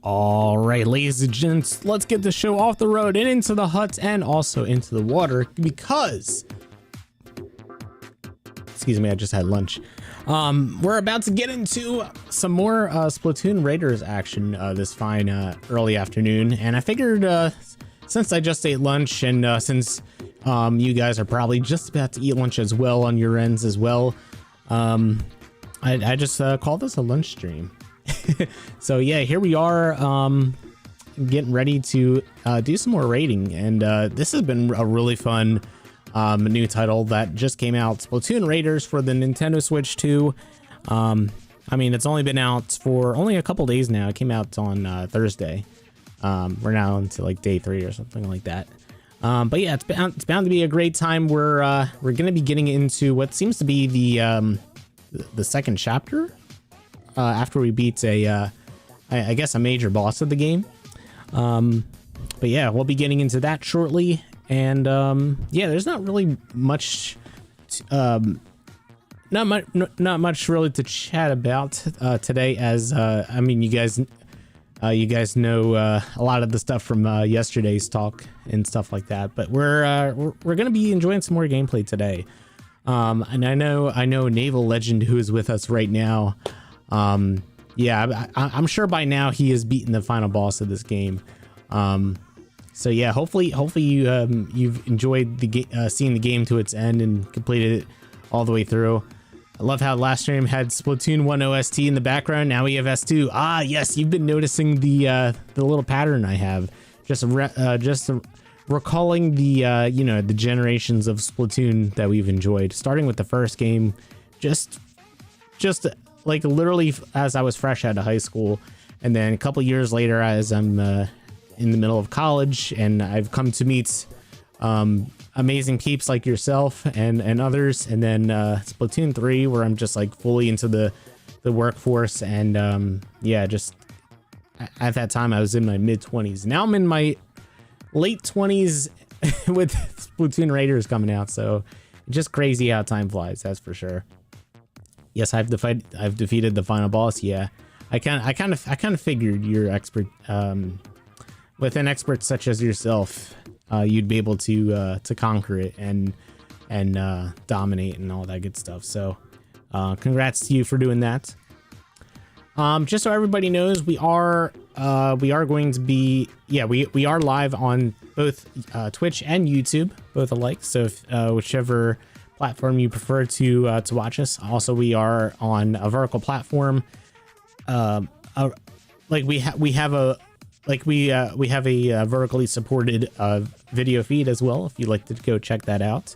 All right, ladies and gents, let's get the show off the road and into the hut and also into the water because, excuse me, I just had lunch. We're about to get into some more Splatoon Raiders action this fine early afternoon, and I figured since I just ate lunch and since you guys are probably just about to eat lunch as well on your ends as well, I just call this a lunch stream. So yeah, here we are getting ready to do some more raiding, and this has been a really fun new title that just came out, Splatoon Raiders for the Nintendo Switch 2. I mean, it's only been out for only a couple days now. It came out on Thursday. We're now into like day 3 or something like that. But yeah, it's bound to be a great time. We're gonna be getting into what seems to be the second chapter after we beat I guess a major boss of the game. But yeah, we'll be getting into that shortly. And yeah, there's not really much not much really to chat about today, as I mean, you guys know a lot of the stuff from yesterday's talk and stuff like that, but we're gonna be enjoying some more gameplay today. And I know Naval Legend, who is with us right now, yeah, I'm sure by now he has beaten the final boss of this game. So yeah, hopefully you've enjoyed seeing the game to its end and completed it all the way through. I love how last stream had Splatoon 1 OST in the background. Now we have S2. Ah, yes, you've been noticing the little pattern I have. Just recalling the you know, the generations of Splatoon that we've enjoyed, starting with the first game, just like literally as I was fresh out of high school, and then a couple years later as I'm in the middle of college, and I've come to meet amazing peeps like yourself and others, and then Splatoon 3, where I'm just like fully into the workforce, and yeah, just at that time I was in my mid-20s. Now I'm in my late 20s with Splatoon Raiders coming out, so just crazy how time flies, that's for sure. Yes, I've defeated the final boss. Yeah, I kind of figured you're expert. With an expert such as yourself, you'd be able to conquer it and dominate and all that good stuff. So, congrats to you for doing that. Just so everybody knows, we are going to be, yeah, we are live on both Twitch and YouTube, both alike. So if, whichever platform you prefer to watch us. Also, we are on a vertical platform. Like we have a vertically supported video feed as well, if you'd like to go check that out.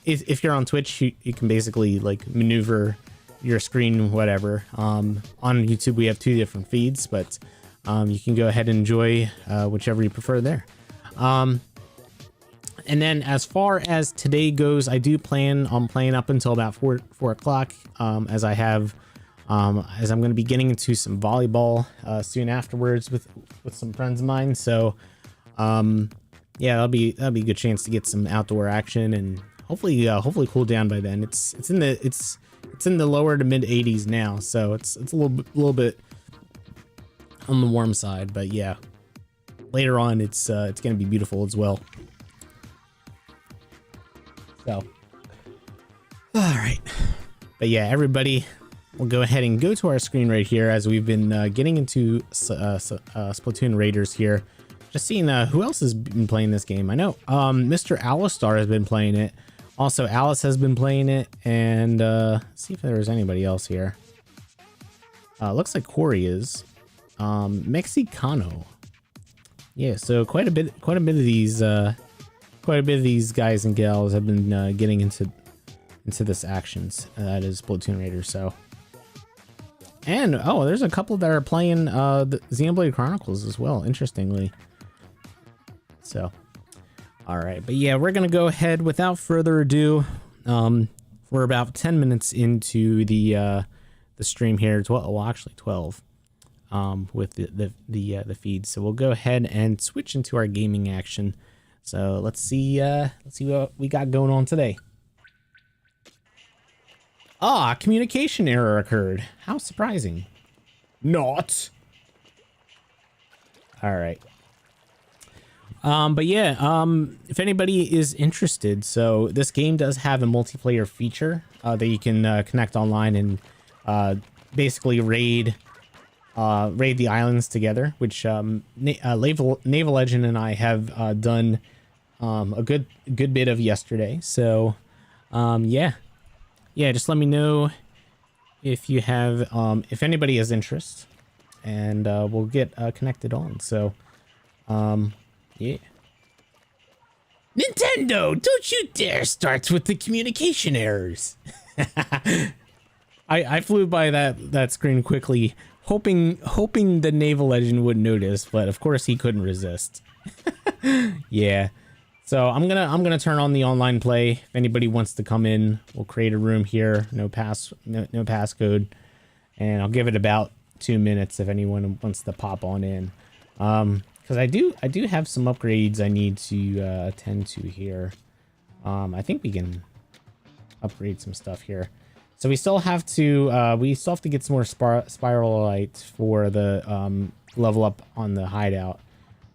If you're on Twitch, you can basically like maneuver your screen, whatever. On YouTube, we have 2 different feeds, but you can go ahead and enjoy whichever you prefer there. And then as far as today goes, I do plan on playing up until about 4 o'clock, as I have as I'm going to be getting into some volleyball soon afterwards with some friends of mine. So yeah, that'll be a good chance to get some outdoor action and hopefully cool down by then. It's in the lower to mid 80s now, so it's a little bit on the warm side, but yeah, later on it's going to be beautiful as well. So all right, but yeah, everybody, we'll go ahead and go to our screen right here as we've been getting into Splatoon Raiders here. Just seeing who else has been playing this game. I know Mr. Alistar has been playing it. Also, Alice has been playing it, and let's see if there's anybody else here. Looks like Corey is. Mexicano. Yeah, so quite a bit of these guys and gals have been getting into this actions. That is Splatoon Raiders. So, and oh, there's a couple that are playing the Xenoblade Chronicles as well, interestingly. So, all right, but yeah, we're gonna go ahead without further ado. We're about 10 minutes into the stream here. Well, actually 12. With the feed. So we'll go ahead and switch into our gaming action. So let's see what we got going on today. Ah, communication error occurred. How surprising. Not. All right. But yeah, if anybody is interested, so this game does have a multiplayer feature that you can connect online and basically raid the islands together, which Naval Legend and I have done a good bit of yesterday. So yeah, just let me know if you have if anybody has interest, and we'll get connected on. So yeah. Nintendo, don't you dare start with the communication errors. I flew by that screen quickly, hoping the Naval Legend would notice, but of course he couldn't resist. Yeah. So I'm gonna turn on the online play. If anybody wants to come in, we'll create a room here. No passcode, and I'll give it about 2 minutes if anyone wants to pop on in. Because I do have some upgrades I need to attend to here. I think we can upgrade some stuff here. So we still have to get some more spiral lights for the level up on the hideout.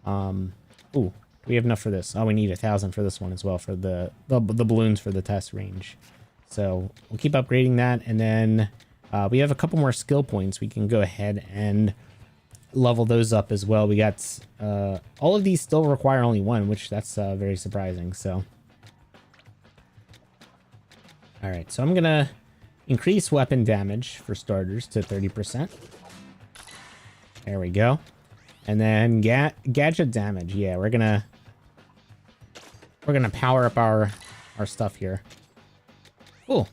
Ooh, do we have enough for this? Oh, we need 1,000 for this one as well for the balloons for the test range. So we'll keep upgrading that, and then we have a couple more skill points. We can go ahead and level those up as well. We got all of these still require only one, which that's very surprising. So all right, so I'm gonna increase weapon damage for starters to 30%. There we go. And then gadget damage. Yeah, we're gonna power up our stuff here. Cool.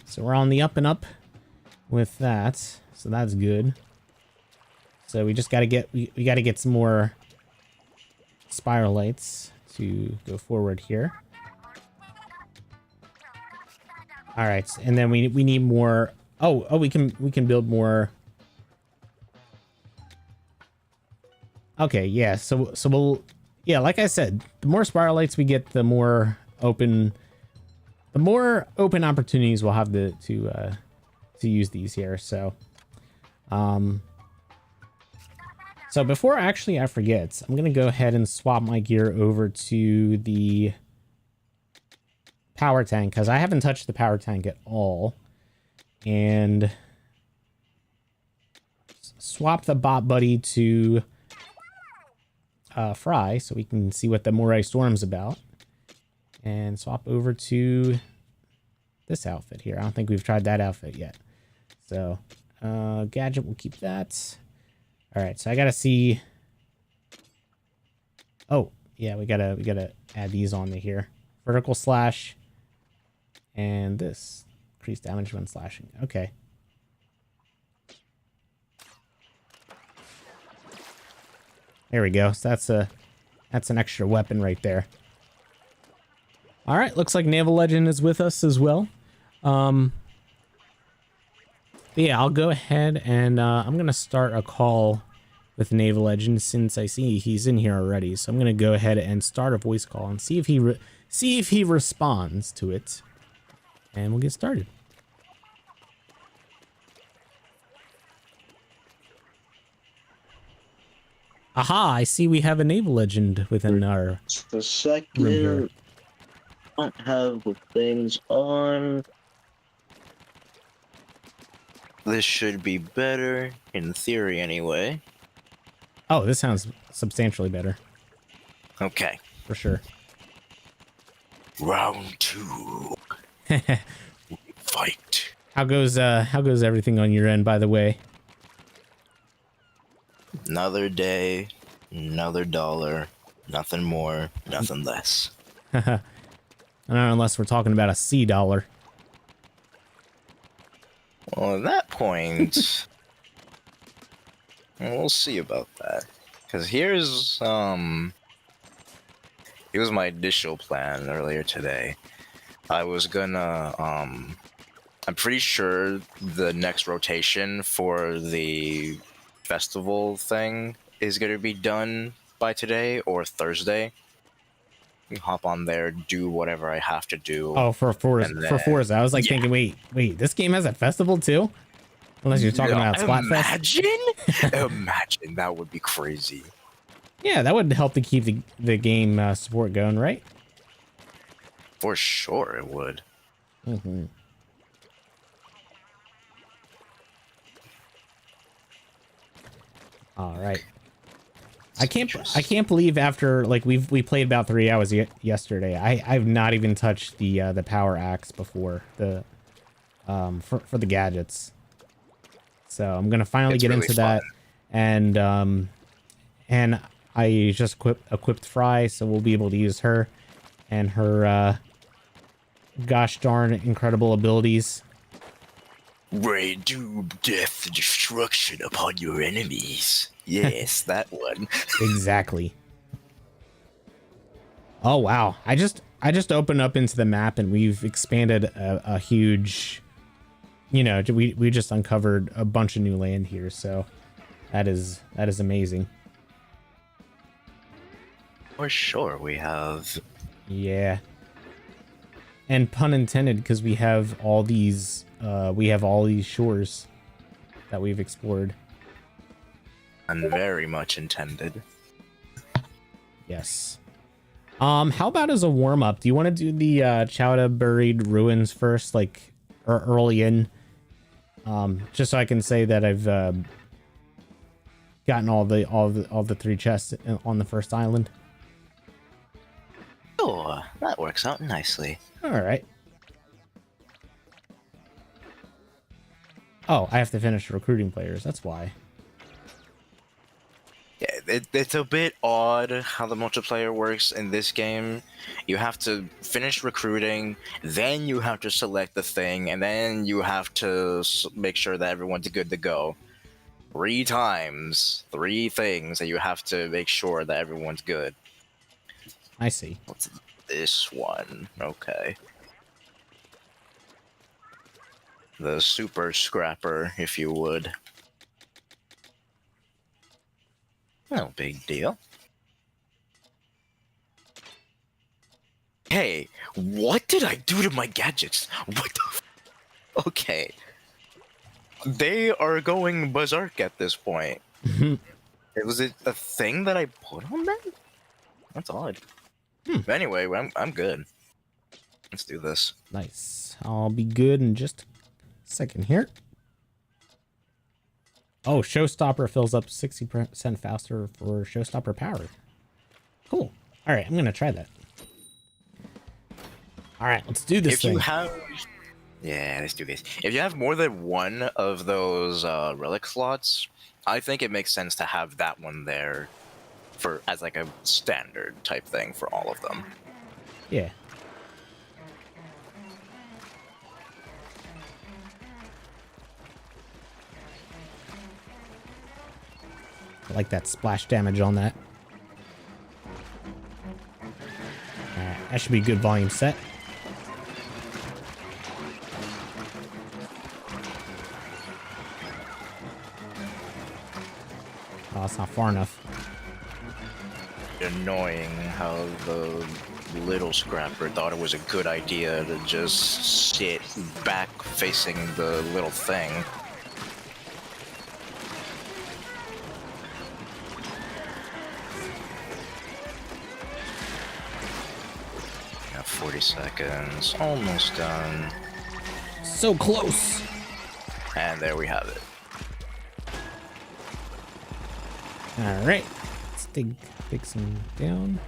So we're on the up and up with that. So that's good. So we just gotta get we gotta get some more spiral lights to go forward here. All right, and then we need more. Oh, we can build more. Okay, yeah. So we'll, yeah, like I said, the more spiral lights we get, the more open opportunities we'll have to use these here. So so before actually I forget, I'm gonna go ahead and swap my gear over to the power tank, because I haven't touched the power tank at all, and swap the bot buddy to Fry so we can see what the Moray Storm's about, and swap over to this outfit here. I don't think we've tried that outfit yet. So gadget, we'll keep that. All right, so I gotta see. Oh yeah, we gotta add these on to here. Vertical slash, and this increased damage when slashing. Okay. There we go. So that's an extra weapon right there. All right, looks like Naval Legend is with us as well. But yeah, I'll go ahead and I'm gonna start a call with Naval Legend since I see he's in here already. So I'm gonna go ahead and start a voice call and see if he responds to it, and we'll get started. Aha! I see we have a Naval Legend within our the second. Don't have the things on. This should be better, in theory anyway. Oh, this sounds substantially better. Okay. For sure. Round 2. Fight. How goes everything on your end, by the way? Another day, another dollar, nothing more, nothing less. I don't know, unless we're talking about a C dollar. Well, at that point, we'll see about that. Because here's my initial plan earlier today. I was gonna, I'm pretty sure the next rotation for the festival thing is gonna be done by today or Thursday. Hop on there, do whatever I have to do. Oh, for Forza. I was like thinking, wait, this game has a festival too? Unless you're talking about Splatfest. Imagine, that would be crazy. Yeah, that would help to keep the game support going, right? For sure it would. Mm-hmm. all right I can't believe after like we played about 3 hours yesterday. I've not even touched the power axe before the for the gadgets. So I'm gonna finally It's get really into fun. that, and I just equipped Fry, so we'll be able to use her and her gosh darn incredible abilities. Rain doom, death, and destruction upon your enemies. Yes, that one. Exactly. Oh wow! I just opened up into the map and we've expanded a huge. You know, we just uncovered a bunch of new land here, so that is amazing. For sure we have. Yeah. And pun intended, because we have all these shores that we've explored. And very much intended. Yes. How about as a warm up? Do you want to do the Chowda Buried Ruins first, like early in? Just so I can say that I've gotten all the 3 chests on the first island. Sure, that works out nicely. All right. Oh, I have to finish recruiting players. That's why. Yeah, it's a bit odd how the multiplayer works in this game. You have to finish recruiting, then you have to select the thing, and then you have to make sure that everyone's good to go. 3 times, 3 things that you have to make sure that everyone's good. I see. What's this one? Okay. The super scrapper, if you would. No big deal. Hey, what did I do to my gadgets? What the Okay. They are going berserk at this point. Was it a thing that I put on them? That's odd. But anyway, I'm good. Let's do this. Nice. I'll be good in just a second here. Oh, Showstopper fills up 60% faster for Showstopper power. Cool. All right, I'm going to try that. All right, let's do this thing. Yeah, let's do this. If you have more than one of those relic slots, I think it makes sense to have that one there as like a standard type thing for all of them. Yeah. I like that splash damage on that. Alright, that should be a good volume set. Oh, it's not far enough. Annoying how the little scrapper thought it was a good idea to just sit back facing the little thing. Got 40 seconds, almost done. So close. And there we have it. All right, let's dig some down.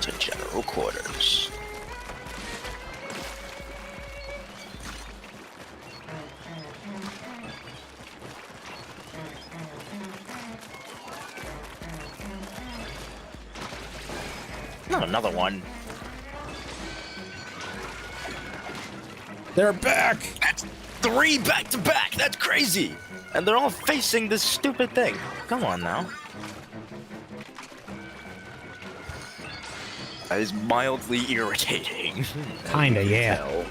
To general quarters. Not another one. They're back. That's 3 back to back. That's crazy. And they're all facing this stupid thing. Come on now. That is mildly irritating. Kinda, yeah.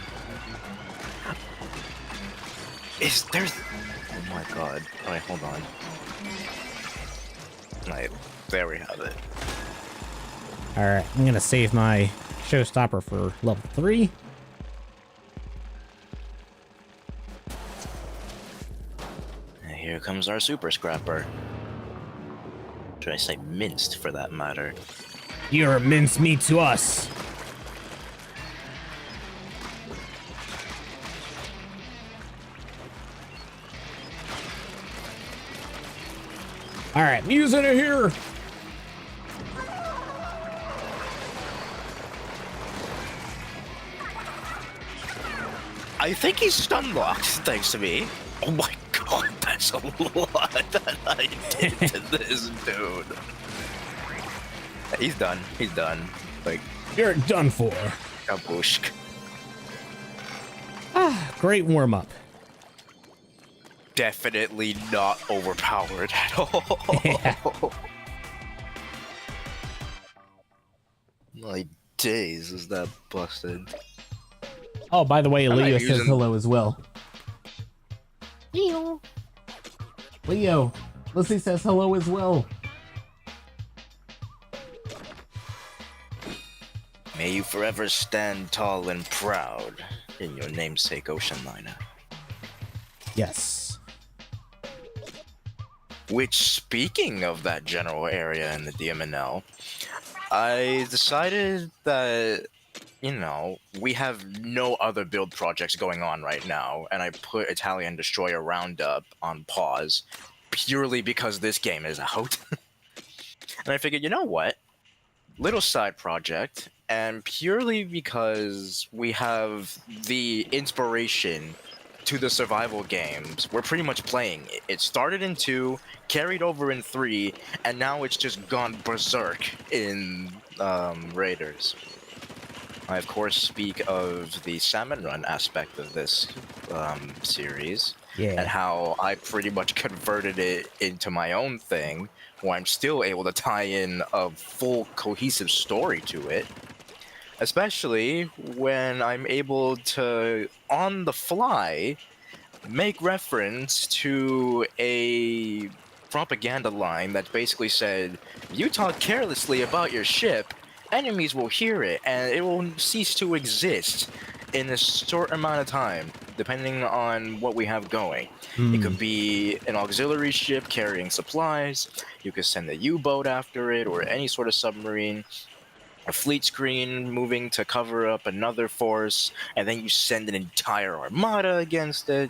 There's... Oh my god. Alright, hold on. Right, there we have it. All right, I'm gonna save my Showstopper for level 3. comes our super scrapper. Should I say minced, for that matter? You're mincemeat to us. All right, music in here. I think he's stun locked, thanks to me. Oh my god, that's a lot that I did to this dude. He's done. He's done. Like, You're done for. kaboosh. Great warm up. Definitely not overpowered at all. Yeah. My days, is that busted? Oh, by the way, I'm not Leo says using- hello as well. Leo, Lissy says hello as well. May you forever stand tall and proud in your namesake ocean liner. Yes. Which, speaking of that general area in the DMNL, I decided that, you know, we have no other build projects going on right now, and I put Italian Destroyer Roundup on pause purely because this game is out. And I figured, you know what? Little side project, and purely because we have the inspiration to the survival games, we're pretty much playing it. It started in 2, carried over in 3, and now it's just gone berserk in Raiders. I, of course, speak of the Salmon Run aspect of this series, Yeah. and how I pretty much converted it into my own thing, where I'm still able to tie in a full cohesive story to it. Especially when I'm able to, on the fly, make reference to a propaganda line that basically said, if you talk carelessly about your ship, enemies will hear it, and it will cease to exist in a short amount of time, depending on what we have going. It could be an auxiliary ship carrying supplies, you could send a U-boat after it, or any sort of submarine, a fleet screen moving to cover up another force, and then you send an entire armada against it.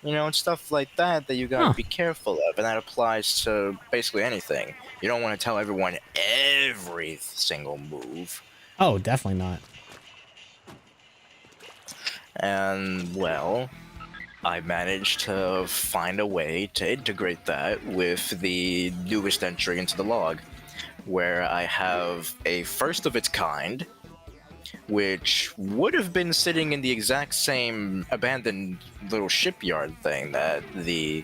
You know, and stuff like that you gotta be careful of, and that applies to basically anything. You don't want to tell everyone every single move. Oh, definitely not. And, well, I managed to find a way to integrate that with the newest entry into the log, where I have a first of its kind, which would have been sitting in the exact same abandoned little shipyard thing that the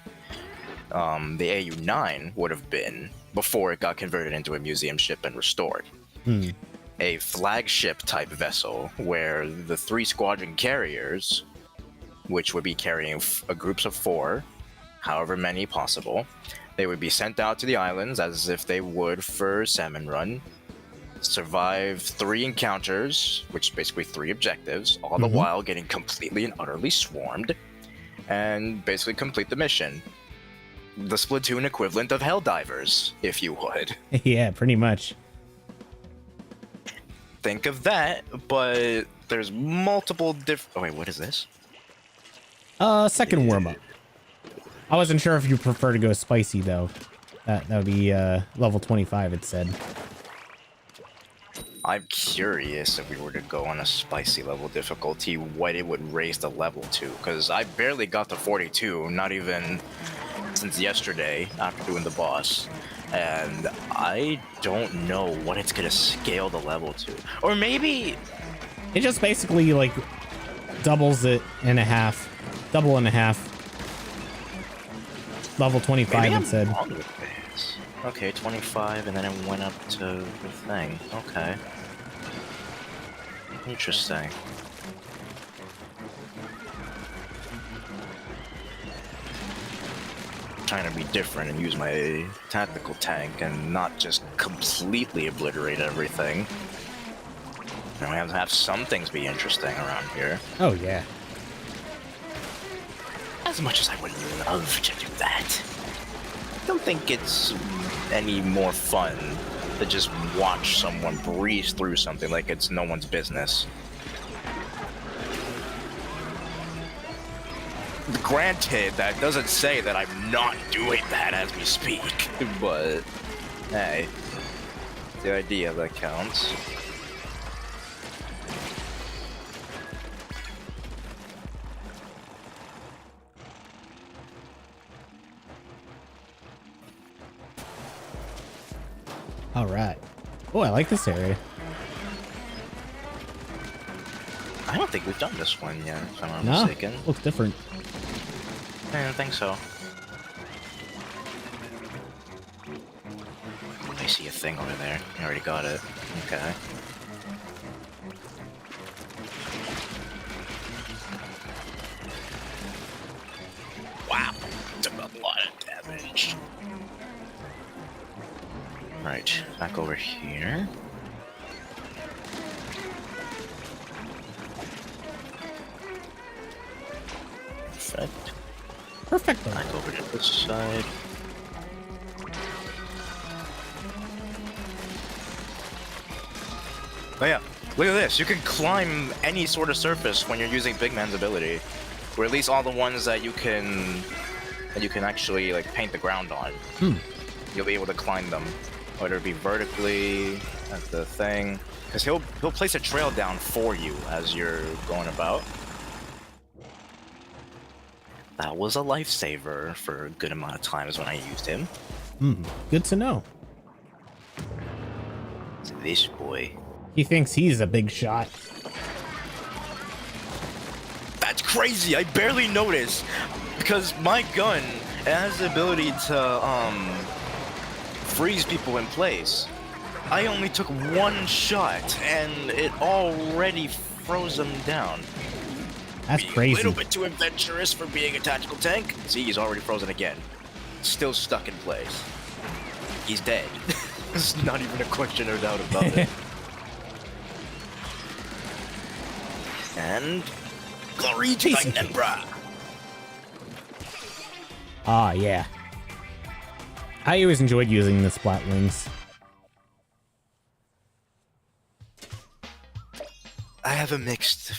AU-9 would have been before it got converted into a museum ship and restored. A flagship type vessel where the 3 squadron carriers, which would be carrying groups of 4, however many possible, they would be sent out to the islands as if they would for Salmon Run, survive 3 encounters, which is basically 3 objectives, all the while getting completely and utterly swarmed, and basically complete the mission. The Splatoon equivalent of Helldivers, if you would. Yeah, pretty much. Think of that, but there's multiple different... Oh wait, what is this? Second warm up. I wasn't sure if you prefer to go spicy though. That would be level 25, it said. I'm curious if we were to go on a spicy level difficulty, what it would raise the level to, because I barely got to 42, not even since yesterday after doing the boss, and I don't know what it's gonna scale the level to. Or maybe It just basically like doubles it in a half, double and a half. Level 25, maybe I'm it said. wrong with this. Okay, 25, and then it went up to the thing. Okay. Interesting. Trying to be different and use my tactical tank and not just completely obliterate everything. And we have to have some things be interesting around here. Oh yeah. As much as I would love to do that. don't think it's any more fun to just watch someone breeze through something like it's no one's business. Granted, that doesn't say that I'm not doing that as we speak, but hey, the idea that counts. All right. Oh, I like this area. I don't think we've done this one yet, if I'm not No, mistaken. looks different. I don't think so. I see a thing over there. I already got it. Okay. Wow, took a lot of damage. Right, back over here. Perfect. Perfect. Back over to this side. Oh yeah, look at this. You can climb any sort of surface when you're using Big Man's ability. Or at least all the ones that you can actually like paint the ground on. You'll be able to climb them. Whether it be vertically at the thing. Because he'll place a trail down for you as you're going about. That was a lifesaver for a good amount of times when I used him. Good to know. This boy. He thinks he's a big shot. That's crazy. I barely noticed because my gun has the ability to freeze people in place. I only took one shot and it already froze them down. That's crazy. A little bit too adventurous for being a tactical tank. See, he's already frozen again. Still stuck in place. He's dead. There's not even a question or doubt about it. And glory to thy Emperor. Ah, yeah. I always enjoyed using the splat wings. I have a mixed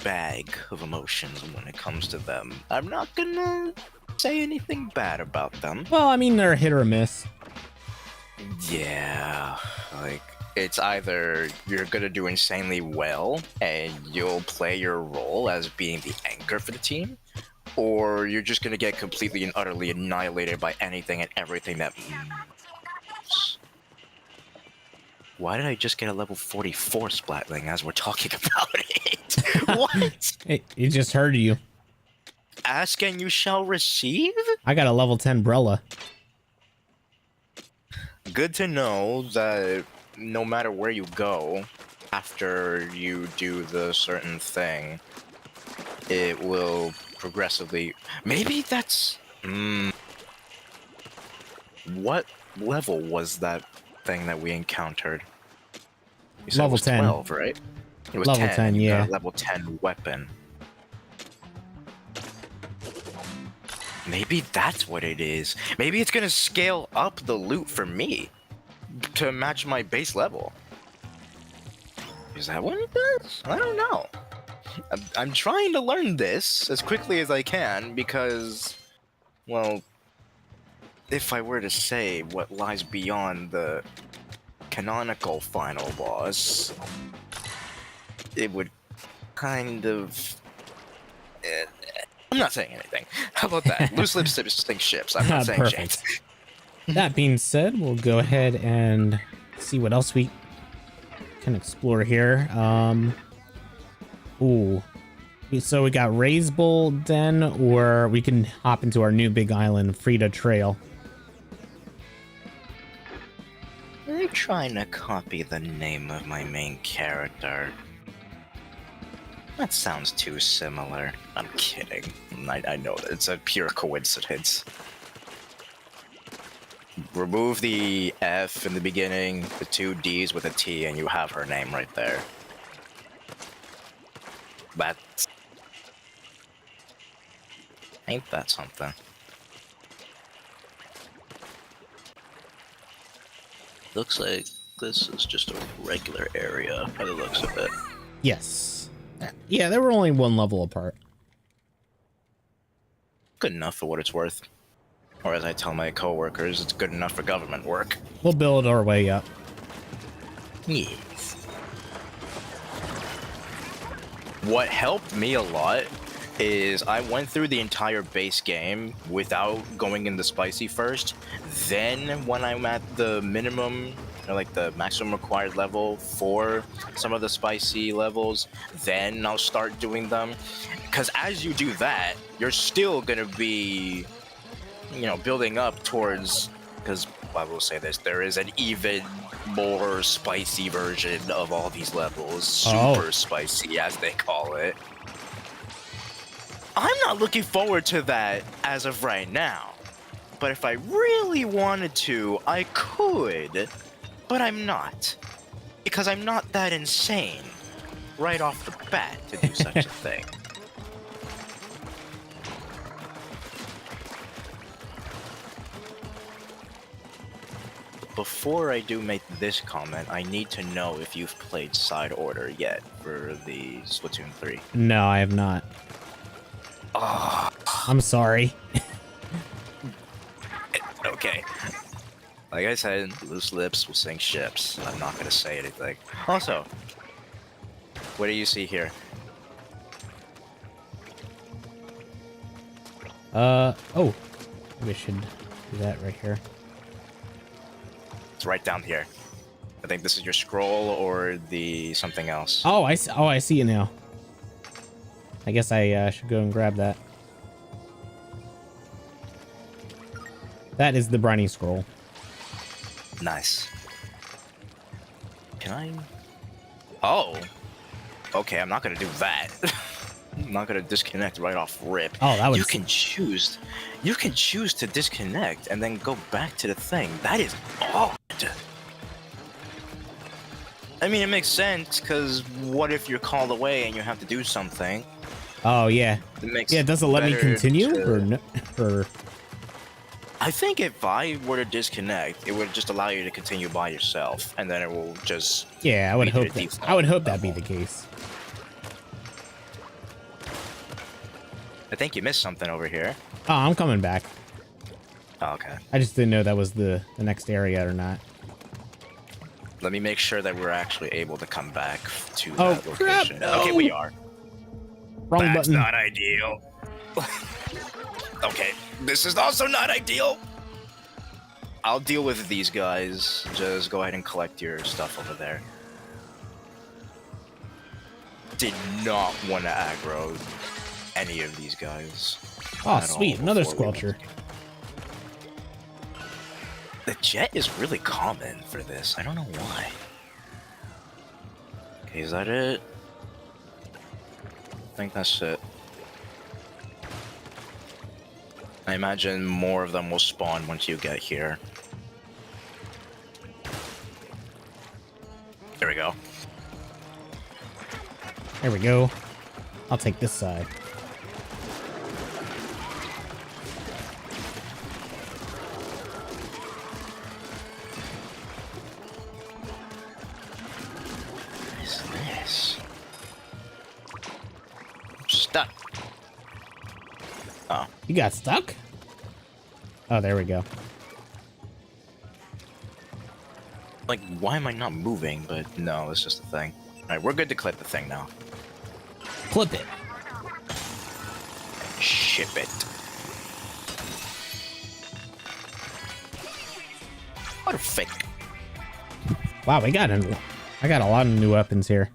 bag of emotions when it comes to them. I'm not gonna say anything bad about them. Well, I mean, they're hit or miss. Yeah, like, it's either you're gonna do insanely well and you'll play your role as being the anchor for the team, or you're just gonna get completely and utterly annihilated by anything and everything that moves. Why did I just get a level 44 Splatling as we're talking about it? What? It just heard you. Ask and you shall receive? I got a level 10 Brella. Good to know that no matter where you go, after you do the certain thing, it will progressively... Maybe that's... What level was that thing that we encountered? You said Level it was 10. 12, right? It was Level 10, 10, you yeah. got a level 10 weapon. Maybe that's what it is. Maybe it's gonna scale up the loot for me to match my base level. Is that what it does? I don't know. I'm trying to learn this as quickly as I can because, well, if I were to say what lies beyond the canonical final boss, it would kind of... I'm not saying anything. How about that? Loose lips sink ships. I'm not saying Perfect. shit. That being said, we'll go ahead and see what else we can explore here. Ooh. So we got Ray's Bowl Den, or we can hop into our new big island, Frida Trail. I'm trying to copy the name of my main character. That sounds too similar. I'm kidding. I know that it's a pure coincidence. Remove the F in the beginning, the two D's with a T, and you have her name right there. That's... Ain't that something? Looks like this is just a regular area by the looks of it. Yes. Yeah, they were only one level apart. Good enough for what it's worth. Or as I tell my coworkers, it's good enough for government work. We'll build our way up. Yes. What helped me a lot is I went through the entire base game without going in the spicy first. Then when I'm at the minimum, or like the maximum required level for some of the spicy levels, then I'll start doing them. Because as you do that, you're still gonna be, building up towards, because I will say this, there is an even more spicy version of all these levels. Super spicy, as they call it. I'm not looking forward to that as of right now. But if I really wanted to, I could. But I'm not. Because I'm not that insane right off the bat to do such a thing. Before I do make this comment, I need to know if you've played Side Order yet for the Splatoon 3. No, I have not. Oh. I'm sorry. Okay. Like I said, loose lips will sink ships. I'm not gonna say anything. Also, what do you see here? Oh. Maybe I should do that right here. It's right down here. I think this is your scroll or the something else. Oh, I see it now. I guess I should go and grab that. That is the briny scroll. Nice. Can I? Oh. Okay, I'm not gonna do that. I'm not gonna disconnect right off rip. Oh, that was. You can choose. You can choose to disconnect and then go back to the thing. That is odd. I mean, it makes sense because what if you're called away and you have to do something? Oh yeah. It makes yeah. Does it let me continue or no? Or I think if I were to disconnect, it would just allow you to continue by yourself, and then it will just. Yeah, I would hope that. I would hope that'd be the case. I think you missed something over here. Oh, I'm coming back. Oh, okay. I just didn't know that was the next area or not. Let me make sure that we're actually able to come back to Oh, that location. crap, no. Okay, we are. Wrong That's button. not ideal. Okay, this is also not ideal. I'll deal with these guys. Just go ahead and collect your stuff over there. Did not want to aggro any of these guys. Oh, sweet. Another squelcher. The jet is really common for this. I don't know why. Okay, is that it? I think that's it. I imagine more of them will spawn once you get here. There we go. There we go. I'll take this side. What is this? I'm stuck. Oh. You got stuck? Oh, there we go. Like, why am I not moving? But no, it's just a thing. Alright, we're good to clip the thing now. Clip it. Ship it. Perfect. Wow, I got a lot of new weapons here.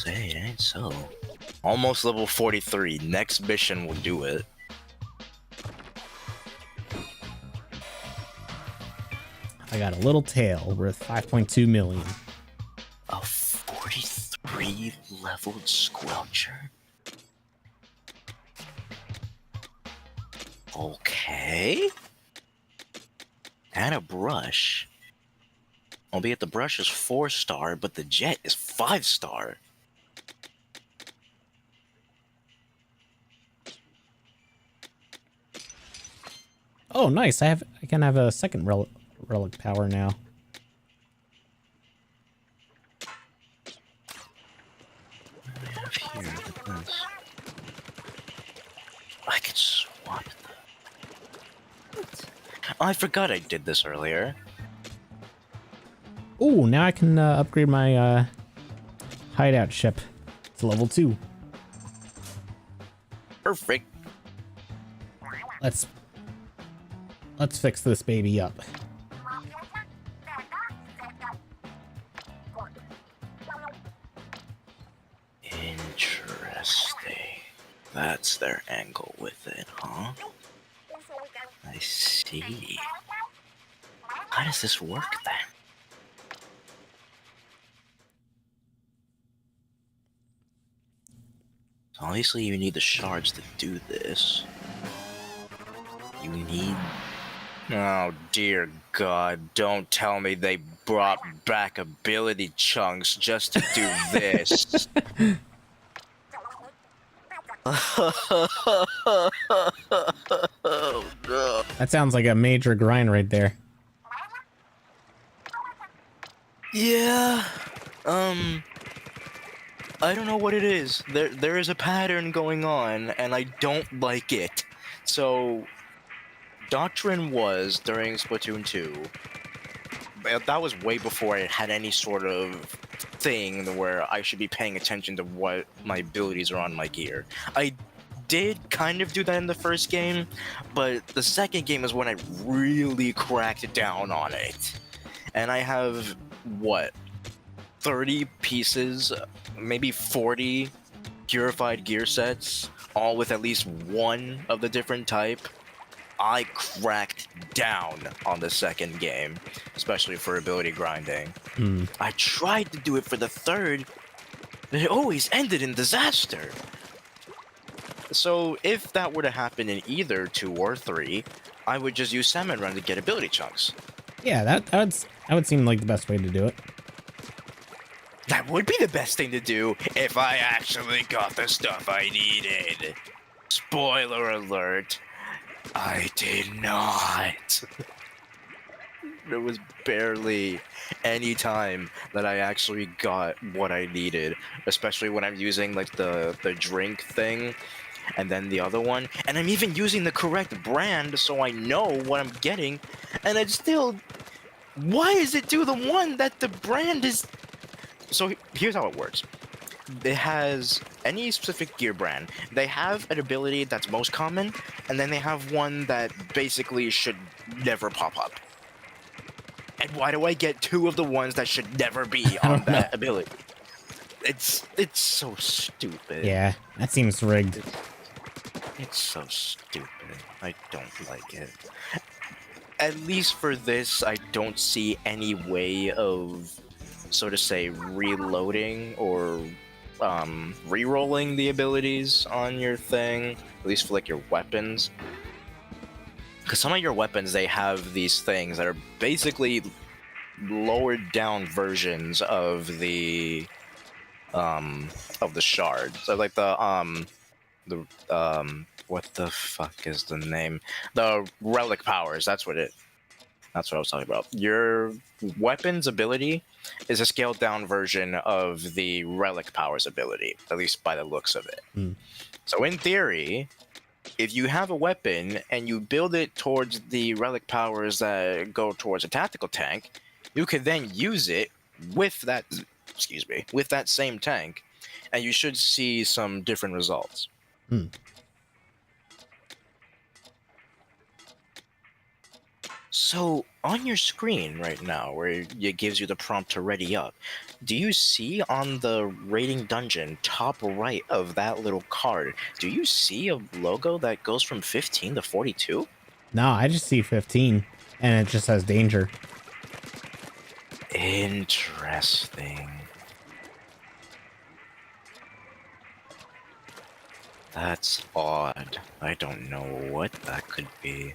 Hey, it ain't so. Almost level 43. Next mission will do it. I got a little tail worth 5.2 million. A 43 leveled squelcher? Okay. And a brush. Albeit the brush is 4-star, but the jet is 5-star. Oh, nice. I can have a second relic power now. Here, look at this. I could swap them. Oh, I forgot I did this earlier. Oh, now I can upgrade my hideout ship to level 2. Perfect. Let's fix this baby up. Interesting. That's their angle with it, huh? I see. How does this work then? So obviously you need the shards to do this. You need... Oh dear God, don't tell me they brought back ability chunks just to do this. Oh, no. That sounds like a major grind right there. Yeah, I don't know what it is. There is a pattern going on, and I don't like it. So, Doctrine was, during Splatoon 2, that was way before I had any sort of thing where I should be paying attention to what my abilities are on my gear. I did kind of do that in the first game, but the second game is when I really cracked down on it. And I have, what, 30 pieces, maybe 40 purified gear sets, all with at least one of the different type. I cracked down on the second game, especially for ability grinding. I tried to do it for the third, but it always ended in disaster. So if that were to happen in either 2 or 3, I would just use Salmon Run to get ability chunks. Yeah, that would seem like the best way to do it. That would be the best thing to do if I actually got the stuff I needed. Spoiler alert, I did not. There was barely any time that I actually got what I needed, especially when I'm using like the drink thing and then the other one, and I'm even using the correct brand so I know what I'm getting, and it's still... Why does it do the one that the brand is... So here's how it works. It has any specific gear brand. They have an ability that's most common, and then they have one that basically should never pop up. And why do I get 2 of the ones that should never be on that ability? It's so stupid. Yeah, that seems rigged. It's so stupid. I don't like it. At least for this, I don't see any way of, so to say, reloading or re-rolling the abilities on your thing, at least for like your weapons. Because some of your weapons, they have these things that are basically lowered down versions of the shards. So like what the fuck is the name? The relic powers. That's what I was talking about. Your weapon's ability is a scaled down version of the relic powers ability, at least by the looks of it. So in theory, if you have a weapon and you build it towards the relic powers that go towards a tactical tank, you could then use it with that, with that same tank, and you should see some different results. So, on your screen right now, where it gives you the prompt to ready up, do you see on the raiding dungeon, top right of that little card, do you see a logo that goes from 15 to 42? No, I just see 15, and it just says danger. Interesting. That's odd. I don't know what that could be.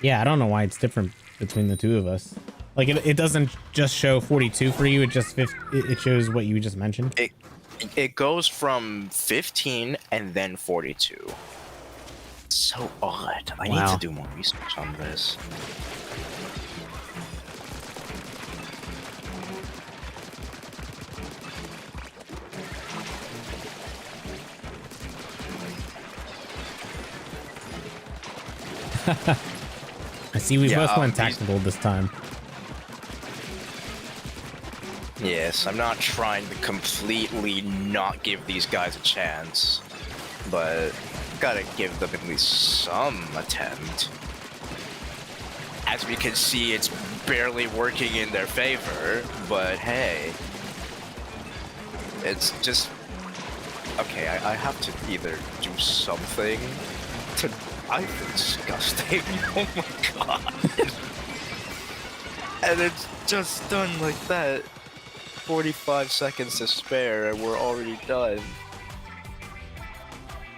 Yeah, I don't know why it's different between the two of us. Like, it doesn't just show 42 for you, it just it shows what you just mentioned. It goes from 15 and then 42. So odd. I need Wow. to do more research on this. I see we Yeah, both went these- tactical this time. Yes, I'm not trying to completely not give these guys a chance, but gotta give them at least some attempt. As we can see, it's barely working in their favor, but hey. It's just... Okay, I have to either do something to... I feel disgusting. Oh my god. And it's just done like that. 45 seconds to spare and we're already done.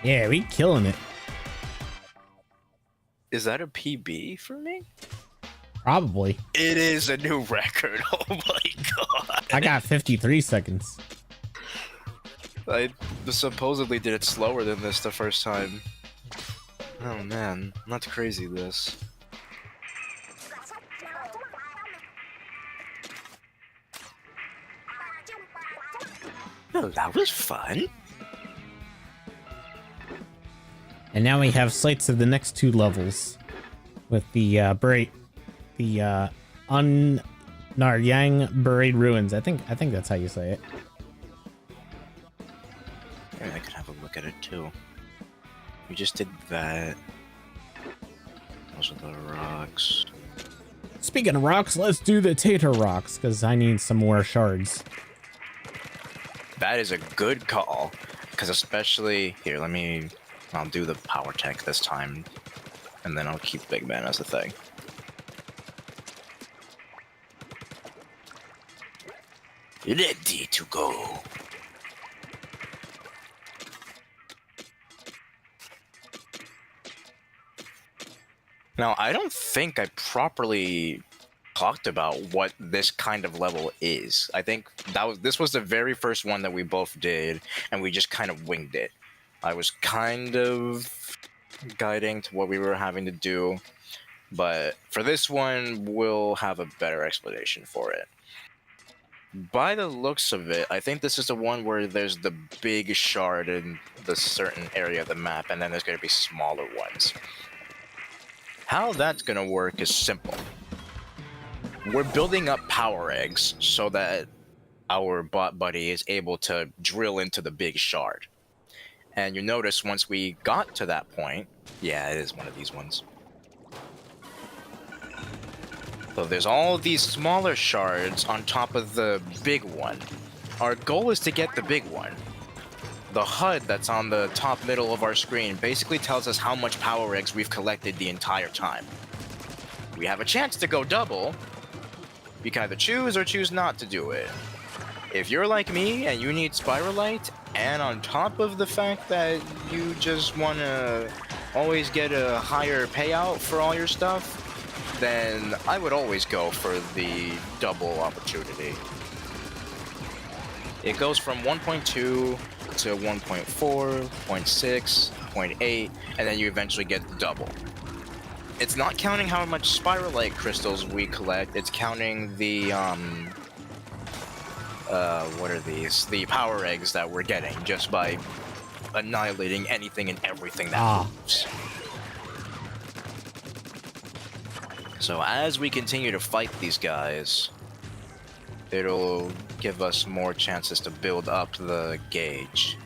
Yeah, we killing it. Is that a PB for me? Probably. It is a new record. Oh my god. I got 53 seconds. I supposedly did it slower than this the first time. Oh man, not crazy this. Well, that was fun. And now we have sights of the next 2 levels with the Naryang Buried Ruins. I think that's how you say it. Maybe I could have a look at it too. We just did that. Those are the rocks. Speaking of rocks, let's do the tater rocks because I need some more shards. That is a good call, because especially here. I'll do the power tech this time, and then I'll keep Big Man as a thing. Ready to go. Now, I don't think I properly talked about what this kind of level is. I think this was the very first one that we both did, and we just kind of winged it. I was kind of guiding to what we were having to do, but for this one, we'll have a better explanation for it. By the looks of it, I think this is the one where there's the big shard in the certain area of the map, and then there's going to be smaller ones. How that's going to work is simple. We're building up power eggs so that our bot buddy is able to drill into the big shard. And you notice once we got to that point, yeah, it is one of these ones. So there's all these smaller shards on top of the big one. Our goal is to get the big one. The HUD that's on the top middle of our screen basically tells us how much power eggs we've collected the entire time. We have a chance to go double. You can either choose or choose not to do it. If you're like me and you need Spiralite, and on top of the fact that you just want to always get a higher payout for all your stuff, then I would always go for the double opportunity. It goes from 1.2 to 1.4, 0.6, 0.8, and then you eventually get the double. It's not counting how much Spiralite crystals we collect, it's counting the, what are these? The power eggs that we're getting just by annihilating anything and everything that moves. So as we continue to fight these guys, it'll give us more chances to build up the gauge.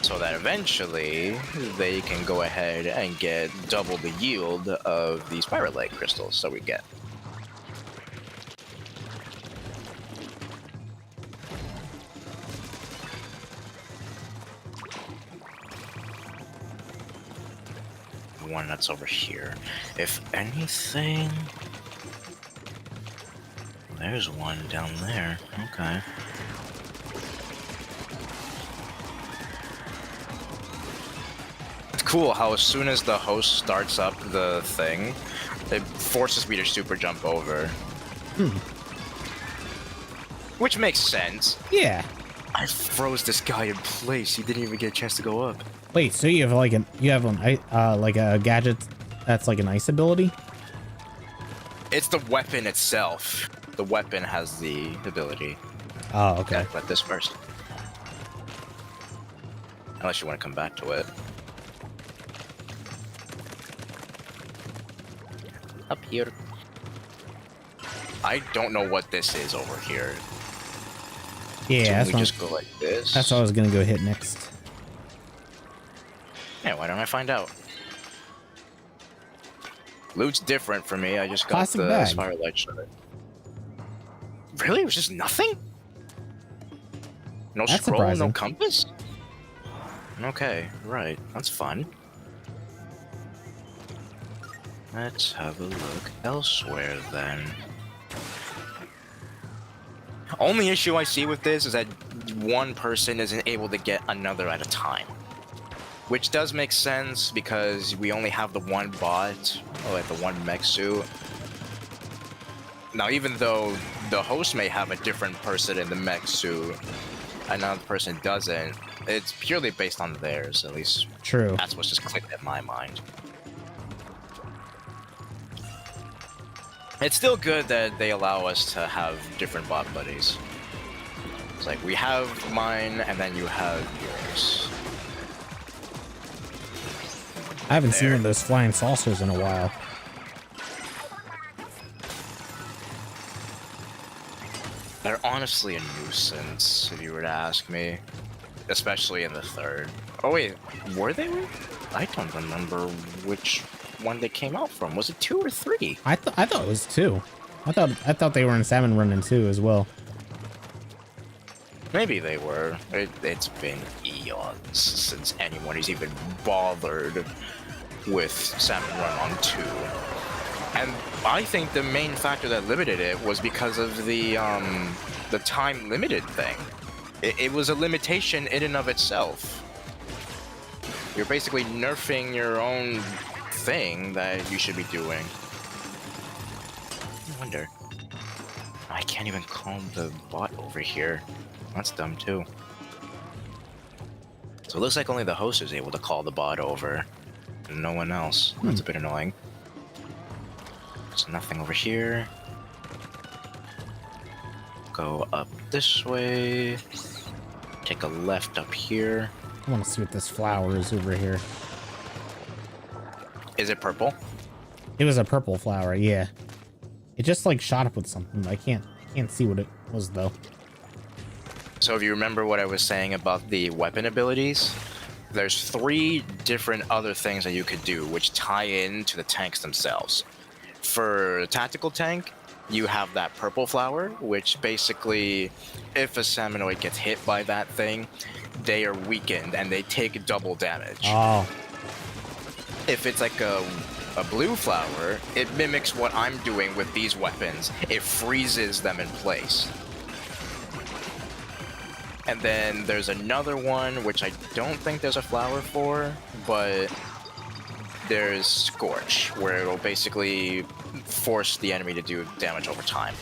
So that eventually, they can go ahead and get double the yield of the Spiralite crystals so we get. One that's over here. If anything... There's one down there. Okay. It's cool how as soon as the host starts up the thing, it forces me to super jump over. Which makes sense. Yeah. I froze this guy in place. He didn't even get a chance to go up. Wait, so you have like like a gadget that's like an ice ability? It's the weapon itself. The weapon has the ability. Oh, okay. Gotta collect this first. Unless you want to come back to it. Up here. I don't know what this is over here. Yeah, we just go like this. That's what I was gonna go hit next. Yeah, why don't I find out? Loot's different for me. I just got Plastic the bag. Spiralight shard. Really? It was just nothing? No That's scroll, surprising. no compass? Okay, right. That's fun. Let's have a look elsewhere then. Only issue I see with this is that one person isn't able to get another at a time. Which does make sense because we only have the one bot, or like the one mech suit. Now, even though the host may have a different person in the mech suit, another person doesn't, it's purely based on theirs, at least. True. That's what's just clicked in my mind. It's still good that they allow us to have different bot buddies. It's like, we have mine, and then you have yours. I haven't seen one of those flying saucers in a while. They're honestly a nuisance, if you were to ask me. Especially in the third. Oh wait, were they? I don't remember which one they came out from. Was it 2 or 3? I thought it was 2. I thought they were in Salmon Run and 2 as well. Maybe they were. It's been eons since anyone has even bothered with Salmon Run on 2. And I think the main factor that limited it was because of the time limited thing. It was a limitation in and of itself. You're basically nerfing your own thing that you should be doing. I wonder. I can't even call the bot over here. That's dumb too. So it looks like only the host is able to call the bot over. And no one else. That's a bit annoying. There's nothing over here. Go up this way. Take a left up here. I want to see what this flower is over here. Is it purple? It was a purple flower, yeah. It just like shot up with something. I can't see what it was though. So if you remember what I was saying about the weapon abilities, there's 3 different other things that you could do which tie in to the tanks themselves. For the tactical tank, you have that purple flower, which basically, if a Salmonoid gets hit by that thing, they are weakened and they take double damage. Oh. If it's like a blue flower, it mimics what I'm doing with these weapons. It freezes them in place. And then there's another one, which I don't think there's a flower for, but there's Scorch, where it'll basically force the enemy to do damage over time.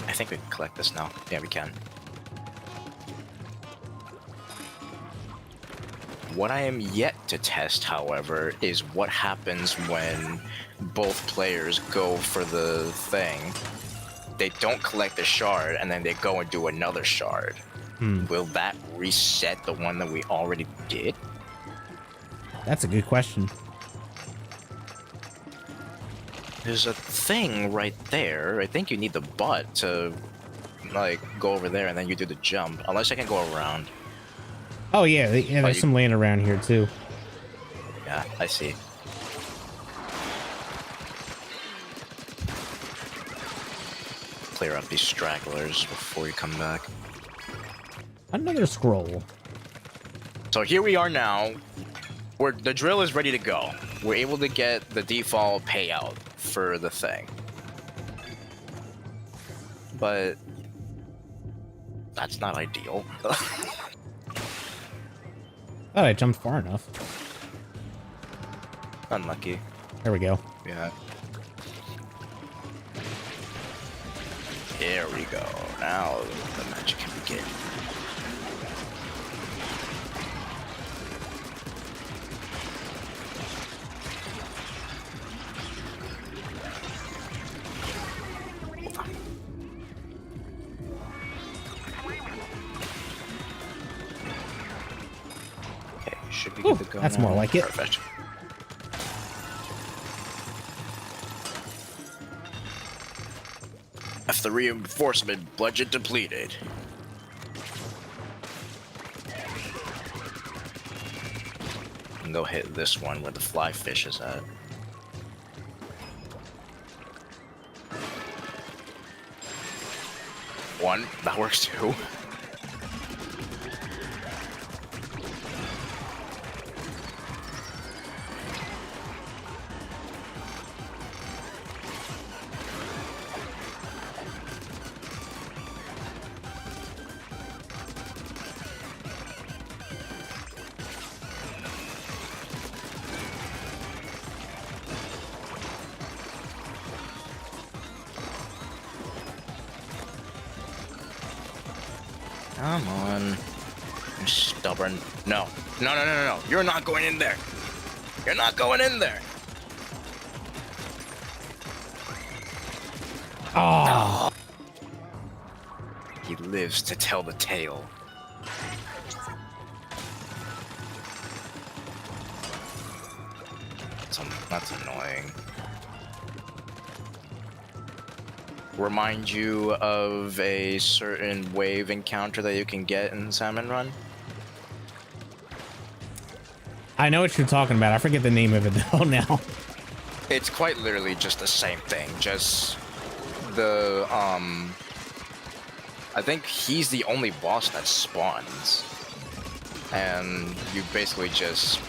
I think we can collect this now. Yeah, we can. What I am yet to test, however, is what happens when both players go for the thing. They don't collect the shard, and then they go and do another shard. Will that reset the one that we already did? That's a good question. There's a thing right there. I think you need the butt to, like, go over there, and then you do the jump. Unless I can go around. Oh yeah, there's some land around here too. Yeah, I see. Clear up these stragglers before you come back. Another scroll. So here we are now. The drill is ready to go. We're able to get the default payout for the thing. But that's not ideal. Oh, I jumped far enough. Unlucky. There we go. Yeah. There we go. Now the magic can begin. Okay, should be good to go. That's now. more like it. Perfect. F the reinforcement budget depleted. And go hit this one where the fly fish is at. One, that works too. Come on. You're stubborn. No. No, no, no, no, no. You're not going in there. You're not going in there. Oh. He lives to tell the tale. That's annoying. Remind you of a certain wave encounter that you can get in Salmon Run? I know what you're talking about. I forget the name of it though now. It's quite literally just the same thing. Just the I think he's the only boss that spawns, and you basically just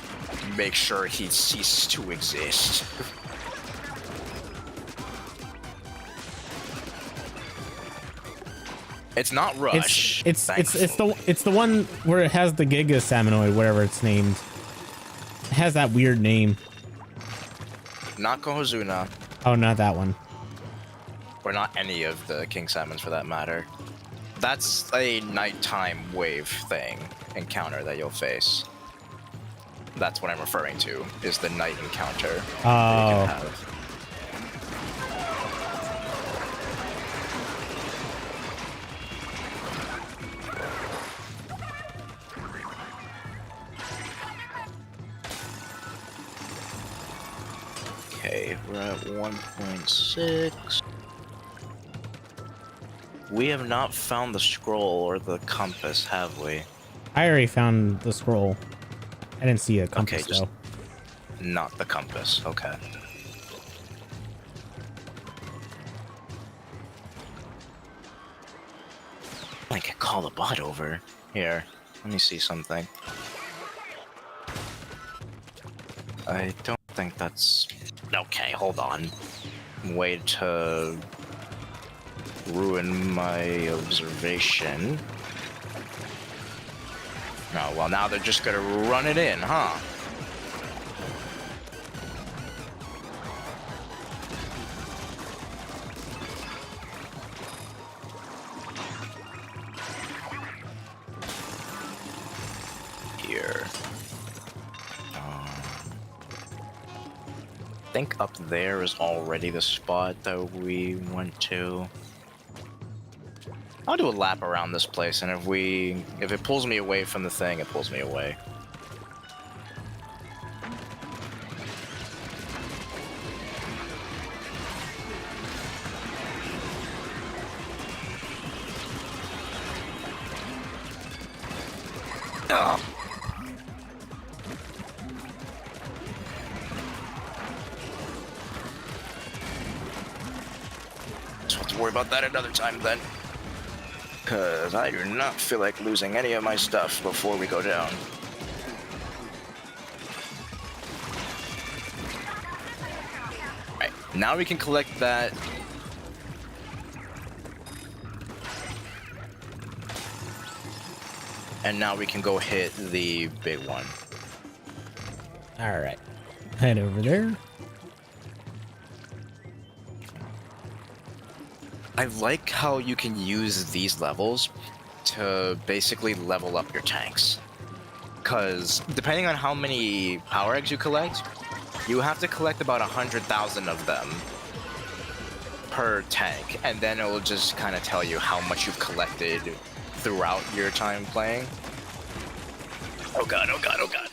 make sure he ceases to exist. It's not Rush. It's the one where it has the Giga Salmonoid, whatever it's named. It has that weird name. Not Kohozuna, Oh, not that one. or not any of the King Salmons for that matter. That's a nighttime wave thing encounter that you'll face. That's what I'm referring to, is the night encounter that you can have. Okay, we're at 1.6. We have not found the scroll or the compass, have we? I already found the scroll. I didn't see a compass Okay, just though. not the compass. Okay. I can call the bot over. Here, let me see something. I don't think that's... Okay, hold on. Way to ruin my observation. Oh, well, now they're just gonna run it in, huh? Here. I think up there is already the spot that we went to. I'll do a lap around this place, and if it pulls me away from the thing, it pulls me away. Ugh. Just have to worry about that another time then. Because I do not feel like losing any of my stuff before we go down. Right, now we can collect that. And now we can go hit the big one. All right, head over there. I like how you can use these levels to basically level up your tanks. Because depending on how many power eggs you collect, you have to collect about 100,000 of them per tank, and then it will just kind of tell you how much you've collected throughout your time playing. Oh god, oh god, oh god.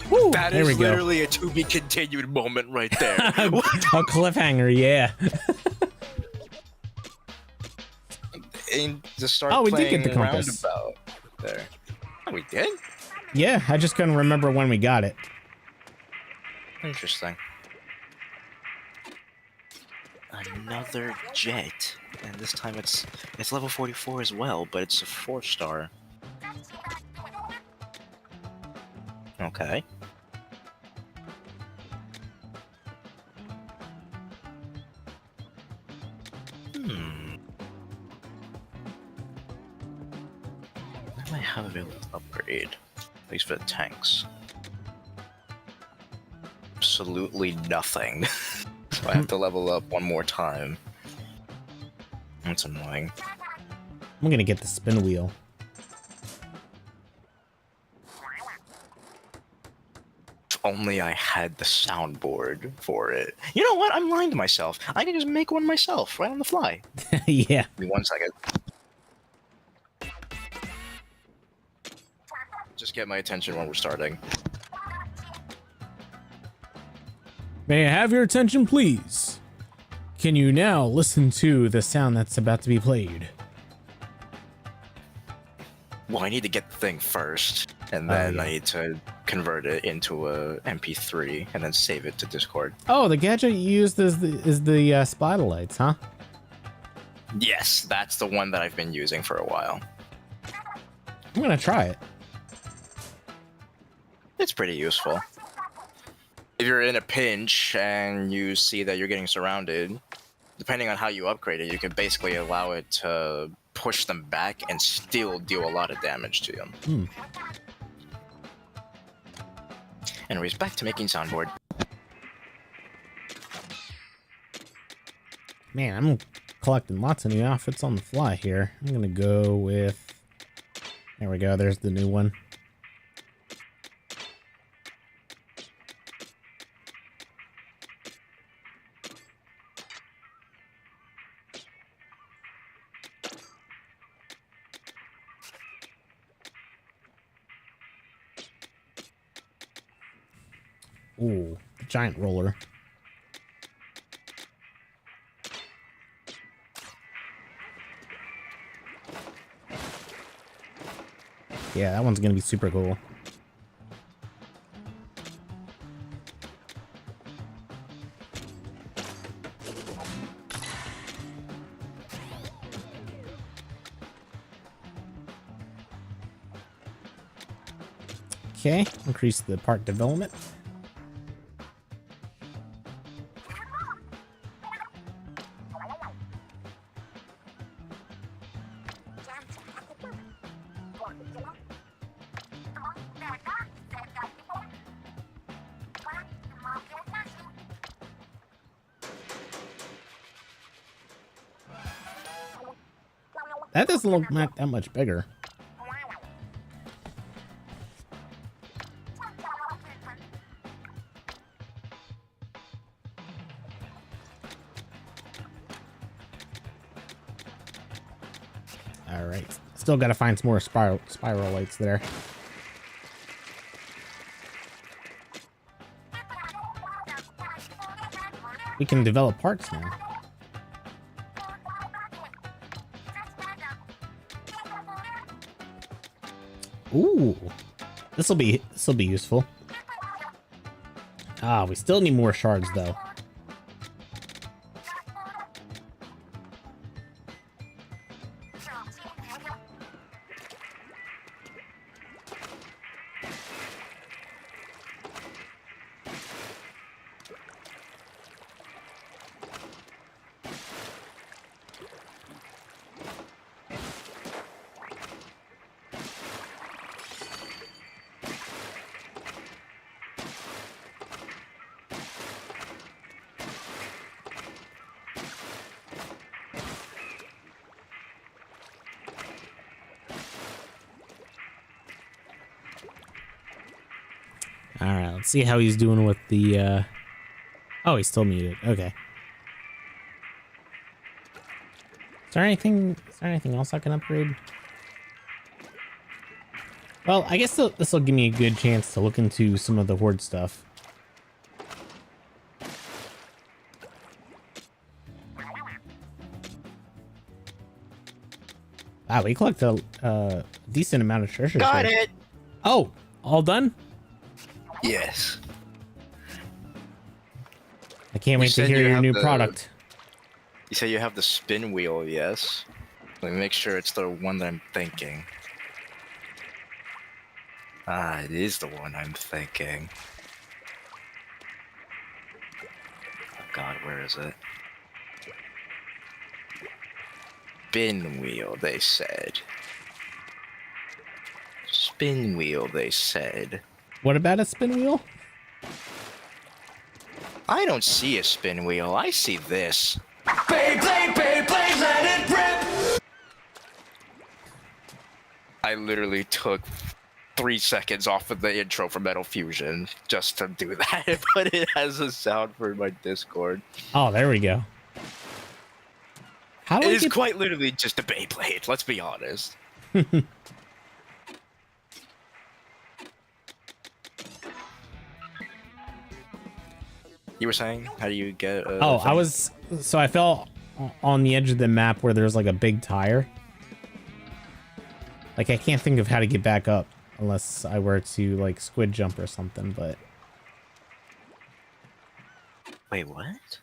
Woo, That there is we go. literally a to be continued moment right there. A cliffhanger, yeah. And just start Oh, we did get the playing compass. roundabout there. Oh, we did? Yeah, I just couldn't remember when we got it. Interesting. Another jet, and this time it's level 44 as well, but it's a 4-star. Okay. What do I have available to upgrade? At least for the tanks. Absolutely nothing. So I have to level up one more time. That's annoying. I'm gonna get the spin wheel. If only I had the soundboard for it. You know what? I'm lying to myself. I can just make one myself right on the fly. Yeah. Give me 1 second. Just get my attention when we're starting. May I have your attention, please? Can you now listen to the sound that's about to be played? Well, I need to get the thing first, and Oh, then yeah. I need to convert it into a MP3 and then save it to Discord. Oh, the gadget you used is the spider lights, huh? Yes, that's the one that I've been using for a while. I'm gonna try it. It's pretty useful. If you're in a pinch and you see that you're getting surrounded, depending on how you upgrade it, you can basically allow it to push them back and still deal a lot of damage to them. Hmm. Anyways, back to making soundboard. Man, I'm collecting lots of new outfits on the fly here. I'm gonna go with... There we go, there's the new one. Ooh, the giant roller. Yeah, that one's gonna be super cool. Okay, increase the part development. That doesn't look that much bigger. All right, still got to find some more spiral lights there. We can develop parts now. Ooh, this will be useful. Ah, we still need more shards though. Let's see how he's doing with the, oh, he's still muted. Okay. Is there anything else I can upgrade? Well, I guess this will give me a good chance to look into some of the Horde stuff. Wow, we collected a decent amount of treasure. Got it! Oh, all done? Yes. I can't wait to hear your new product. You say you have the spin wheel, yes? Let me make sure it's the one that I'm thinking. Ah, it is the one I'm thinking. Oh god, where is it? Spin wheel, they said. Spin wheel, they said. What about a spin wheel? I don't see a spin wheel, I see this. Beyblade, Beyblade, let it rip! I literally took 3 seconds off of the intro for Metal Fusion just to do that, but it has a sound for my Discord. Oh, there we go. How do It is quite literally just a Beyblade, let's be honest. You were saying? How do you get I fell on the edge of the map where there's like a big tire. Like, I can't think of how to get back up unless I were to like squid jump or something, but Wait, what?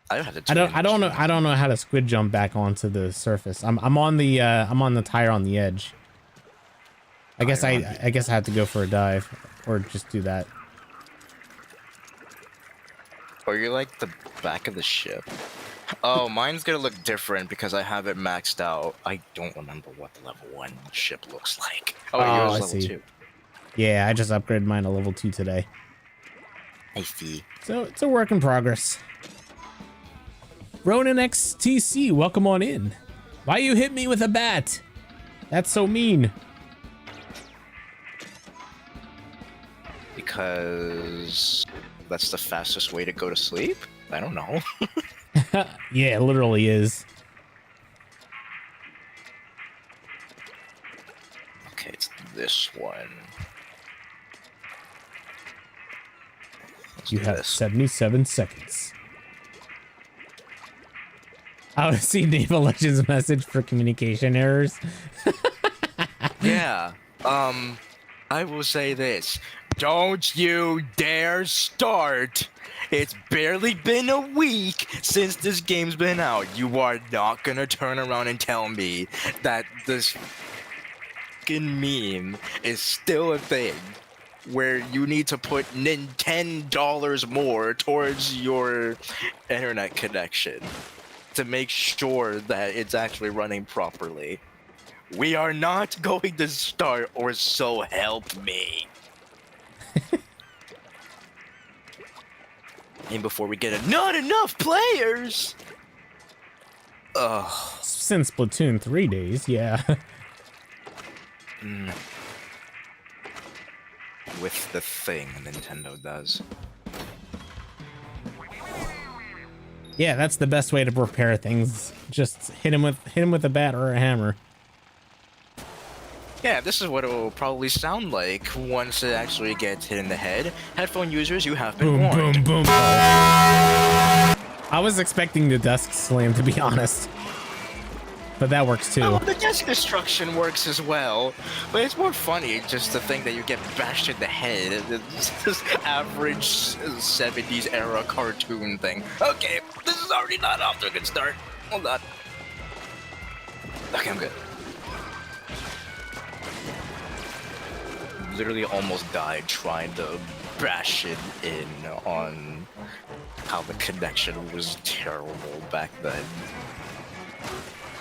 I don't have to I don't know how to squid jump back onto the surface. I'm on the tire on the edge. I guess I have to go for a dive or just do that. Or you're like the back of the ship. Oh, mine's gonna look different because I have it maxed out. I don't remember what the level 1 ship looks like. Oh, yours is level 2. Yeah, I just upgraded mine to level 2 today. I see. So it's a work in progress. Ronan XTC, welcome on in. Why you hit me with a bat? That's so mean. Because that's the fastest way to go to sleep? I don't know. Yeah, it literally is. Okay, it's this one. You have 77 seconds. I see Naval Legends message for communication errors. Yeah. I will say this. Don't you dare start. It's barely been a week since this game's been out. You are not gonna turn around and tell me that this fucking meme is still a thing where you need to put $10 more towards your internet connection to make sure that it's actually running properly. We are not going to start, or so help me. And before we get not enough players. Ugh. Since Splatoon 3 days, yeah. With the thing Nintendo does. Yeah, that's the best way to prepare things. Just hit him with a bat or a hammer. Yeah, this is what it will probably sound like once it actually gets hit in the head. Headphone users, you have been warned. Boom, boom, boom. I was expecting the desk slam, to be honest. But that works too. Oh, the desk destruction works as well. But it's more funny just to think that you get bashed in the head. It's this average 70s era cartoon thing. Okay, this is already not off to a good start. Hold on. Okay, I'm good. Literally almost died trying to bash it in on how the connection was terrible back then.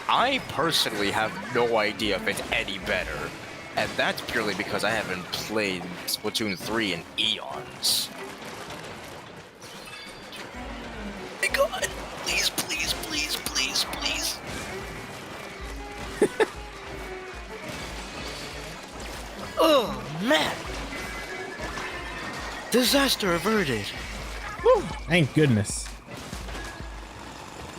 I personally have no idea if it's any better, and that's purely because I haven't played Splatoon 3 in eons. My God, please, please, please, please, please. Oh, man. Disaster averted. Whew, thank goodness.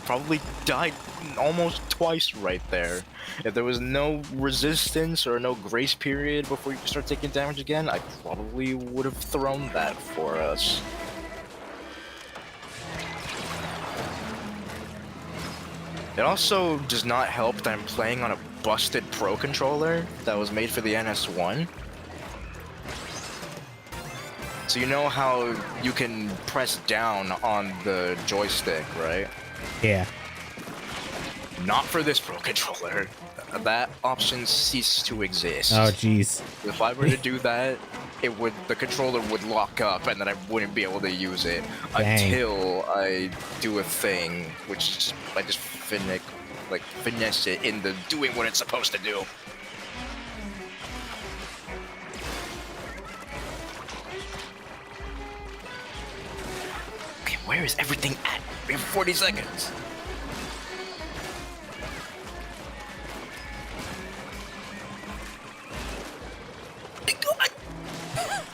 Probably died almost twice right there. If there was no resistance or no grace period before you could start taking damage again, I probably would have thrown that for us. It also does not help that I'm playing on a busted Pro controller that was made for the NS1. So you know how you can press down on the joystick, right? Yeah. Not for this Pro controller. That option ceased to exist. Oh, jeez. If I were to do that, the controller would lock up, and then I wouldn't be able to use it until I do a thing, which I just finesse it into doing what it's supposed to do. Okay, where is everything at? We have 40 seconds.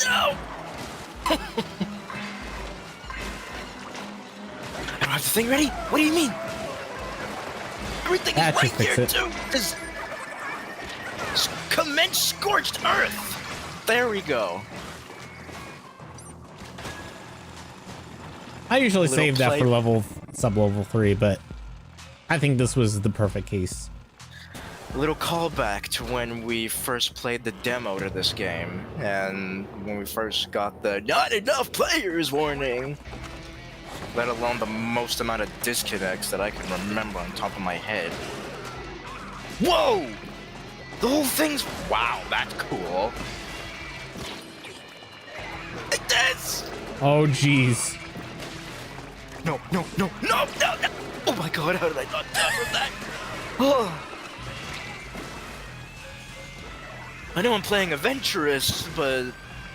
No! I don't have the thing ready? What do you mean? Everything That is right should fix here it. too! Commence Scorched Earth! There we go. I usually Little save that for sub-level 3, but I think this was the perfect case. A little callback to when we first played the demo to this game, and when we first got the "not enough players" warning, let alone the most amount of disconnects that I can remember on top of my head. Whoa! The whole thing's... Wow, that's cool. Like this! Oh, jeez. No, no, no, no, no, no! Oh my god, how did I not die from that? Oh. I know I'm playing adventurous, but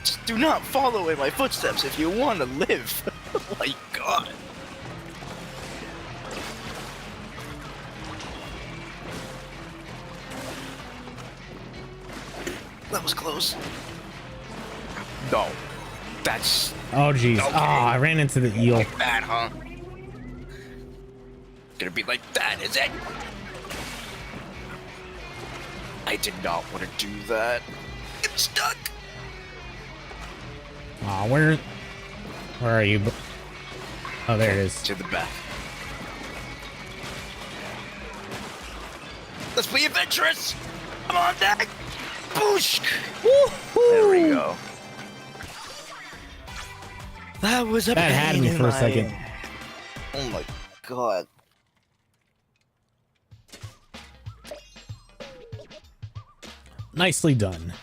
just do not follow in my footsteps if you want to live. Oh my god. That was close. No. That's... Oh, jeez. Okay. Oh, I ran into the eel. Like that, huh? Gonna be like that, is it? I did not want to do that. I'm stuck. Oh, where are you? Oh, there it is. To the back. Let's be adventurous. I'm on deck. Boosh. There we go. That was a That had me pain in for a my- second. Oh my god. Nicely done.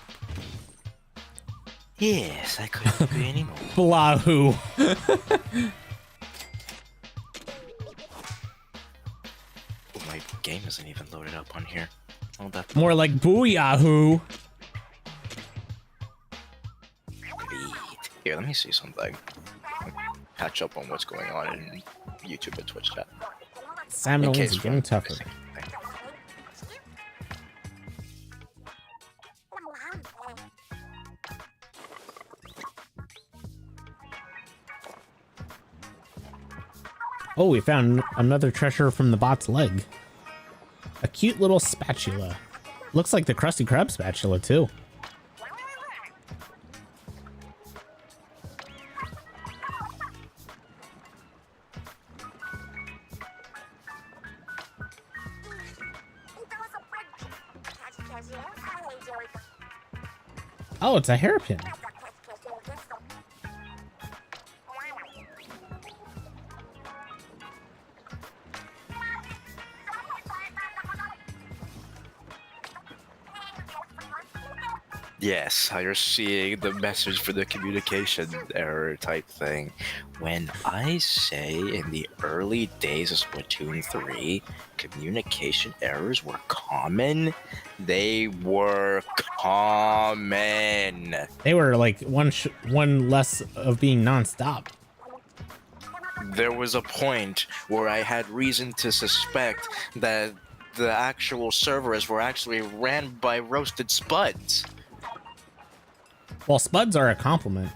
Yes, I couldn't agree anymore. Blahu. Oh, my game isn't even loaded up on here. Oh, that. More like booyahoo. Here, let me see something. Catch up on what's going on in YouTube and Twitch chat. Salmon In is case getting we're tougher. missing anything. Oh, we found another treasure from the bot's leg. A cute little spatula. Looks like the Krusty Krab spatula, too. Oh, it's a hairpin. Yes, how you're seeing the message for the communication error type thing. When I say in the early days of Splatoon 3, communication errors were common, they were common. They were like one less of being nonstop. There was a point where I had reason to suspect that the actual servers were actually ran by roasted spuds. Well, spuds are a compliment.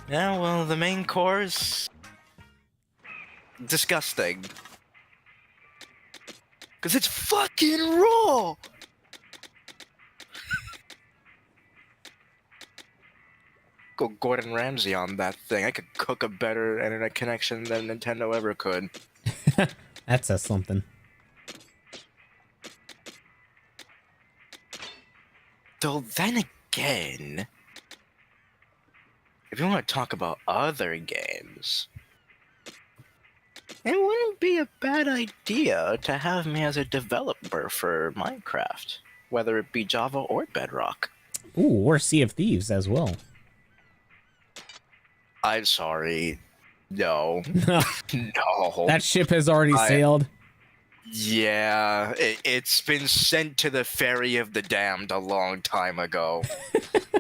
Yeah, well, the main course, disgusting. Cause it's fucking raw. Go Gordon Ramsay on that thing. I could cook a better internet connection than Nintendo ever could. That says something. Though then again, if you want to talk about other games, it wouldn't be a bad idea to have me as a developer for Minecraft, whether it be Java or Bedrock. Ooh, or Sea of Thieves as well. I'm sorry. No. No, No. that ship has already sailed. Yeah, it's been sent to the ferry of the damned a long time ago.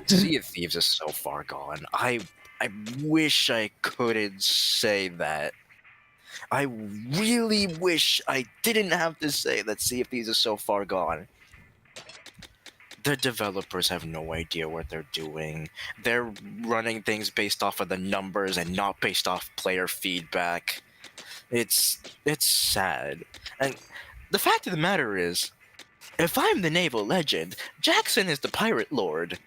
Sea of Thieves is so far gone. I wish I couldn't say that. I really wish I didn't have to say that Sea of Thieves is so far gone. The developers have no idea what they're doing. They're running things based off of the numbers and not based off player feedback. It's sad. And the fact of the matter is, if I'm the naval legend, Jackson is the pirate lord.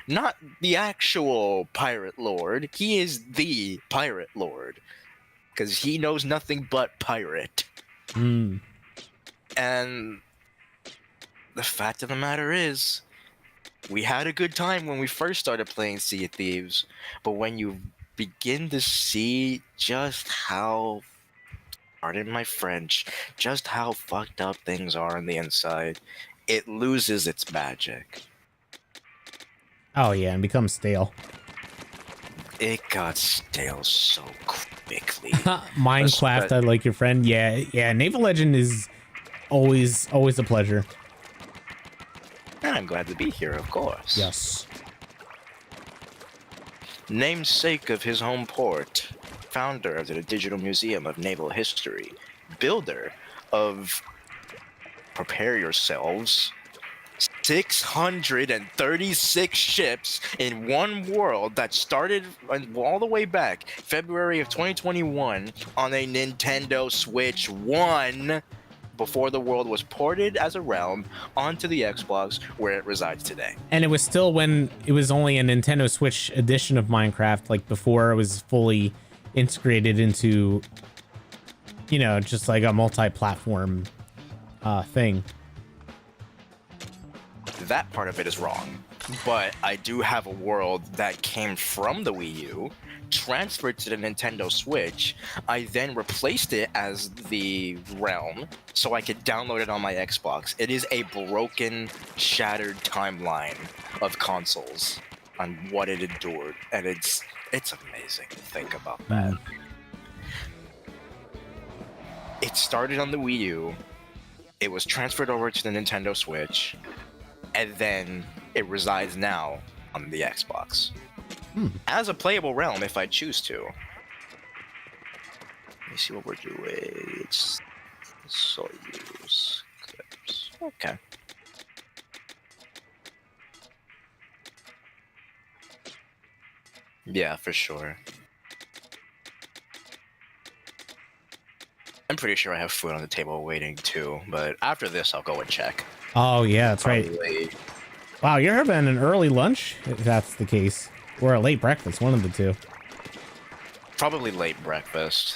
Not the actual pirate lord. He is the pirate lord. Because he knows nothing but pirate. Mm. And the fact of the matter is, we had a good time when we first started playing Sea of Thieves, but when you begin to see just how, pardon my French, just how fucked up things are on the inside, it loses its magic. Oh yeah, and becomes stale. It got stale so quickly. Minecraft, I like your friend. Yeah. Naval Legend is always a pleasure. And I'm glad to be here, of course. Yes. Namesake of his home port, founder of the Digital Museum of Naval History, builder of, prepare yourselves, 636 ships in one world that started all the way back February of 2021 on a Nintendo Switch 1 before the world was ported as a realm onto the Xbox where it resides today. And it was still when it was only a Nintendo Switch edition of Minecraft, like before it was fully integrated into, just like a multi-platform thing. That part of it is wrong. But I do have a world that came from the Wii U, transferred to the Nintendo Switch. I then replaced it as the realm so I could download it on my Xbox. It is a broken, shattered timeline of consoles on what it endured, and it's amazing to think about that. It started on the Wii U, it was transferred over to the Nintendo Switch, and then it resides now on the Xbox. As a playable realm if I choose to. Let me see what we're doing. It's Soyuz clips. Okay. Yeah, for sure. I'm pretty sure I have food on the table waiting too, but after this I'll go and check. Oh yeah, that's right. Wow, you're having an early lunch, if that's the case. Or a late breakfast, one of the two. Probably late breakfast.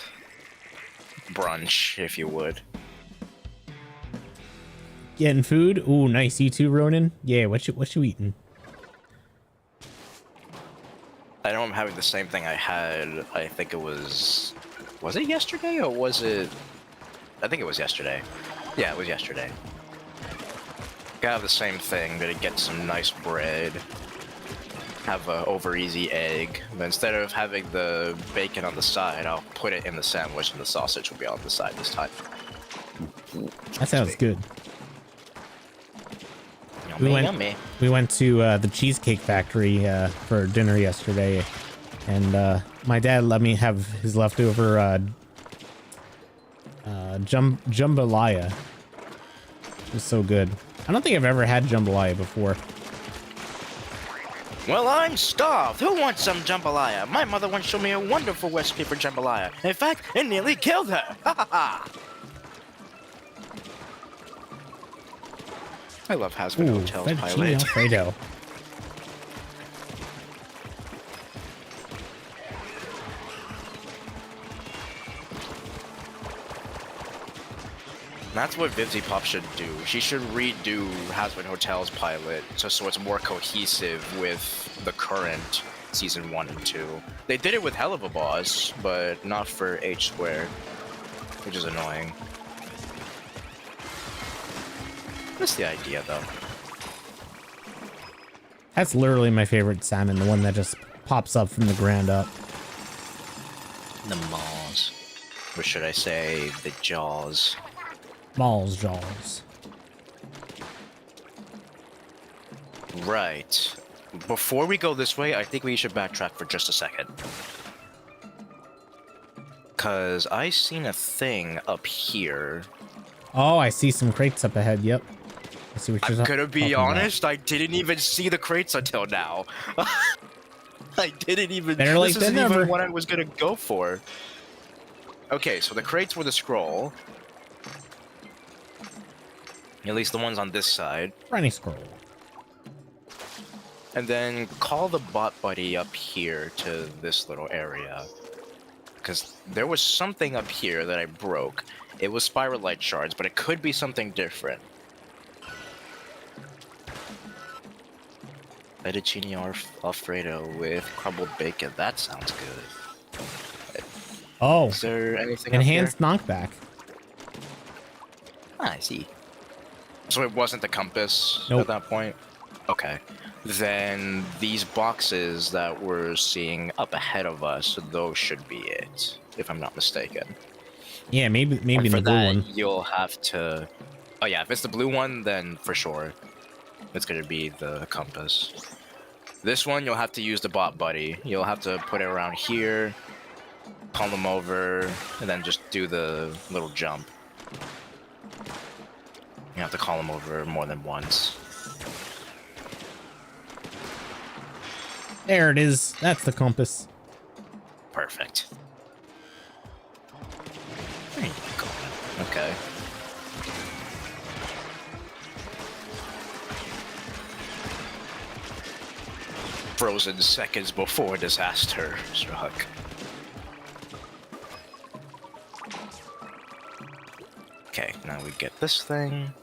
Brunch, if you would. Getting food? Ooh, nice. You too, Ronan? Yeah, what you eating? I know I'm having the same thing I had, I think it was it yesterday or was it, I think it was yesterday. Yeah, it was yesterday. Gotta have the same thing, gonna get some nice bread, have a over easy egg, but instead of having the bacon on the side, I'll put it in the sandwich and the sausage will be on the side this time. That sounds good. Yummy. We went to the Cheesecake Factory for dinner yesterday, and my dad let me have his leftover jambalaya. It was so good. I don't think I've ever had jambalaya before. Well, I'm starved. Who wants some jambalaya? My mother once showed me a wonderful recipe for jambalaya. In fact, it nearly killed her. Ha ha ha! I love Hazbin Hotel's fettuccine pilot. Alfredo. That's what Vivzy Pop should do. She should redo Hazbin Hotel's pilot so it's more cohesive with the current season 1 and 2. They did it with Hell of a Boss, but not for H Square, which is annoying. That's the idea, though. That's literally my favorite salmon, the one that just pops up from the ground up. The maws. Or should I say, the jaws. Malls jaws. Right. Before we go this way, I think we should backtrack for just a second. Cause I seen a thing up here. Oh, I see some crates up ahead. Yep. I see what you're I'm gonna be talking honest, I didn't even see the crates until now. I didn't even. Better late this than isn't never. even what I was gonna go for. Okay, so the crates were the scroll. At least the ones on this side. Running scroll. And then call the bot buddy up here to this little area. Because there was something up here that I broke. It was spiral light shards, but it could be something different. Fettuccine Alfredo with crumbled bacon. That sounds good. Oh, Is there anything enhanced up knockback. here? I see. So it wasn't the compass Nope. at that point? Okay. Then these boxes that we're seeing up ahead of us, those should be it, if I'm not mistaken. Yeah, maybe And the for blue that, one. you'll have to... Oh yeah, if it's the blue one, then for sure. It's gonna be the compass. This one, you'll have to use the bot buddy. You'll have to put it around here, call them over, and then just do the little jump. You have to call them over more than once. There it is. That's the compass. Perfect. There you go. Okay. Frozen seconds before disaster struck. Okay, now we get this thing.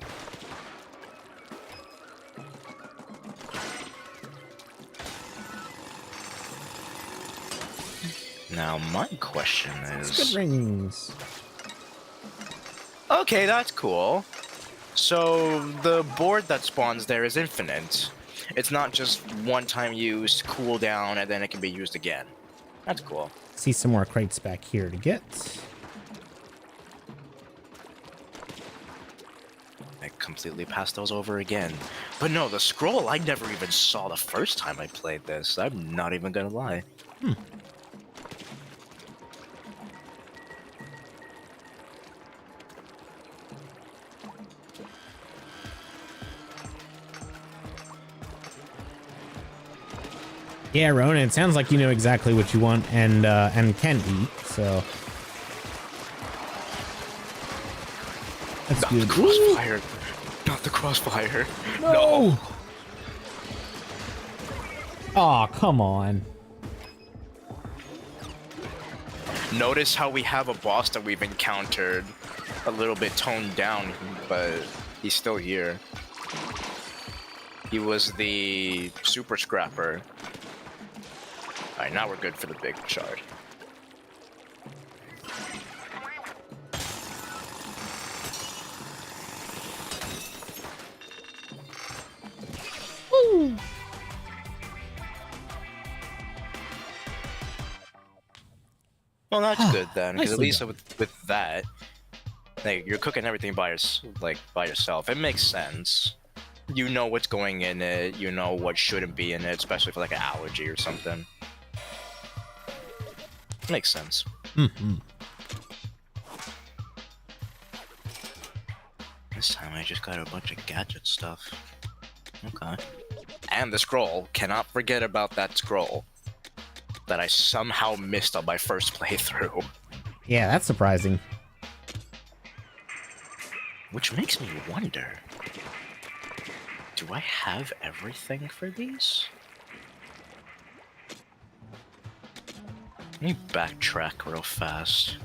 Now my question is... Good rings. Okay, that's cool. So the board that spawns there is infinite. It's not just one-time use, cool down, and then it can be used again. That's cool. See some more crates back here to get. I completely passed those over again. But no, the scroll I never even saw the first time I played this. I'm not even gonna lie. Yeah, Ronan, it sounds like you know exactly what you want and can eat, so that's Not good. the crossfire. Not the crossfire. No! Aw, come on. Notice how we have a boss that we've encountered a little bit toned down, but he's still here. He was the super scrapper. Alright, now we're good for the big shard. Woo! Well, that's good then, because at Nicely least done. with that, like, you're cooking everything by yourself. It makes sense. You know what's going in it. You know what shouldn't be in it, especially for like an allergy or something. Makes sense. Mm-hmm. This time I just got a bunch of gadget stuff. Okay. and the scroll. Cannot forget about that scroll that I somehow missed on my first playthrough. Yeah, that's surprising. Which makes me wonder, do I have everything for these? Let me backtrack real fast.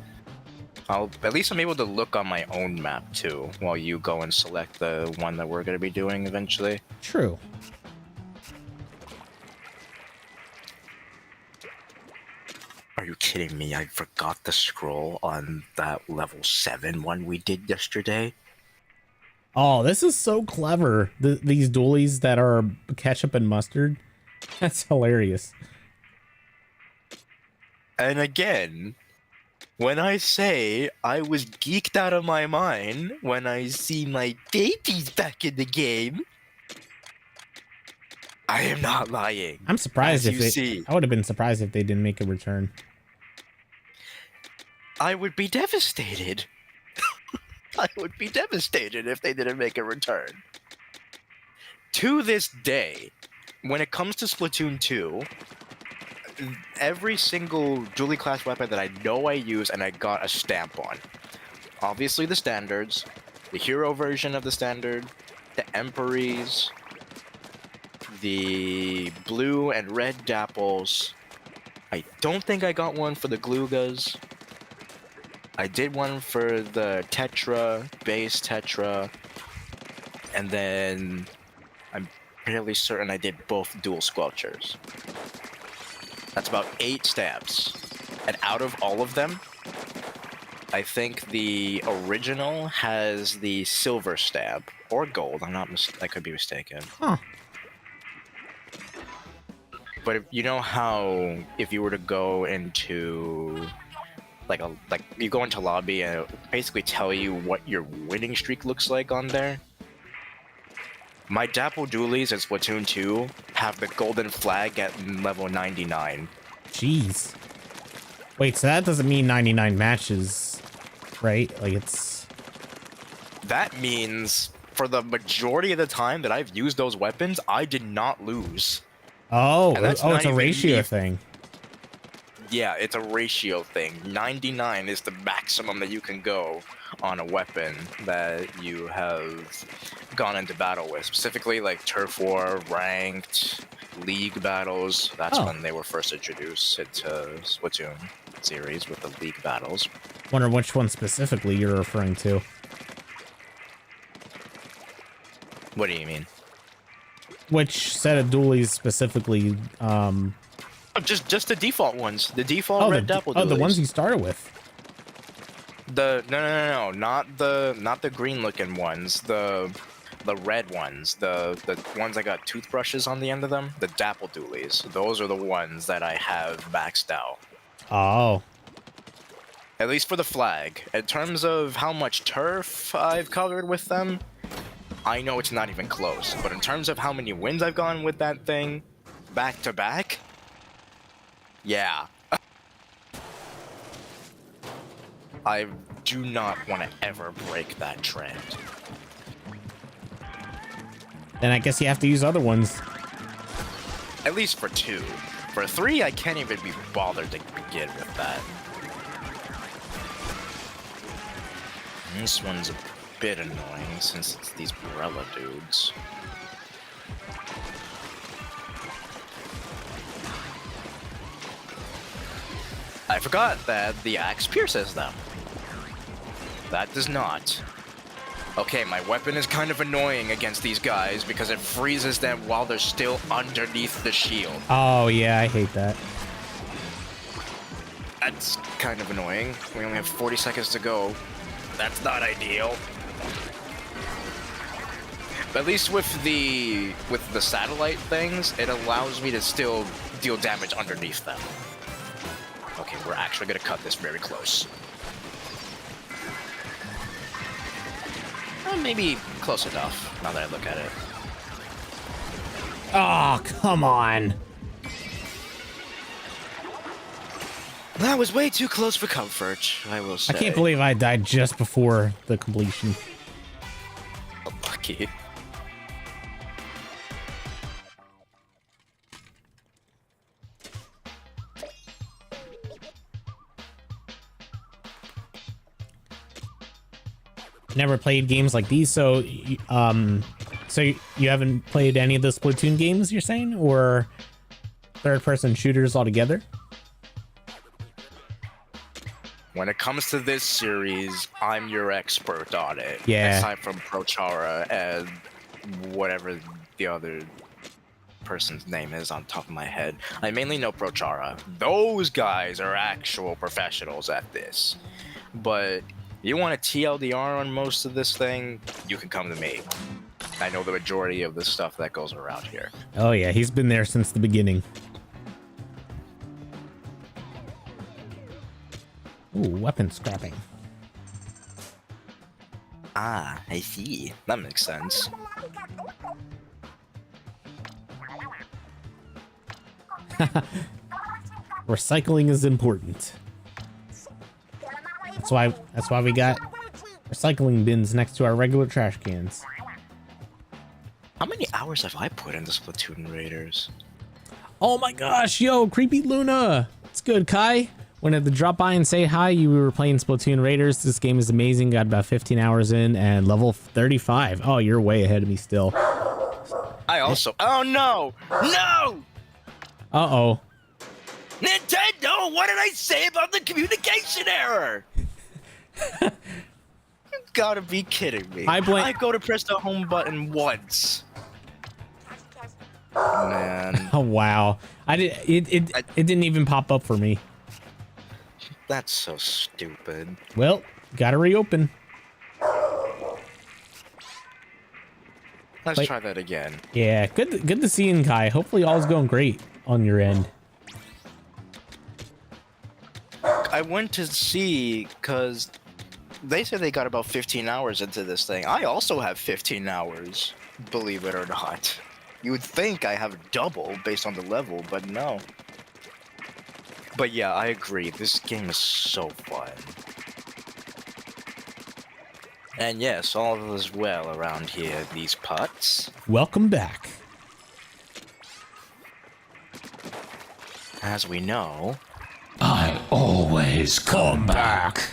At least I'm able to look on my own map too, while you go and select the one that we're going to be doing eventually. True. Are you kidding me? I forgot the scroll on that level 7 one we did yesterday. Oh, this is so clever. These dualies that are ketchup and mustard. That's hilarious. And again, when I say I was geeked out of my mind when I see my babies back in the game, I am not lying. I'm surprised As you see. I would have been surprised if they didn't make a return. I would be devastated. I would be devastated if they didn't make a return. To this day, when it comes to Splatoon 2, every single dually class weapon that I know I use and I got a stamp on. Obviously the standards, the hero version of the standard, the Emperies, the blue and red dapples. I don't think I got one for the Glugas. I did one for the Tetra, base Tetra, and then I'm fairly certain I did both dual Squelchers. That's about 8 stabs. And out of all of them, I think the original has the silver stab. Or gold, I could be mistaken. Huh. But you know how if you were to go into like you go into lobby and it basically tell you what your winning streak looks like on there? My Dapple Dualies in Splatoon 2 have the golden flag at level 99. Jeez. Wait, so that doesn't mean 99 matches, right? Like it's... That means for the majority of the time that I've used those weapons, I did not lose. Oh, it's a ratio thing. Yeah, it's a ratio thing. 99 is the maximum that you can go on a weapon that you have gone into battle with. Specifically like Turf War, Ranked, League battles. That's when they were first introduced into Splatoon series with the League battles. Wonder which one specifically you're referring to. What do you mean? Which set of dualies specifically? Just the default ones. The default red Dapple dualies. Oh, the ones you started with. No, not the green looking ones. The red ones. The ones that got toothbrushes on the end of them. The Dapple dualies. Those are the ones that I have maxed out. Oh. At least for the flag. In terms of how much turf I've covered with them, I know it's not even close. But in terms of how many wins I've gone with that thing, back to back, yeah. I do not want to ever break that trend. Then I guess you have to use other ones. At least for 2. For 3, I can't even be bothered to begin with that. And this one's a bit annoying since it's these umbrella dudes. I forgot that the axe pierces them. That does not. Okay, my weapon is kind of annoying against these guys because it freezes them while they're still underneath the shield. Oh, yeah, I hate that. That's kind of annoying. We only have 40 seconds to go. That's not ideal. But at least with the satellite things, it allows me to still deal damage underneath them. Okay, we're actually gonna cut this very close. Maybe close enough, now that I look at it. Oh, come on. That was way too close for comfort, I will say. I can't believe I died just before the completion. Lucky. never played games like these, so so you haven't played any of the Splatoon games, you're saying, or third-person shooters altogether? When it comes to this series, I'm your expert on it. Yeah. Aside from Prochara and whatever the other person's name is on top of my head. I mainly know Prochara. Those guys are actual professionals at this. But you want a TLDR on most of this thing, you can come to me. I know the majority of the stuff that goes around here. Oh yeah, he's been there since the beginning. Ooh, weapon scrapping. Ah, I see. That makes sense. Recycling is important. That's why we got recycling bins next to our regular trash cans. How many hours have I put into Splatoon Raiders? Oh my gosh, yo, Creepy Luna. It's good, Kai. Wanted to drop by and say hi. You were playing Splatoon Raiders. This game is amazing. Got about 15 hours in and level 35. Oh, you're way ahead of me still. I also... Oh no! No! Uh-oh. Nintendo, what did I say about the communication error? You gotta be kidding me. I go to press the home button once. Man. Oh wow. It didn't even pop up for me. That's so stupid. Well, gotta reopen. Let's try that again. Yeah, good to see you, Kai. Hopefully all's going great on your end. I went to see because they said they got about 15 hours into this thing. I also have 15 hours, believe it or not. You would think I have double based on the level, but no. But yeah, I agree. This game is so fun. And yes, all is well around here, these parts. Welcome back. As we know, I always come back.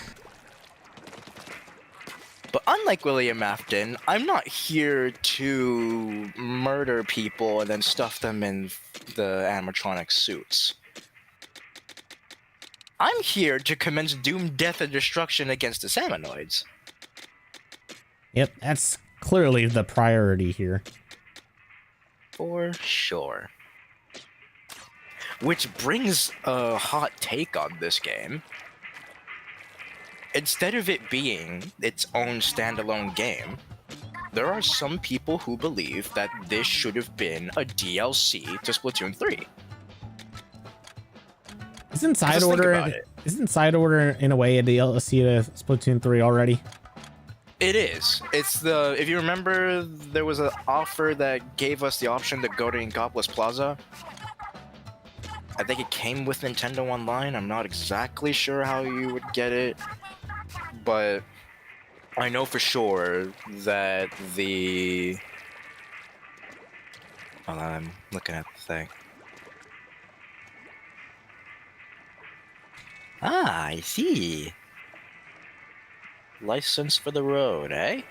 But unlike William Afton, I'm not here to murder people and then stuff them in the animatronic suits. I'm here to commence doom, death, and destruction against the Salmonoids. Yep, that's clearly the priority here. For sure. Which brings a hot take on this game. Instead of it being its own standalone game, there are some people who believe that this should have been a DLC to Splatoon 3. Isn't Side Order in a way a DLC to Splatoon 3 already? It is. It's the... If you remember, there was an offer that gave us the option to go to Inkopolis Plaza. I think it came with Nintendo Online. I'm not exactly sure how you would get it. But I know for sure that the... Hold on, I'm looking at the thing. Ah, I see. License for the road, eh?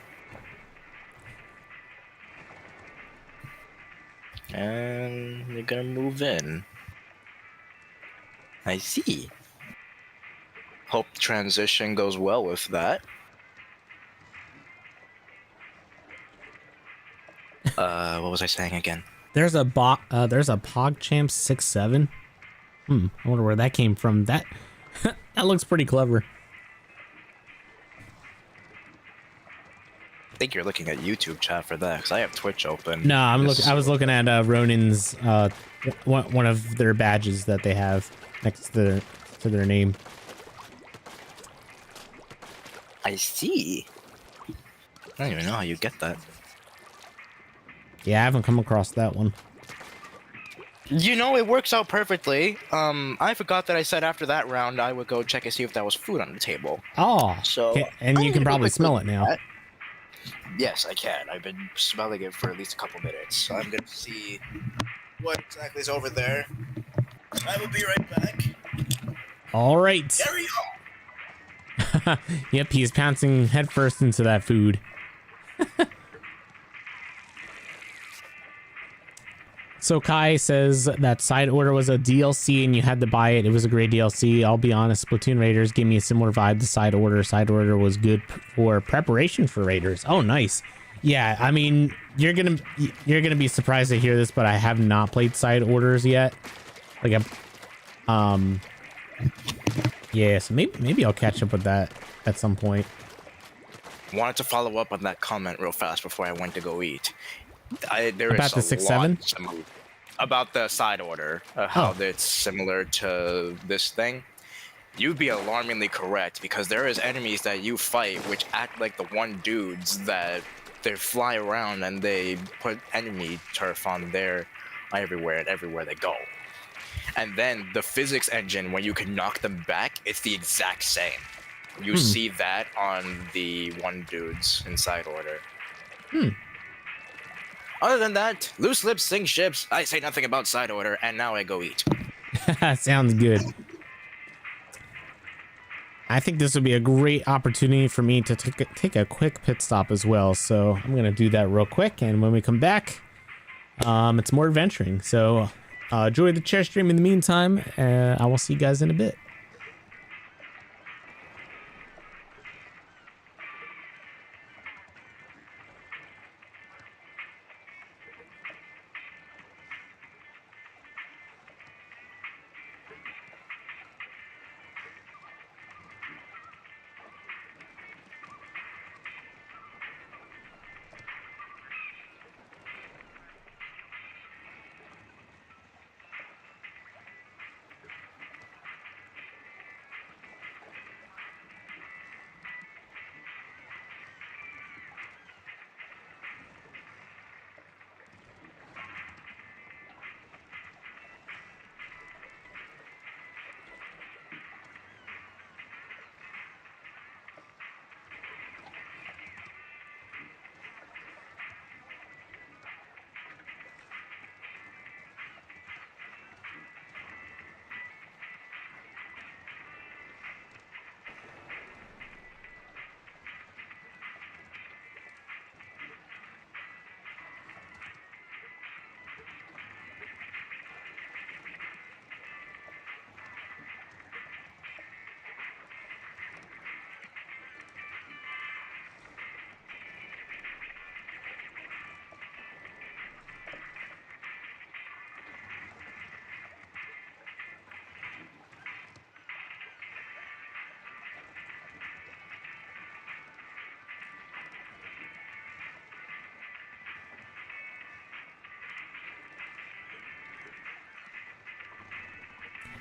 And you're gonna move in. I see. Hope the transition goes well with that. What was I saying again? There's a PogChamp 6-7. I wonder where that came from. That looks pretty clever. I think you're looking at YouTube chat for that, because I have Twitch open. No, I was looking at Ronin's one of their badges that they have next to their name. I see. I don't even know how you get that. Yeah, I haven't come across that one. You know, it works out perfectly. I forgot that I said after that round I would go check and see if there was food on the table. Oh, so and you can probably smell it now. Yes, I can. I've been smelling it for at least a couple minutes. So I'm gonna see what exactly is over there. I will be right back. All right. Carry on. Yep, he's pouncing headfirst into that food. So Kai says that Side Order was a DLC and you had to buy it. It was a great DLC. I'll be honest, Splatoon Raiders gave me a similar vibe to Side Order. Side Order was good for preparation for Raiders. Oh, nice. Yeah, I mean, you're gonna be surprised to hear this, but I have not played Side Orders yet. Like, yeah, so maybe I'll catch up with that at some point. Wanted to follow up on that comment real fast before I went to go eat. There About is the a 6-7? lot about the Side Order, how it's similar to this thing. You'd be alarmingly correct, because there is enemies that you fight which act like the one dudes that they fly around and they put enemy turf on there everywhere and everywhere they go. And then the physics engine, when you can knock them back, it's the exact same. You see that on the one dudes in Side Order. Other than that, loose lips sink ships. I say nothing about Side Order, and now I go eat. Sounds good. I think this would be a great opportunity for me to take a quick pit stop as well. So I'm going to do that real quick. And when we come back, it's more adventuring. So enjoy the chair stream in the meantime. I will see you guys in a bit.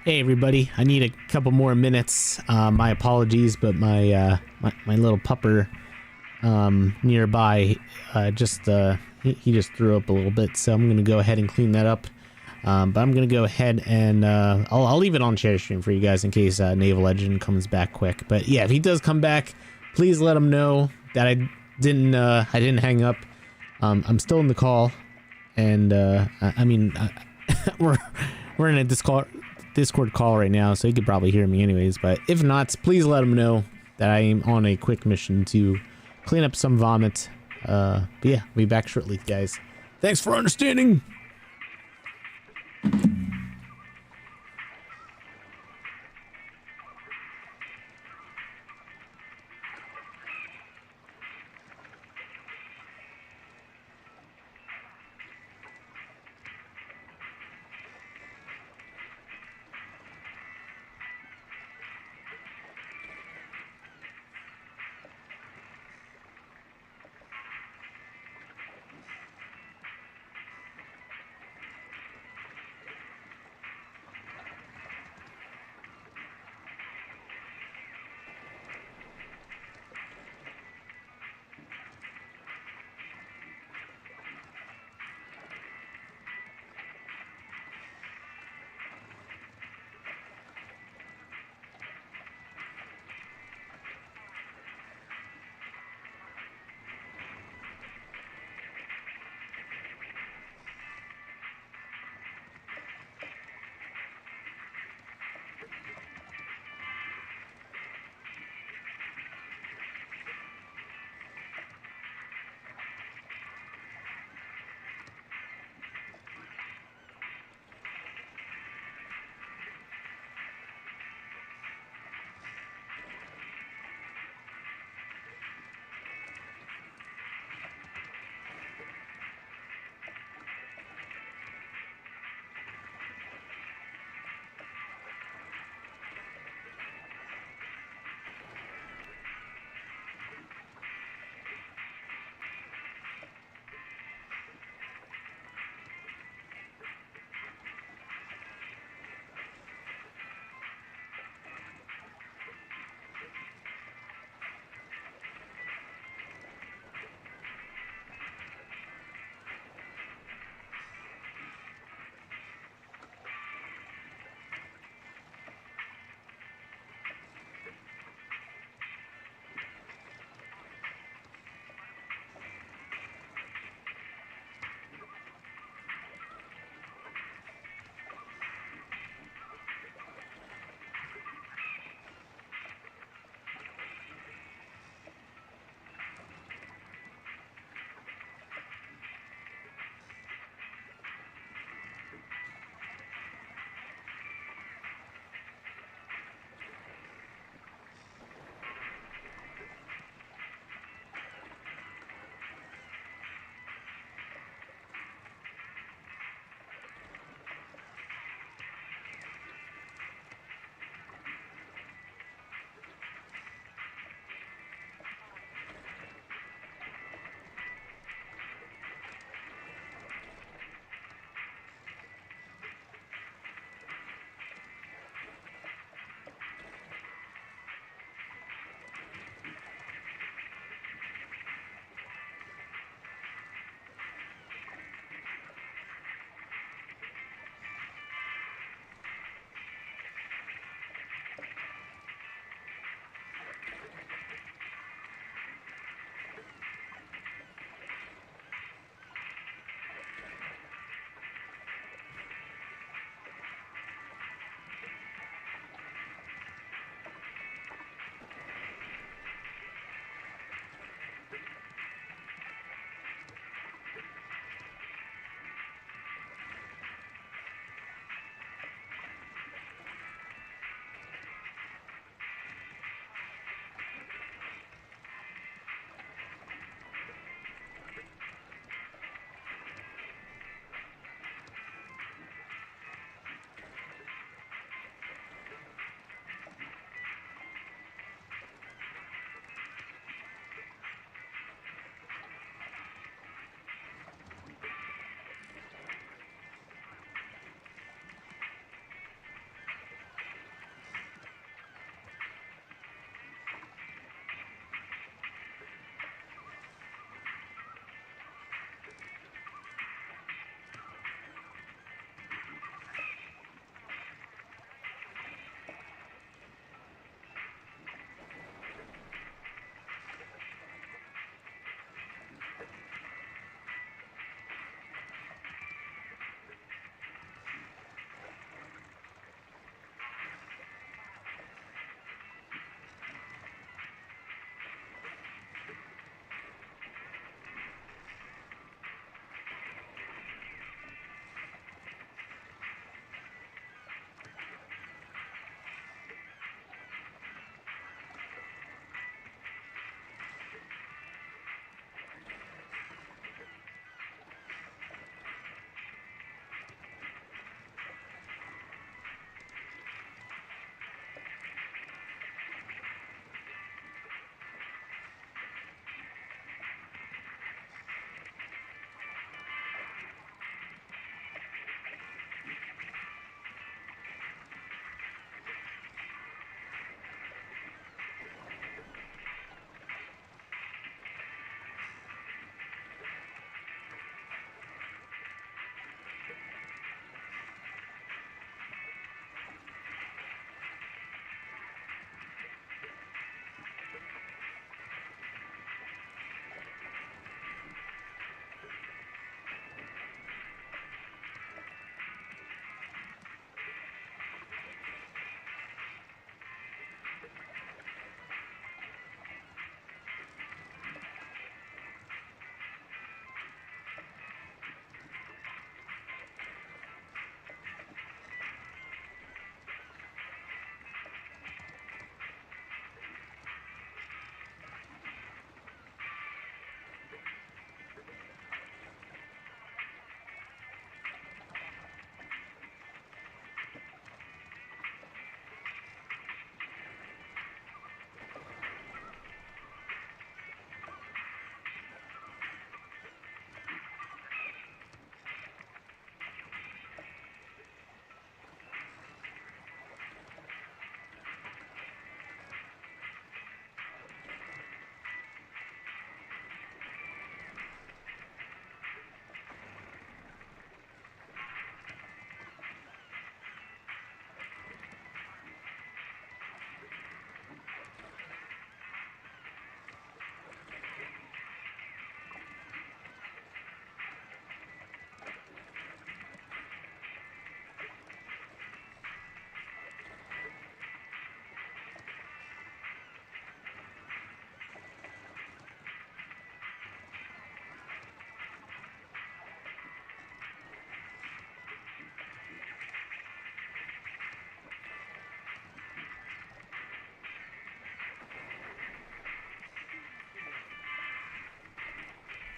Hey everybody, I need a couple more minutes. My apologies, but my little pupper nearby he just threw up a little bit, so I'm gonna go ahead and clean that up. But I'm gonna go ahead and I'll leave it on share stream for you guys in case Naval Legend comes back quick. But yeah, if he does come back, please let him know that I didn't hang up. I'm still in the call, and we're in a Discord call right now, so you could probably hear me anyways. But if not, please let him know that I am on a quick mission to clean up some vomit. But yeah, I'll be back shortly, guys. Thanks for understanding.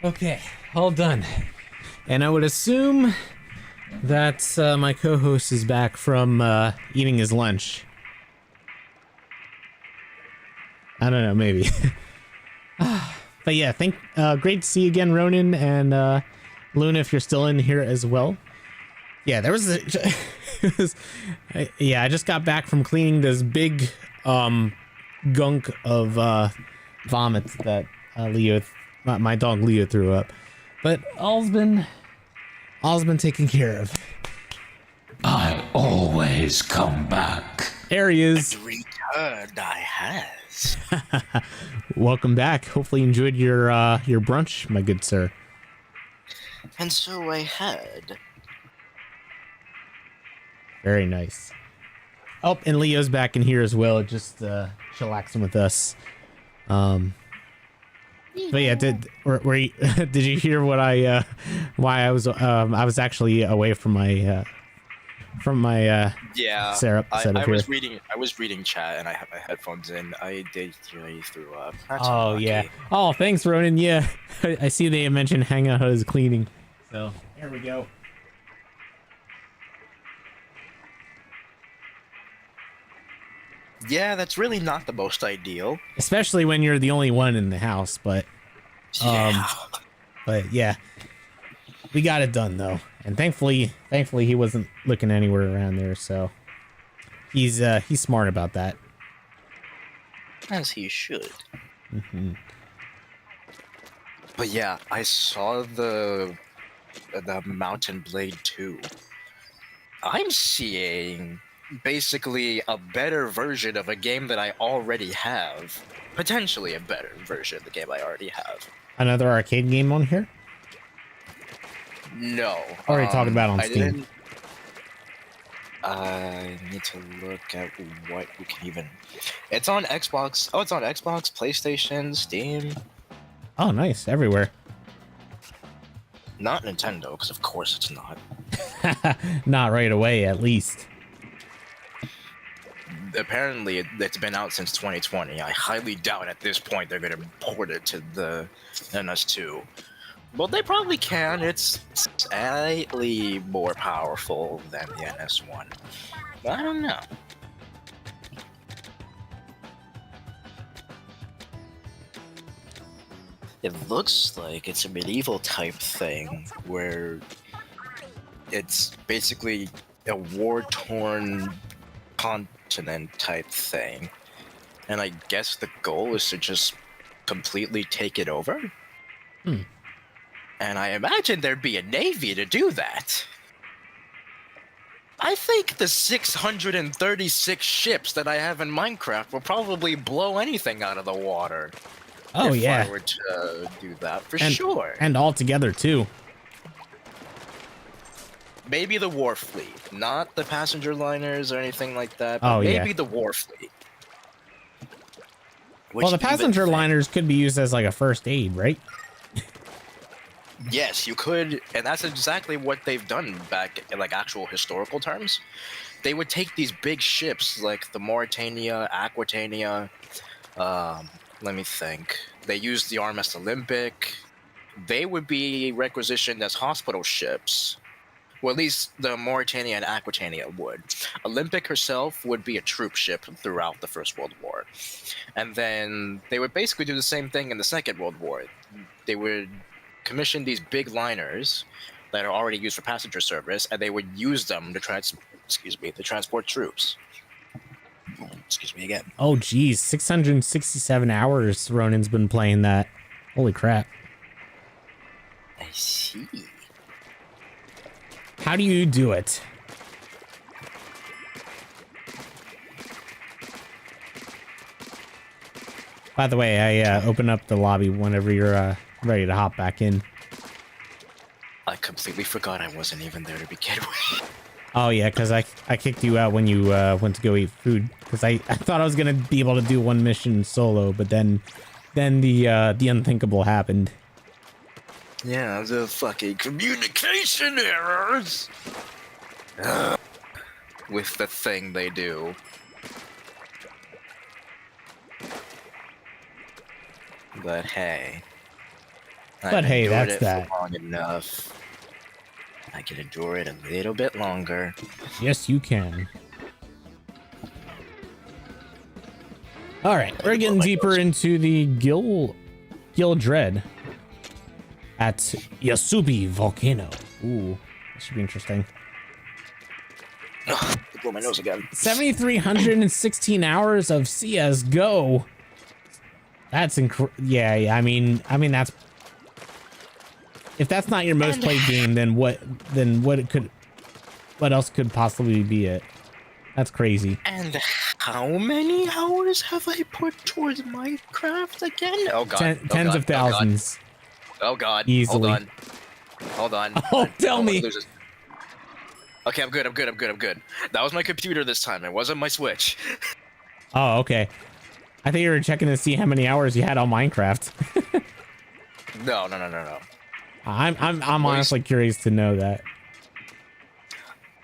Okay, all done. And I would assume that my co-host is back from eating his lunch. I don't know, maybe. But yeah, great to see you again, Ronan, and Luna, if you're still in here as well. Yeah, there was I just got back from cleaning this big gunk of vomit that my dog Leo threw up. But all's been taken care of. I always come back. There he is. Returned I has. Welcome back. Hopefully you enjoyed your brunch, my good sir. And so I had. Very nice. Oh, and Leo's back in here as well, just chillaxing with us. But yeah, did you hear what why I was actually away from my Yeah, setup I here. was reading chat and I had my headphones in. I did hear you threw up. That's Oh unlucky. yeah. Oh, thanks, Ronan. Yeah, I see they mentioned Hangout Hut is cleaning. So here we go. Yeah, that's really not the most ideal. Especially when you're the only one in the house, but Yeah. but yeah, we got it done though, and thankfully he wasn't looking anywhere around there, so he's smart about that. As he should. Mm-hmm. But yeah, I saw the Mountain Blade 2. I'm seeing basically a better version of a game that I already have. Potentially a better version of the game I already have. Another arcade game on here? No. Or are you talking about on Steam? I need to look at what you can even... It's on Xbox. Oh, it's on Xbox, PlayStation, Steam. Oh, nice. Everywhere. Not Nintendo, because of course it's not. Not right away, at least. Apparently, it's been out since 2020. I highly doubt at this point they're going to port it to the NS2. Well, they probably can. It's slightly more powerful than the NS1. But I don't know. It looks like it's a medieval type thing where it's basically a war-torn continent type thing. And I guess the goal is to just completely take it over? Hmm. And I imagine there'd be a navy to do that. I think the 636 ships that I have in Minecraft will probably blow anything out of the water. Oh, if yeah. I were to do that, for sure. And all together, too. Maybe the war fleet, not the passenger liners or anything like that, but Oh, maybe yeah. the war fleet. Well, the passenger liners could be used as like a first aid, right? Yes, you could, and that's exactly what they've done back in like actual historical terms. They would take these big ships like the Mauritania, Aquitania. Let me think. They used the RMS Olympic. They would be requisitioned as hospital ships. Well, at least the Mauritania and Aquitania would. Olympic herself would be a troop ship throughout the First World War. And then they would basically do the same thing in the Second World War. They would commission these big liners that are already used for passenger service, and they would use them to transport troops. Excuse me again. Oh, geez. 667 hours Ronan's been playing that. Holy crap. I see. How do you do it? By the way, I open up the lobby whenever you're ready to hop back in. I completely forgot I wasn't even there to begin with. Oh, yeah, because I kicked you out when you went to go eat food. Because I thought I was going to be able to do one mission solo, but then the unthinkable happened. Yeah, the fucking communication errors! With the thing they do. But hey. But hey, endured that's it that. for long enough. I can endure it a little bit longer. Yes, you can. All right, we're getting deeper into the Gil Dread at Yasubi Volcano. Ooh, that should be interesting. Ugh, I blew my nose again. 7,316 hours of CS:GO. That's yeah. I mean that's, if that's not your most played game, then what else could possibly be it? That's crazy. And how many hours have I put towards Minecraft again? Oh god. Tens of thousands. Oh god. Easily. Hold on. Oh, tell me. Okay, I'm good. That was my computer this time. It wasn't my Switch. Oh, okay. I think you were checking to see how many hours you had on Minecraft. No. I'm honestly curious to know that.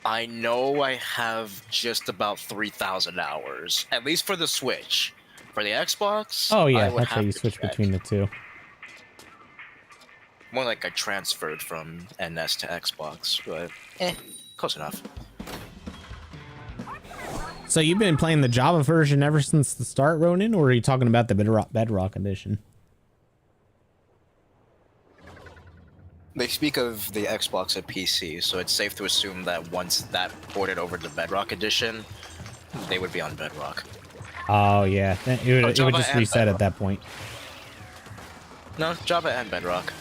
I know I have just about 3,000 hours, at least for the Switch. For the Xbox, Oh yeah, I would that's how have you to switch check. between the two. More like I transferred from NS to Xbox, but close enough. So you've been playing the Java version ever since the start, Ronin, or are you talking about the Bedrock edition? They speak of the Xbox and PC, so it's safe to assume that once that ported over to Bedrock Edition, they would be on Bedrock. Oh yeah, it would just reset Bedrock. at that point. No, Java and Bedrock.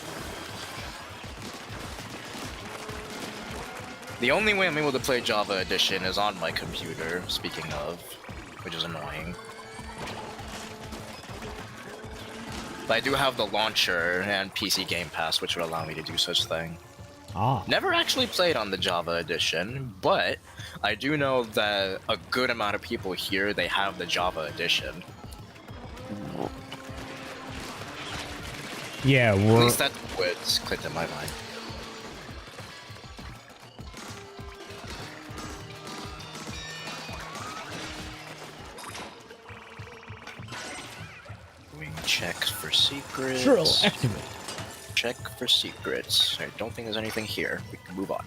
The only way I'm able to play Java Edition is on my computer, speaking of, which is annoying. But I do have the launcher and PC Game Pass, which would allow me to do such thing. Ah. Never actually played on the Java Edition, but I do know that a good amount of people here, they have the Java Edition. Yeah, At least that's what's clicked in my mind. Check for secrets. Sure, activate. Check for secrets. I don't think there's anything here. We can move on.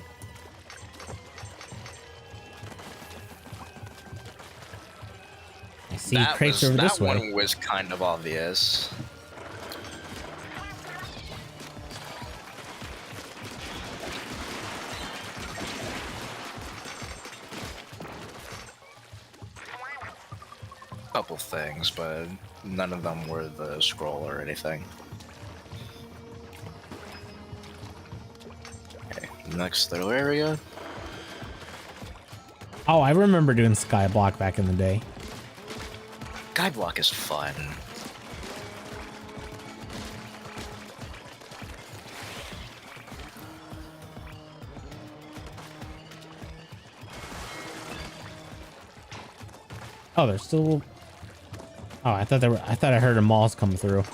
I see crates over this way. That one was kind of obvious. Couple things, but none of them were the scroll or anything. Okay, next little area. Oh, I remember doing Skyblock back in the day. Skyblock is fun. Oh, there's still. Oh, I thought I heard a moss come through.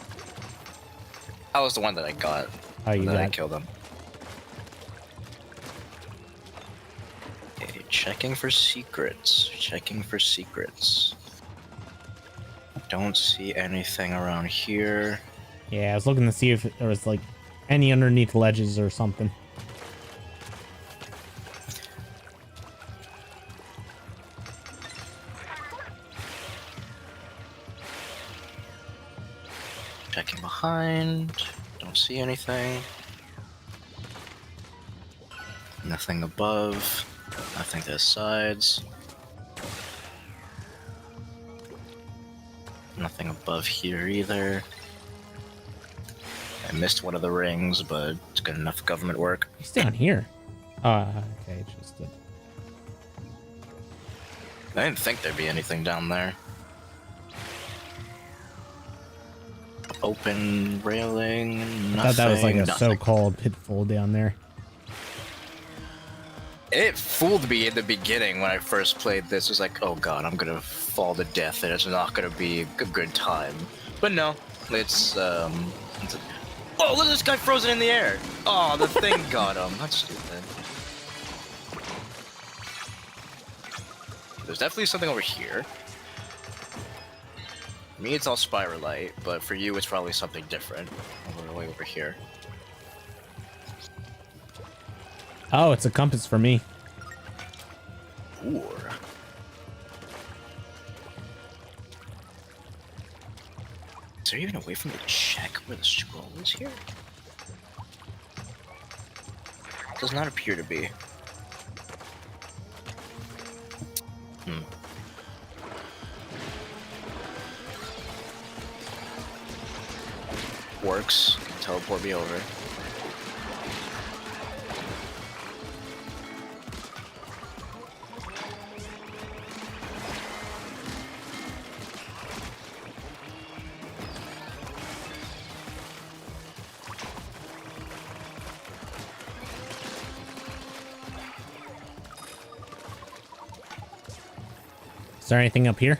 That was the one that I got. Oh, you I got. killed him. Okay, checking for secrets. Checking for secrets. Don't see anything around here. Yeah, I was looking to see if there was like any underneath ledges or something. Checking behind. Don't see anything. Nothing above. Nothing to the sides. Nothing above here either. I missed one of the rings, but it's good enough government work. He's down here. Okay, just. I didn't think there'd be anything down there. Open railing, nothing. I thought that was like a nothing. so-called pitfall down there. It fooled me in the beginning when I first played this. It was like, oh god, I'm gonna fall to death and it's not gonna be a good time. But no, it's oh, look at this guy frozen in the air. Oh, the thing got him. That's stupid. There's definitely something over here. For me, it's all spiralite, but for you, it's probably something different. Way over here. Oh, it's a compass for me. Ooh. Is there even a way for me to check where the scroll is here? Does not appear to be. Works. Can teleport me over. Is there anything up here?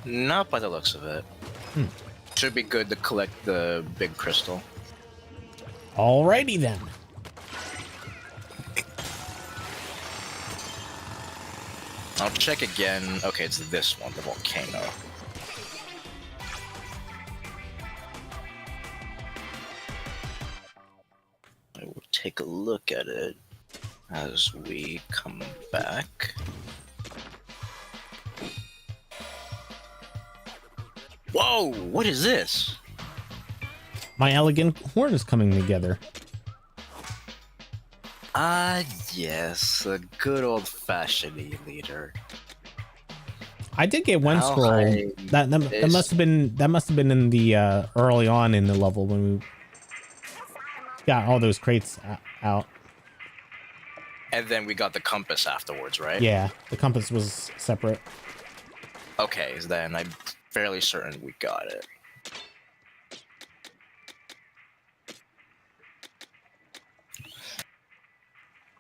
Not by the looks of it. Should be good to collect the big crystal. Alrighty then. I'll check again. Okay, it's this one, the volcano. I will take a look at it as we come back. Whoa! What is this? My elegant horn is coming together. Ah, yes, a good old-fashioned E-liter. I did get one How scroll. high That is- must have been in the early on in the level when we got all those crates out. And then we got the compass afterwards, right? Yeah, the compass was separate. Okay, then I'm fairly certain we got it.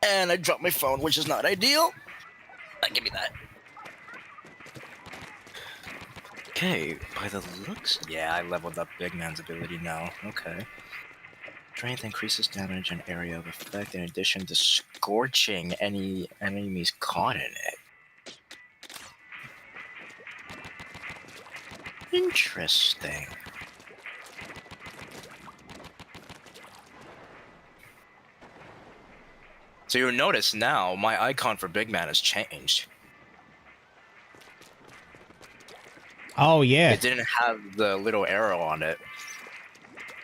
And I dropped my phone, which is not ideal. Give me that. Okay, by the looks... Yeah, I leveled up Big Man's ability now. Okay. Strength increases damage and area of effect in addition to scorching any enemies caught in it. Interesting. So you'll notice now, my icon for Big Man has changed. Oh yeah. It didn't have the little arrow on it.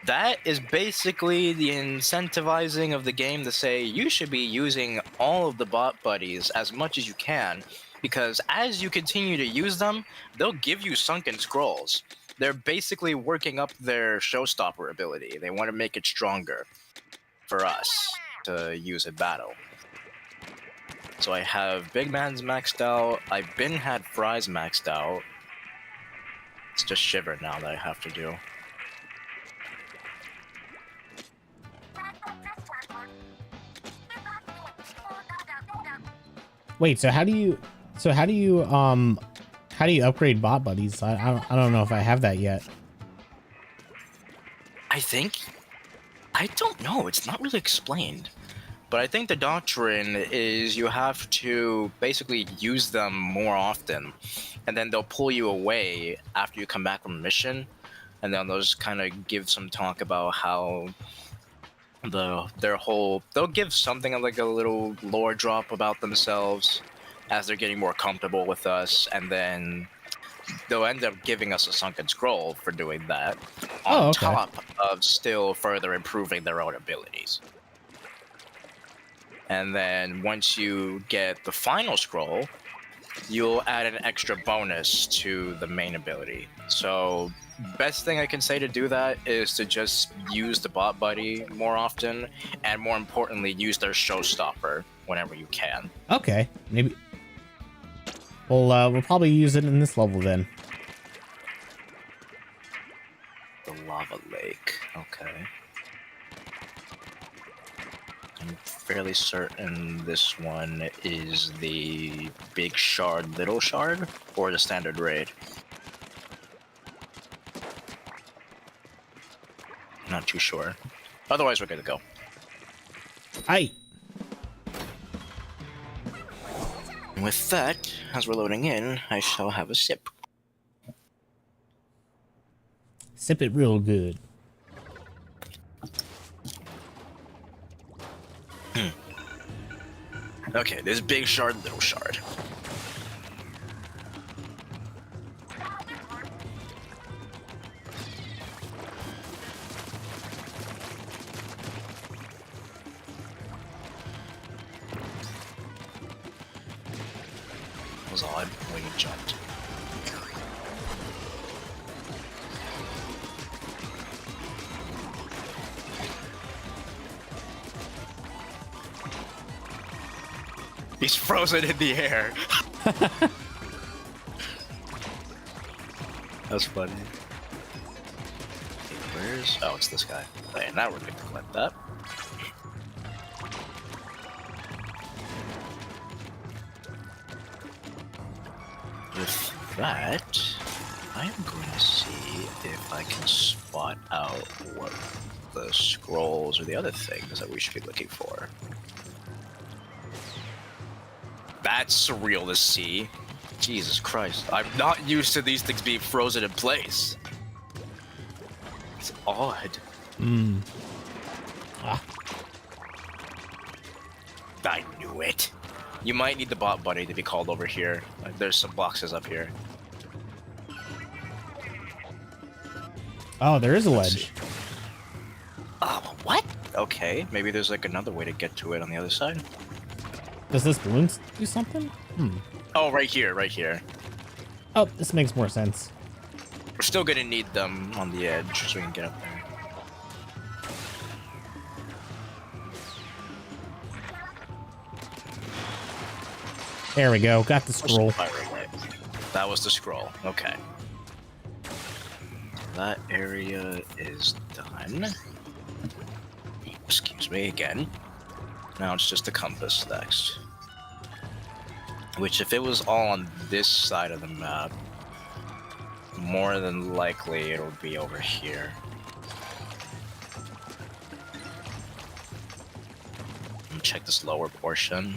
That is basically the incentivizing of the game to say you should be using all of the bot buddies as much as you can, because as you continue to use them, they'll give you sunken scrolls. They're basically working up their showstopper ability. They want to make it stronger for us to use in battle. So I have Big Man's maxed out. I've had Fry's maxed out. It's just Shiver now that I have to do. Wait, so how do you upgrade bot buddies? I don't know if I have that yet. I don't know. It's not really explained. But I think the doctrine is you have to basically use them more often. And then they'll pull you away after you come back from a mission. And then they'll just kind of give some talk about how they'll give something like a little lore drop about themselves as they're getting more comfortable with us. And then they'll end up giving us a sunken scroll for doing that on top of still further improving their own abilities. And then once you get the final scroll, you'll add an extra bonus to the main ability. So best thing I can say to do that is to just use the bot buddy more often, and more importantly, use their showstopper whenever you can. Okay, maybe. We'll probably use it in this level then. The lava lake. Okay. I'm fairly certain this one is the big shard, little shard, or the standard raid. Not too sure. Otherwise, we're good to go. Aye. And with that, as we're loading in, I shall have a sip. Sip it real good. Okay, there's big shard, little shard. That was odd when you jumped. He's frozen in the air. That's funny. Where's... Oh, it's this guy. Okay, now we're going to collect that. With that, I am going to see if I can spot out what the scrolls or the other things that we should be looking for. That's surreal to see. Jesus Christ. I'm not used to these things being frozen in place. It's odd. I knew it. You might need the bot buddy to be called over here. There's some boxes up here. Oh, there is a ledge. What? Okay, maybe there's like another way to get to it on the other side. Does this balloon do something? Oh, right here, right here. Oh, this makes more sense. We're still gonna need them on the edge so we can get up there. There we go. Got the scroll. That was the scroll. Okay. That area is done. Excuse me again. Now it's just the compass next. Which, if it was all on this side of the map, more than likely it'll be over here. Let me check this lower portion.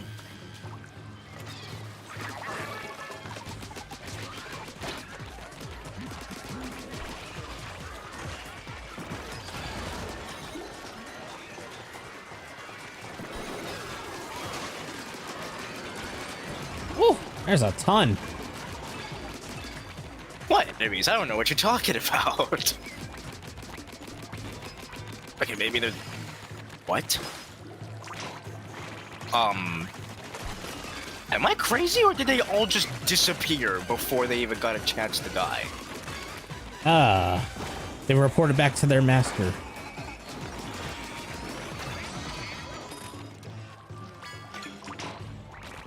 Woo, there's a ton. What enemies? I don't know what you're talking about. Okay, maybe they're... What? Am I crazy, or did they all just disappear before they even got a chance to die? They were reported back to their master.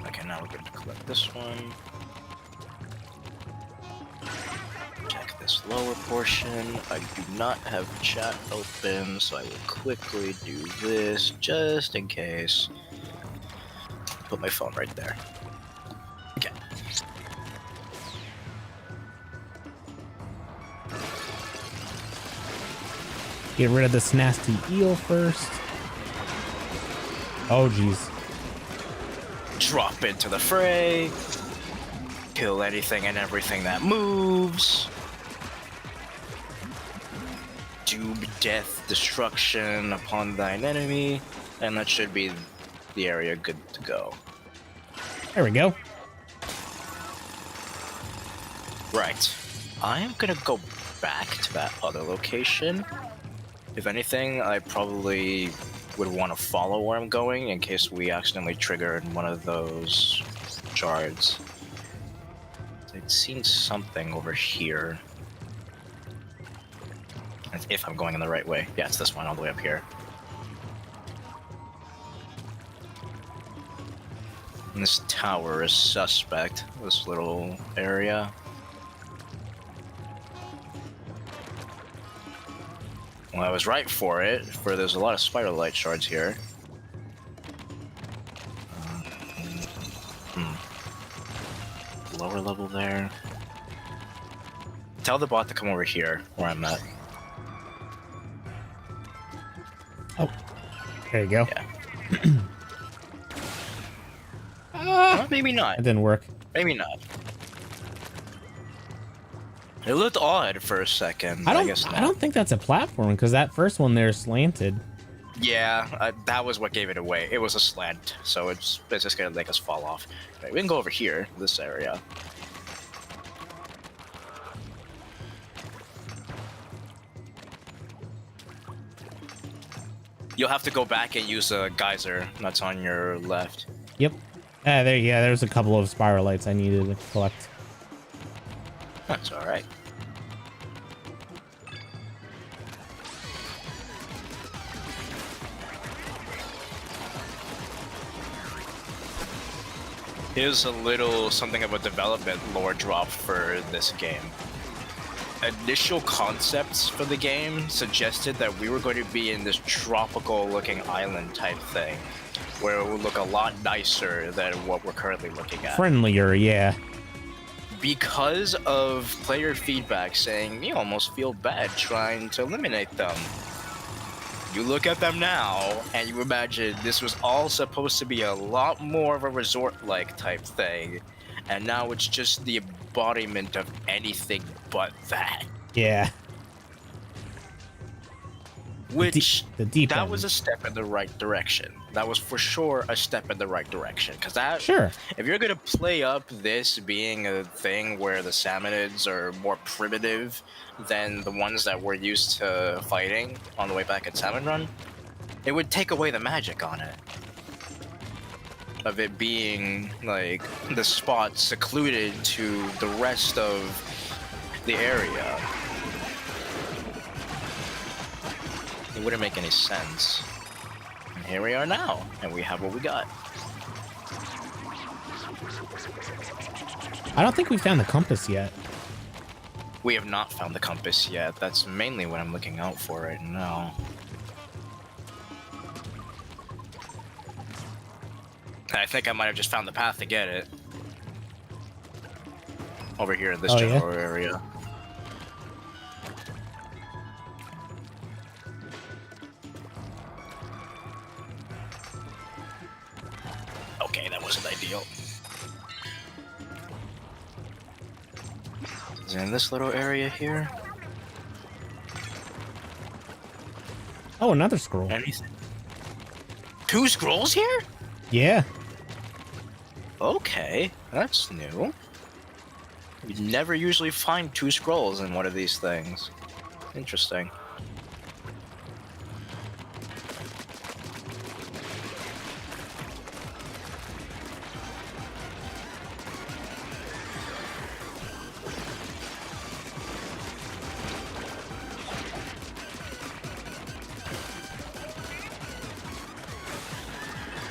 Okay, now we're going to collect this one. Check this lower portion. I do not have chat open, so I will quickly do this just in case. Put my phone right there. Okay. Get rid of this nasty eel first. Oh, jeez. Drop into the fray. Kill anything and everything that moves. Do death, destruction upon thine enemy. And that should be the area good to go. There we go. Right. I am gonna go back to that other location. If anything, I probably would want to follow where I'm going in case we accidentally triggered one of those shards. I'd seen something over here. If I'm going in the right way. Yeah, it's this one all the way up here. And this tower is suspect, this little area. Well, I was right for it, for there's a lot of spider light shards here. Lower level there. Tell the bot to come over here, where I'm at. Oh, there you go. Yeah. Maybe not. It didn't work. Maybe not. It looked odd for a second. I guess not. don't think that's a platform because that first one there slanted. Yeah, that was what gave it away. It was a slant, so it's just gonna make us fall off. Right, we can go over here, this area. You'll have to go back and use a geyser that's on your left. Yep. There's a couple of spiral lights I needed to collect. That's all right. Here's a little something of a development lore drop for this game. Initial concepts for the game suggested that we were going to be in this tropical looking island type thing, where it would look a lot nicer than what we're currently looking at. Friendlier, yeah. Because of player feedback saying you almost feel bad trying to eliminate them. You look at them now, and you imagine this was all supposed to be a lot more of a resort-like type thing, and now it's just the embodiment of anything but that. Yeah. Which, the deep that end. was a step in the right direction. That was for sure a step in the right direction. Because that, Sure. if you're going to play up this being a thing where the Salmonids are more primitive than the ones that we're used to fighting on the way back at Salmon Run, it would take away the magic on it. Of it being, like, the spot secluded to the rest of the area. It wouldn't make any sense. And here we are now, and we have what we got. I don't think we found the compass yet. We have not found the compass yet. That's mainly what I'm looking out for right now. I think I might have just found the path to get it. Over here in this general area. Okay, that wasn't ideal. Is it in this little area here? Oh, another scroll. Anything? 2 scrolls here? Yeah. Okay, that's new. You never usually find 2 scrolls in one of these things. Interesting.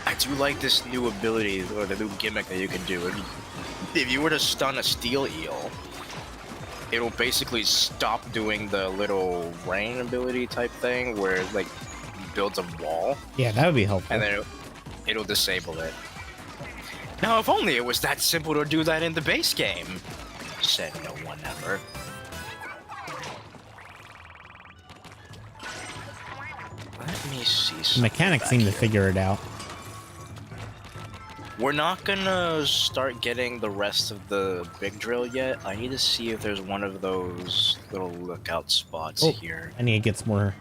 I do like this new ability, or the new gimmick that you can do. If you were to stun a steel eel, it'll basically stop doing the little rain ability type thing where it, like, builds a wall, Yeah, that would be helpful. and then it'll disable it. Now, if only it was that simple to do that in the base game, said no one ever. Let me see. The mechanics seem to figure it out. We're not gonna start getting the rest of the big drill yet. I need to see if there's one of those little lookout spots here. I need to get some more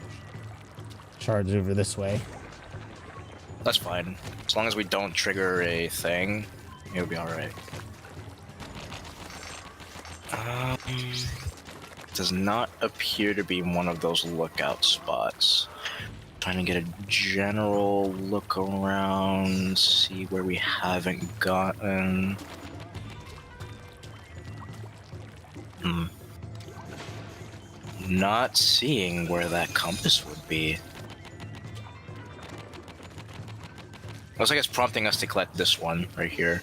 shards over this way. That's fine. As long as we don't trigger a thing, it'll be alright. Does not appear to be one of those lookout spots. Trying to get a general look around, see where we haven't gotten. Not seeing where that compass would be. Looks like it's prompting us to collect this one right here.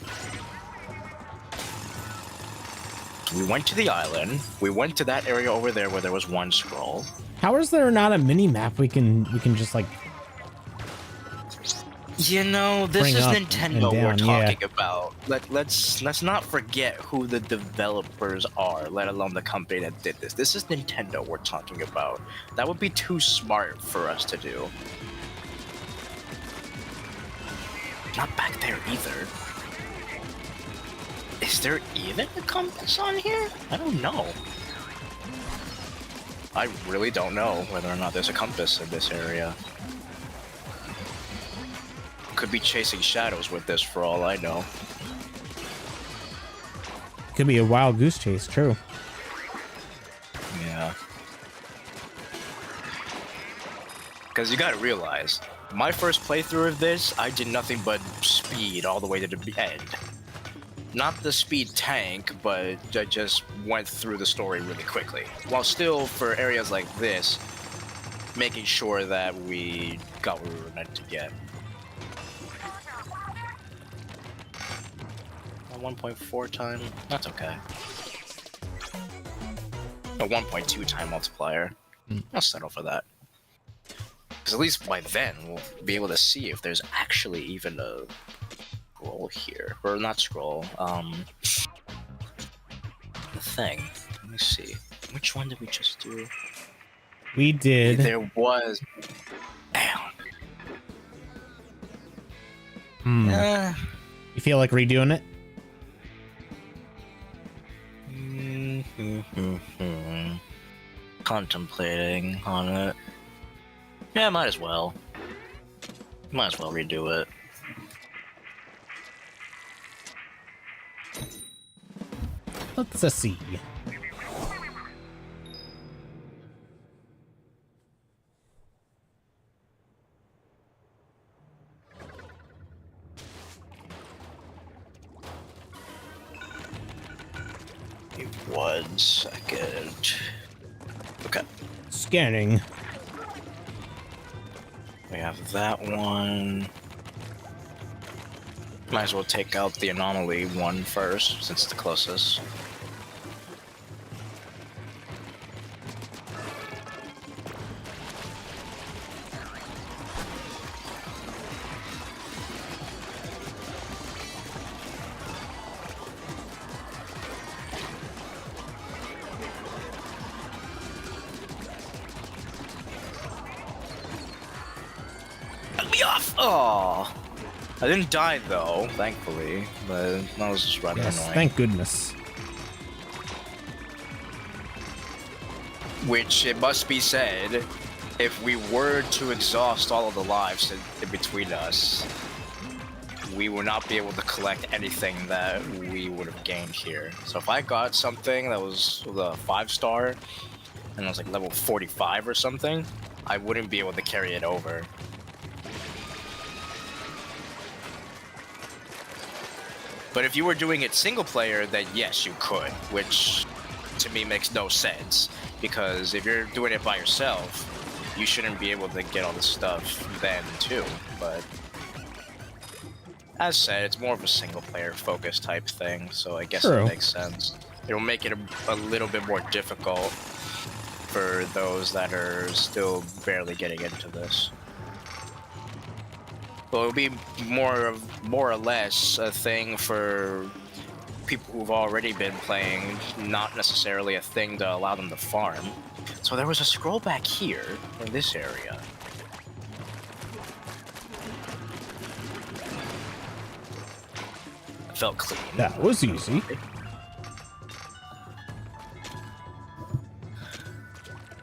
We went to the island. We went to that area over there where there was 1 scroll. How is there not a mini map we can just like You know, this bring is up Nintendo and we're down, yeah. talking about. Let's not forget who the developers are, let alone the company that did this. This is Nintendo we're talking about. That would be too smart for us to do. Not back there either. Is there even a compass on here? I don't know. I really don't know whether or not there's a compass in this area. could be chasing shadows with this for all I know. Could be a wild goose chase, true. Yeah. Because you gotta realize, my first playthrough of this, I did nothing but speed all the way to the end. Not the speed tank, but I just went through the story really quickly. While still, for areas like this, making sure that we got what we were meant to get. A 1.4 time, that's okay. A 1.2 time multiplier, I'll settle for that. Because at least by then, we'll be able to see if there's actually even a scroll here. Or not scroll, the thing. Let me see. Which one did we just do? We did. There was... Damn. You feel like redoing it? Contemplating on it. Yeah, might as well. Might as well redo it. Let's see. Give me 1 second. Okay. Scanning. We have that one. Might as well take out the anomaly one first, since it's the closest. Let me off! Oh, I didn't die though, thankfully, but that was just rather Yes, annoying. thank goodness. Which, it must be said, if we were to exhaust all of the lives in between us, we would not be able to collect anything that we would have gained here. So if I got something that was the 5-star, and it was like level 45 or something, I wouldn't be able to carry it over. But if you were doing it single player, then yes, you could, which to me makes no sense. Because if you're doing it by yourself, you shouldn't be able to get all this stuff then too. But as said, it's more of a single player focus type thing, so I guess True. it makes sense. It'll make it a little bit more difficult for those that are still barely getting into this. Well, it'll be more or less a thing for people who've already been playing, not necessarily a thing to allow them to farm. So there was a scroll back here in this area. It felt clean. That was easy.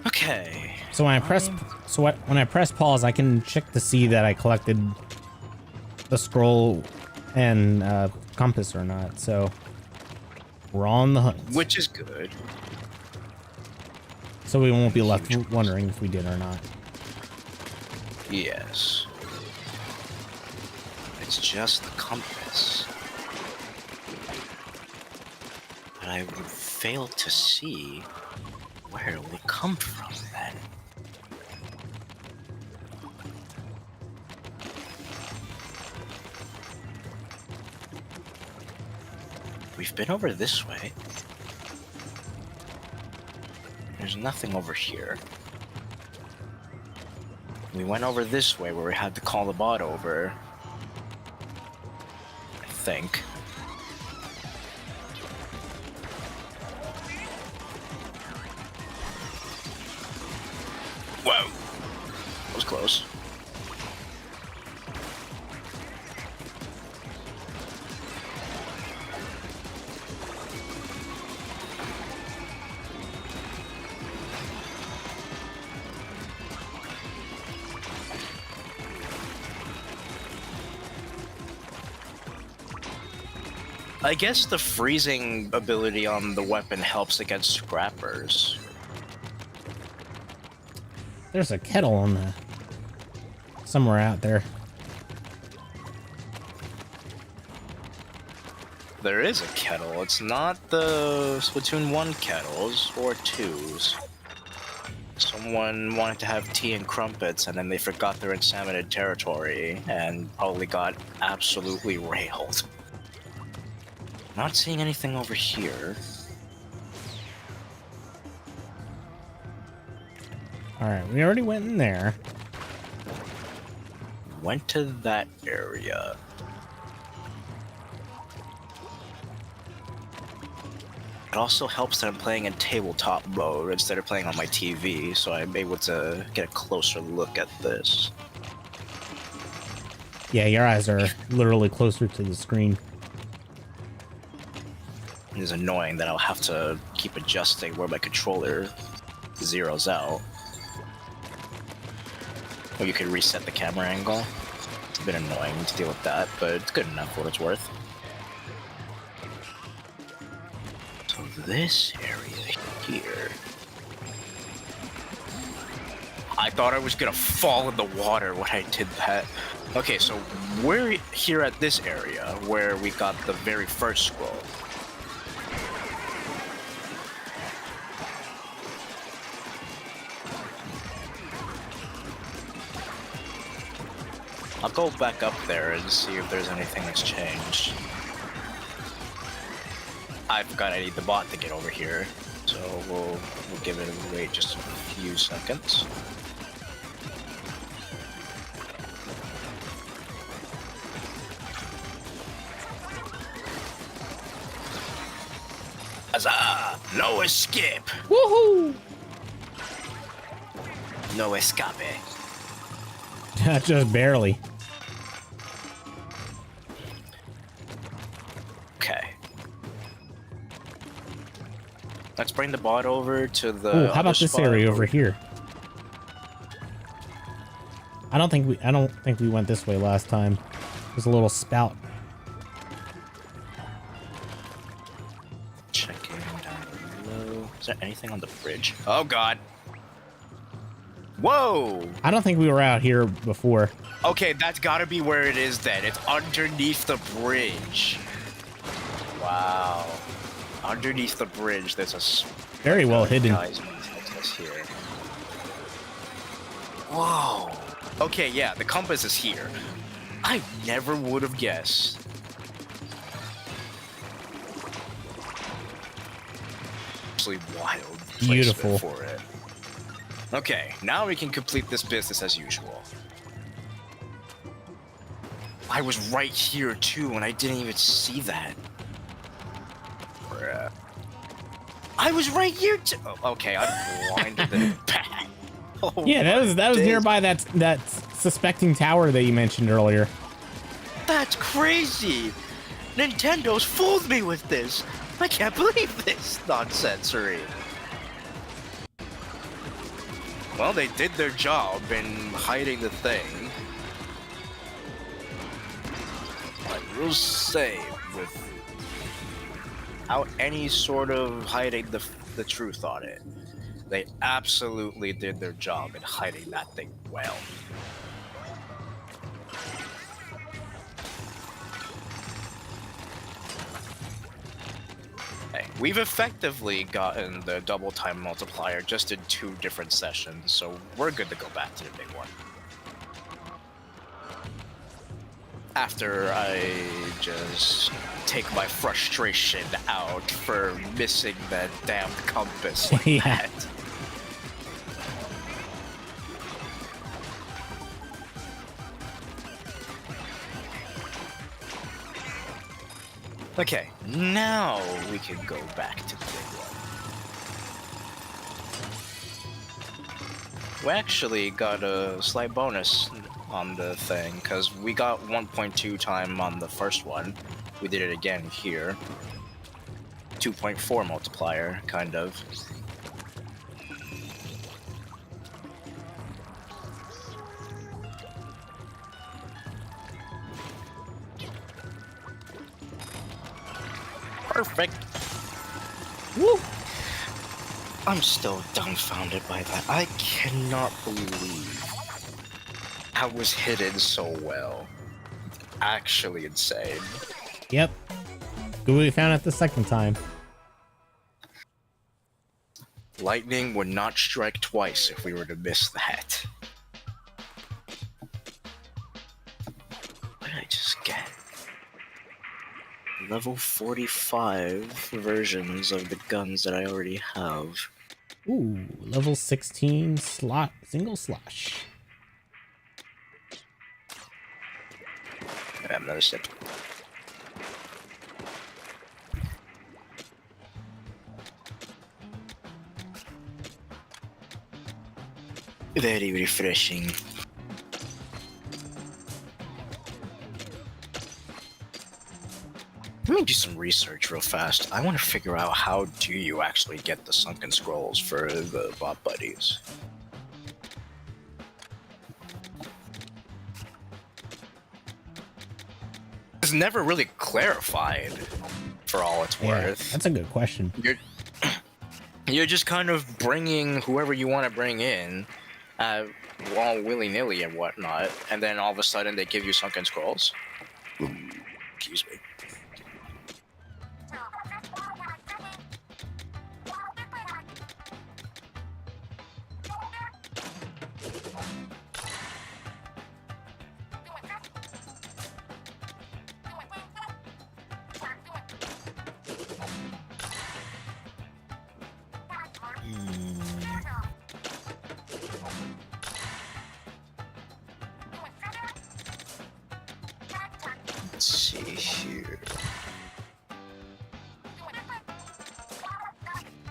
Okay. So when I press pause, I can check to see that I collected the scroll and compass or not. So we're on the hunt. Which is good. So we won't be left wondering if we did or not. Yes. It's just the compass. But I would fail to see where it would come from then. We've been over this way. There's nothing over here. We went over this way where we had to call the bot over. I think. Whoa! That was close. I guess the freezing ability on the weapon helps against scrappers. There's a kettle on the somewhere out there. There is a kettle. It's not the Splatoon 1 kettles or 2s. Someone wanted to have tea and crumpets, and then they forgot they're in salmonid territory, and probably got absolutely railed. Not seeing anything over here. Alright, we already went in there. Went to that area. It also helps that I'm playing in tabletop mode instead of playing on my TV, so I'm able to get a closer look at this. Yeah, your eyes are literally closer to the screen. It is annoying that I'll have to keep adjusting where my controller zeroes out. Or you could reset the camera angle. It's a bit annoying to deal with that, but it's good enough for what it's worth. So this area here... I thought I was gonna fall in the water when I did that. Okay, so we're here at this area where we got the very first scroll. I'll go back up there and see if there's anything that's changed. I forgot I need the bot to get over here, so we'll give it a wait just a few seconds. Huzzah! No escape! Woohoo! No escape. Just barely. Okay. Let's bring the bot over to the. Ooh, how about this area over here? I don't think we went this way last time. There's a little spout. Checking down below. Is there anything on the bridge? Oh god. Whoa! I don't think we were out here before. Okay, that's gotta be where it is then. It's underneath the bridge. Wow. Underneath the bridge, there's a... Very well hidden. Guys, here. Whoa. Okay, yeah, the compass is here. I never would have guessed. Absolutely wild. Beautiful. For it. Okay, now we can complete this business as usual. I was right here too, and I didn't even see that. Bruh. I was right here too. Oh, okay, I'm blinded and back. Oh, Yeah, that was nearby that suspecting tower that you mentioned earlier. That's crazy. Nintendo's fooled me with this. I can't believe this nonsensery. Well, they did their job in hiding the thing. I will say, without any sort of hiding the truth on it, they absolutely did their job in hiding that thing well. We've effectively gotten the double time multiplier just in 2 different sessions, so we're good to go back to the big one. After I just take my frustration out for missing that damn compass like Yeah. that. Okay, now we can go back to the big one. We actually got a slight bonus on the thing, because we got 1.2 time on the first one. We did it again here. 2.4 multiplier, kind of. Perfect. Woo! I'm still dumbfounded by that. I cannot believe how it was hidden so well. Actually insane. Yep. Good we found it the second time. Lightning would not strike twice if we were to miss that. What did I just get? Level 45 versions of the guns that I already have. Ooh, level 16 slot single slash. I have another sip. Very refreshing. Let me do some research real fast. I want to figure out how do you actually get the sunken scrolls for the bot buddies. It's never really clarified, for all it's worth. That's a good question. You're just kind of bringing whoever you want to bring in, all willy-nilly and whatnot, and then all of a sudden they give you sunken scrolls. Excuse me. Let's see here.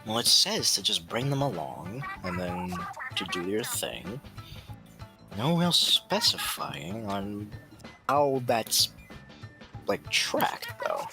Well, it says to just bring them along and then to do your thing. No real specifying on how that's like tracked though.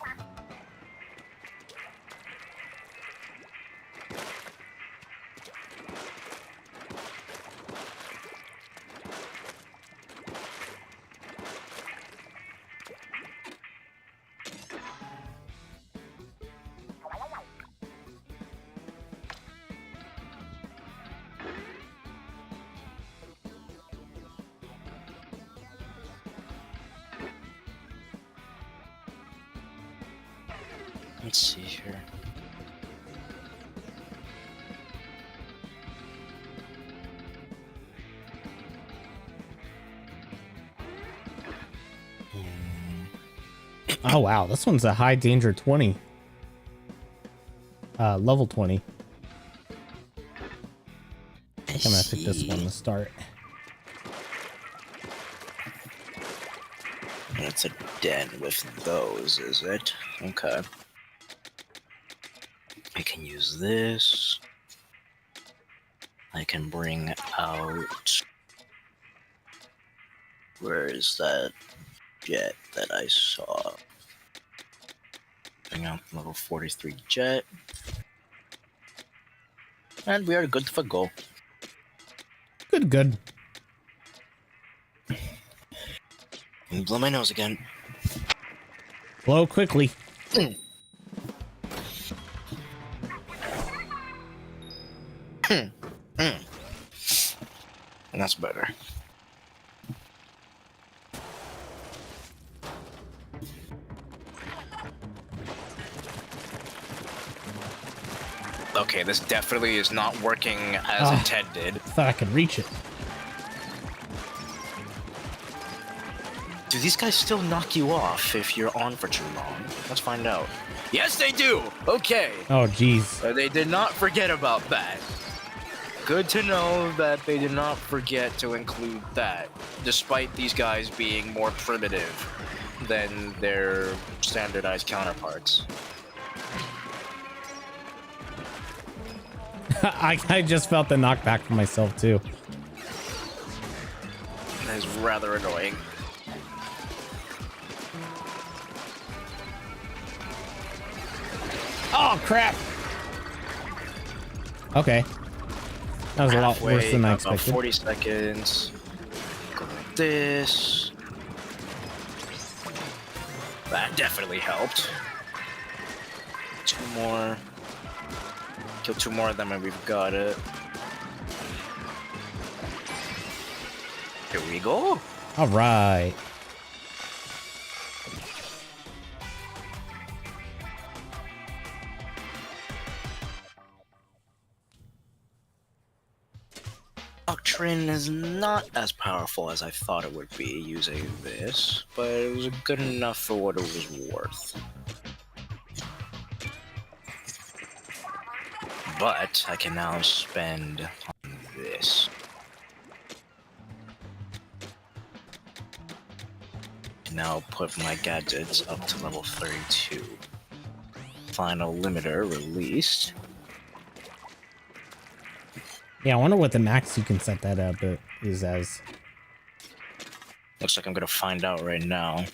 Let's see here. Oh wow, this one's a high danger 20. Level 20. I think I'm gonna pick this one to start. It's a den with those, is it? Okay. I can use this. I can bring out... Where is that jet that I saw? Bring out level 43 jet. And we are good for go. Good. Blow my nose again. Blow quickly. And that's better. Okay, this definitely is not working as intended. Thought I could reach it. Do these guys still knock you off if you're on for too long? Let's find out. Yes, they do! Okay. Oh, geez. They did not forget about that. Good to know that they did not forget to include that, despite these guys being more primitive than their standardized counterparts. I just felt the knockback for myself, too. That is rather annoying. Oh, crap. Okay. That was a lot worse than I About expected. 40 seconds. Go like this. That definitely helped. 2 more. Kill 2 more of them and we've got it. Here we go. All right. Doctrine is not as powerful as I thought it would be using this, but it was good enough for what it was worth. But I can now spend on this. Now put my gadgets up to level 32. Final limiter released. Yeah, I wonder what the max you can set that up is as. Looks like I'm gonna find out right now.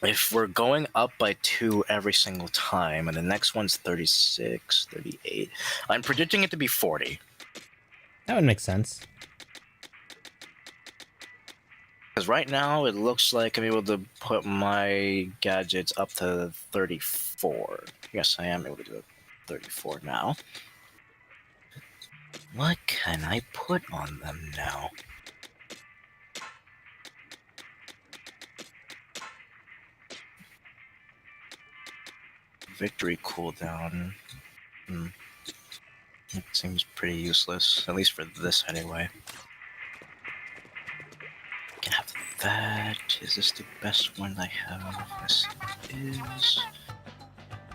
If we're going up by 2 every single time, and the next one's 36, 38, I'm predicting it to be 40. That would make sense. Because right now, it looks like I'm able to put my gadgets up to 34. Yes, I am able to do it 34 now. What can I put on them now? Victory cooldown. It seems pretty useless, at least for this anyway. Can have that. Is this the best one I have? Yes, it is.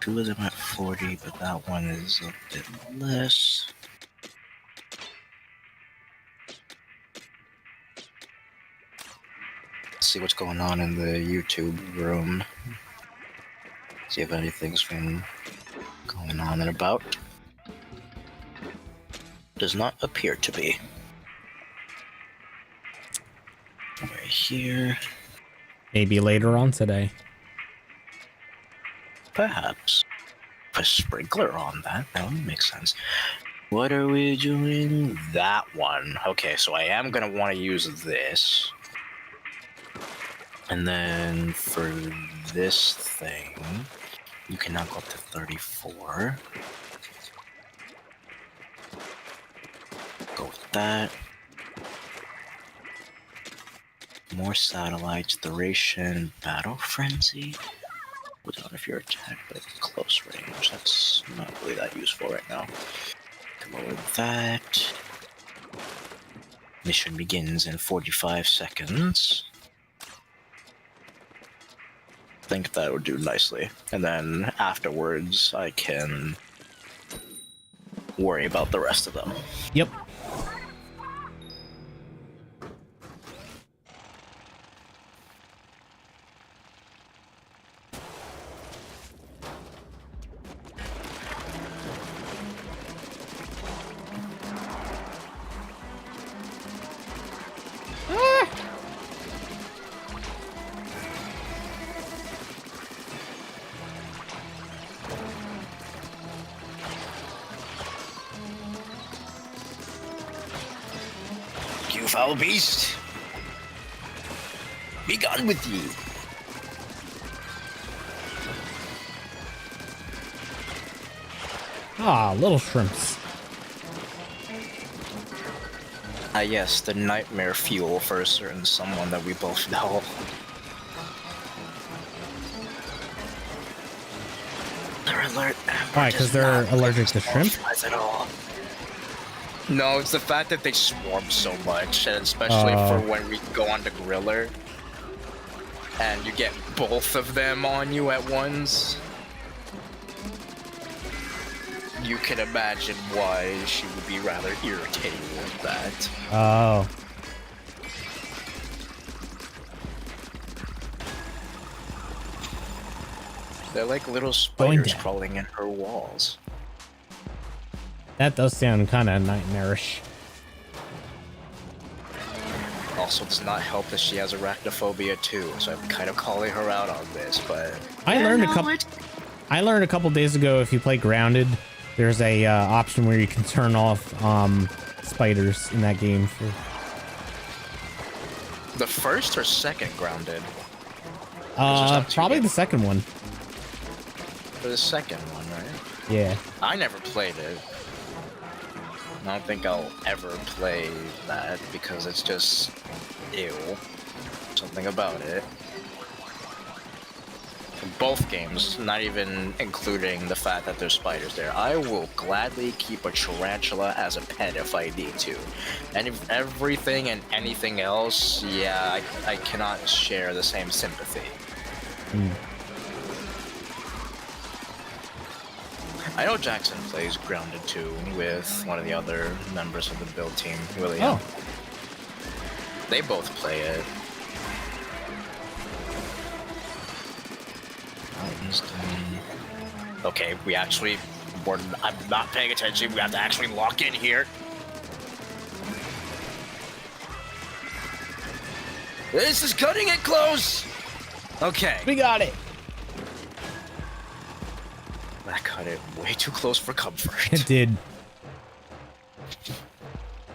2 of them at 40, but that one is a bit less. Let's see what's going on in the YouTube room. See if anything's been going on and about. Does not appear to be. Right here. Maybe later on today. Perhaps. Put a sprinkler on that. That would make sense. What are we doing? That one. Okay, so I am going to want to use this. And then for this thing, you can now go up to 34. Go with that. More satellites, duration, battle frenzy. Put down if you're attacked at close range. That's not really that useful right now. Lower that. Mission begins in 45 seconds. I think that would do nicely. And then afterwards, I can worry about the rest of them. Yep. You foul beast! Be gone with you! Ah, little shrimps. Ah yes, the nightmare fuel for a certain someone that we both know. They're alert. Why? Because they're allergic to shrimp? At all. No, it's the fact that they swarm so much, and especially for when we go on the griller, and you get both of them on you at once. You can imagine why she would be rather irritated with that. Oh. They're like little spiders crawling in her walls. That does sound kind of nightmarish. Also does not help that she has arachnophobia too, so I'm kind of calling her out on this, but... I learned a couple days ago, if you play Grounded, there's a option where you can turn off spiders in that game. The first or second Grounded? Probably the second one. for the second one, right? Yeah. I never played it. I don't think I'll ever play that because it's just ew. Something about it. Both games, not even including the fact that there's spiders there. I will gladly keep a tarantula as a pet if I need to. And if everything and anything else, yeah, I cannot share the same sympathy. I know Jackson plays Grounded 2 with one of the other members of the build team, William. Oh. They both play it. Okay, I'm not paying attention. We have to actually lock in here. This is cutting it close. Okay. We got it. That cut it way too close for comfort. It did.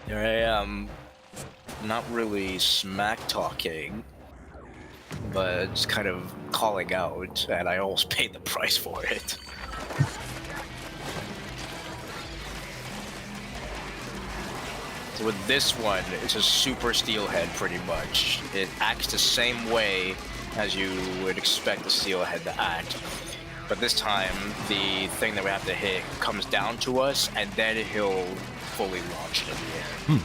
Here I am, not really smack talking, but just kind of calling out, and I almost paid the price for it. So with this one, it's a super steelhead pretty much. It acts the same way as you would expect a steelhead to act. But this time, the thing that we have to hit comes down to us, and then he'll fully launch it in the air.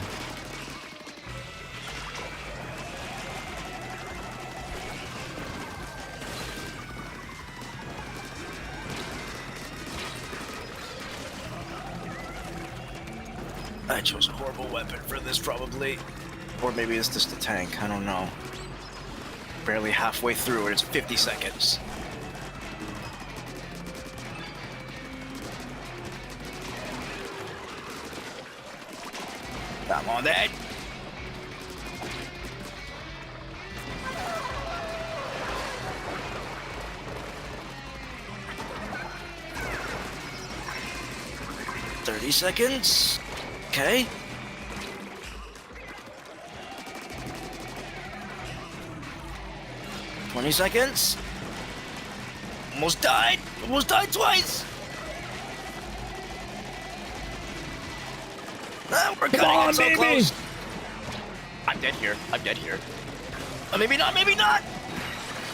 I chose a horrible weapon for this, probably. Or maybe it's just a tank, I don't know. Barely halfway through it, it's 50 seconds. I'm on that. "30 seconds. Okay. "20 seconds. Almost died. Almost died twice. We're cutting on, it so baby. close. I'm dead here. I'm dead here. Maybe not. Maybe not.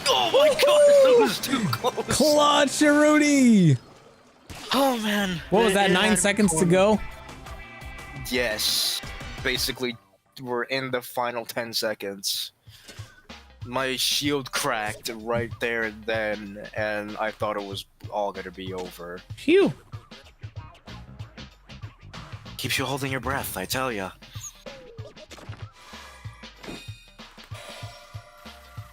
Oh my god, that was too close. Clutch, Rudy. Oh man. What was that? 9 seconds to go? Yes. Basically, we're in the final 10 seconds. My shield cracked right there and then, and I thought it was all gonna be over. Phew. Keeps you holding your breath, I tell ya.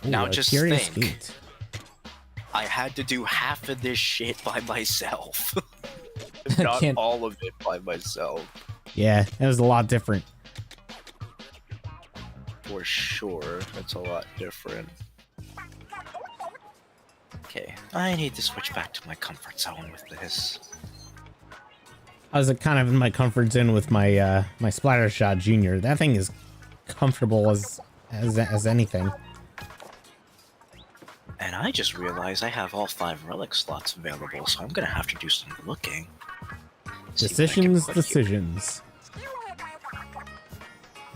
Ooh, Now a just curious think. feat. I had to do half of this shit by myself. Not Can't- all of it by myself. Yeah, that was a lot different. For sure, that's a lot different. Okay, I need to switch back to my comfort zone with this. I was kind of in my comfort zone with my my Splatter Shot Junior. That thing is comfortable as anything. And I just realized I have all 5 relic slots available, so I'm gonna have to do some looking. See what I can Decisions, put here. decisions.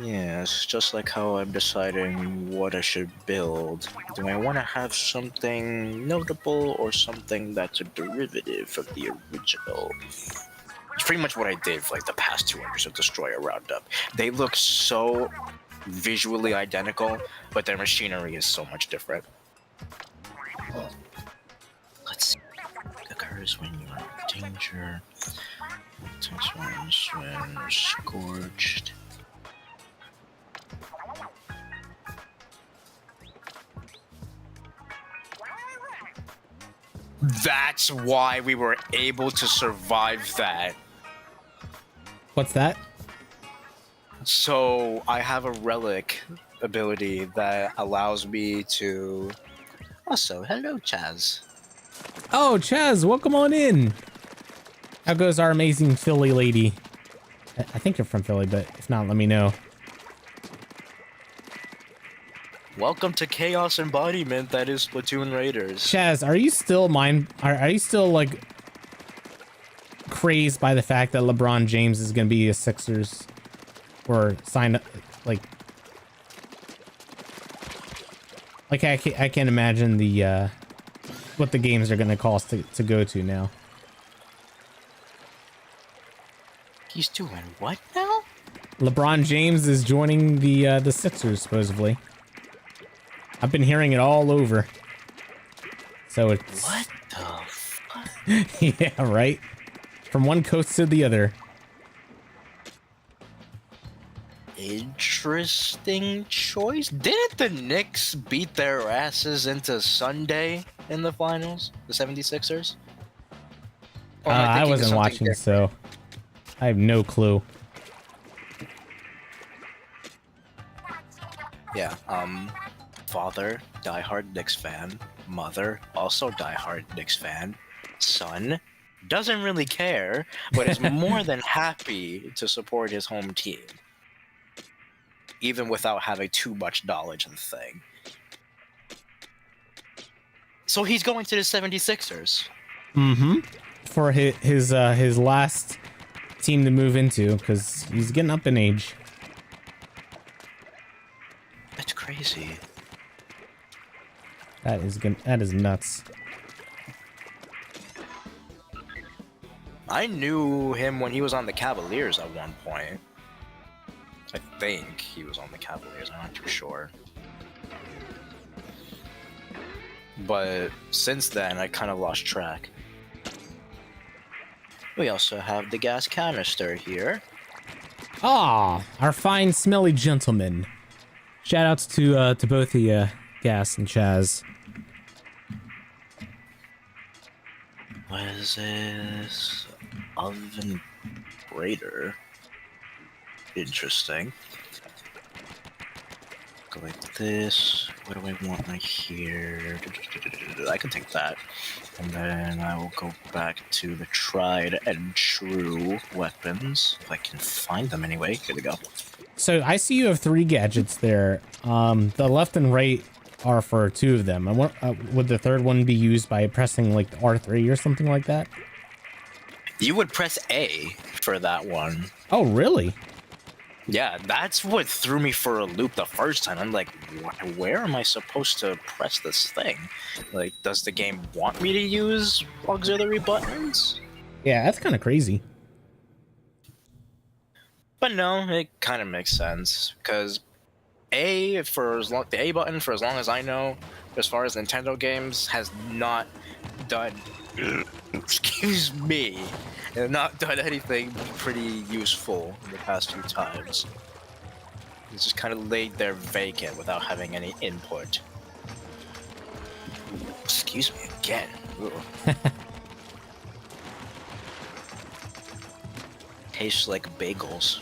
Yeah, it's just like how I'm deciding what I should build. Do I want to have something notable or something that's a derivative of the original? It's pretty much what I did for like the past 2 hours of Destroyer Roundup. They look so visually identical, but their machinery is so much different. Let's see. Occurs when you're in danger. Takes ones when you're scorched. That's why we were able to survive that. What's that? So I have a relic ability that allows me to... Also, hello, Chaz. Oh, Chaz, welcome on in. How goes our amazing Philly lady? I think you're from Philly, but if not, let me know. Welcome to chaos embodiment that is Splatoon Raiders. Chaz, are you still are you still like crazed by the fact that LeBron James is going to be a Sixers or signed up like I can't imagine the what the games are going to cost to go to now. He's doing what now? LeBron James is joining the Sixers supposedly. I've been hearing it all over. So it's What the fuck? yeah, right. From one coast to the other. Interesting choice. Didn't the Knicks beat their asses into Sunday in the finals? The 76ers? Or am I thinking of wasn't something watching, different? so I have no clue. Yeah, father, diehard Knicks fan. Mother, also diehard Knicks fan. Son, doesn't really care, but is more than happy to support his home team. Even without having too much knowledge of the thing. So he's going to the 76ers. Mm-hmm. For his last team to move into, because he's getting up in age. That's crazy. That is nuts. I knew him when he was on the Cavaliers at one point. I think he was on the Cavaliers, I'm not too sure. But since then, I kind of lost track. We also have the gas canister here. Ah, our fine, smelly gentleman. Shout outs to both the Gas and Chaz. What is this? Oven Raider. Interesting. Go like this. What do I want right here? I can take that. And then I will go back to the tried and true weapons. If I can find them anyway. Here we go. So I see you have 3 gadgets there. The left and right are for 2 of them. I want, would the third one be used by pressing like R3 or something like that? You would press A for that one. Oh, really? Yeah, that's what threw me for a loop the first time. I'm like, where am I supposed to press this thing? Like, does the game want me to use auxiliary buttons? Yeah, that's kind of crazy. But no, it kind of makes sense because the A button for as long as I know, as far as Nintendo games, has not done. Excuse me. Have not done anything pretty useful in the past few times. It's just kind of laid there vacant without having any input. Excuse me again. Tastes like bagels.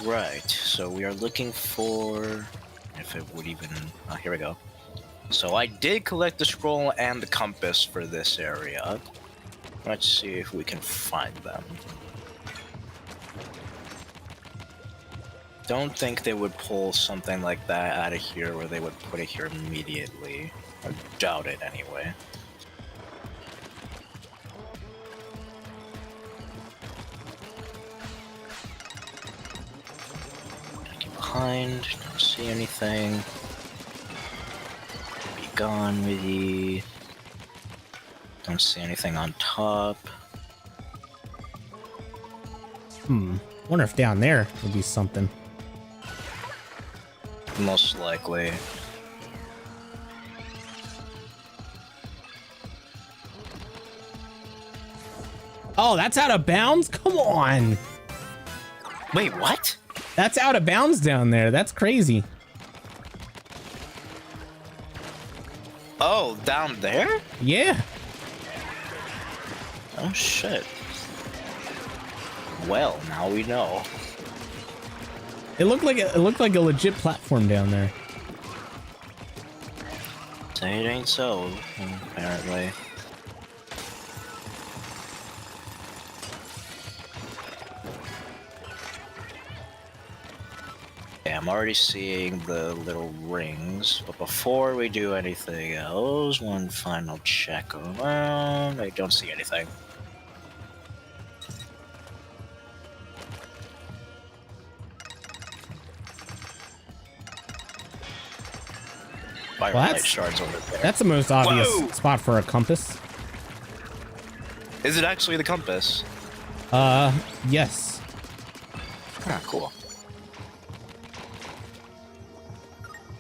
Right, so we are looking for, if it would even, oh, here we go. So I did collect the scroll and the compass for this area. Let's see if we can find them. Don't think they would pull something like that out of here where they would put it here immediately. I doubt it anyway. Behind, don't see anything. Be gone with ye. Don't see anything on top. Wonder if down there would be something. Most likely. Oh, that's out of bounds? Come on. Wait, what? That's out of bounds down there. That's crazy. Oh, down there? Yeah. Oh shit. Well, now we know. It looked like a legit platform down there. Say it ain't so, apparently. Yeah, I'm already seeing the little rings, but before we do anything else, one final check around. I don't see anything. Fire light shards over there. That's the most obvious Whoa! spot for a compass. Is it actually the compass? Yes. Ah, cool.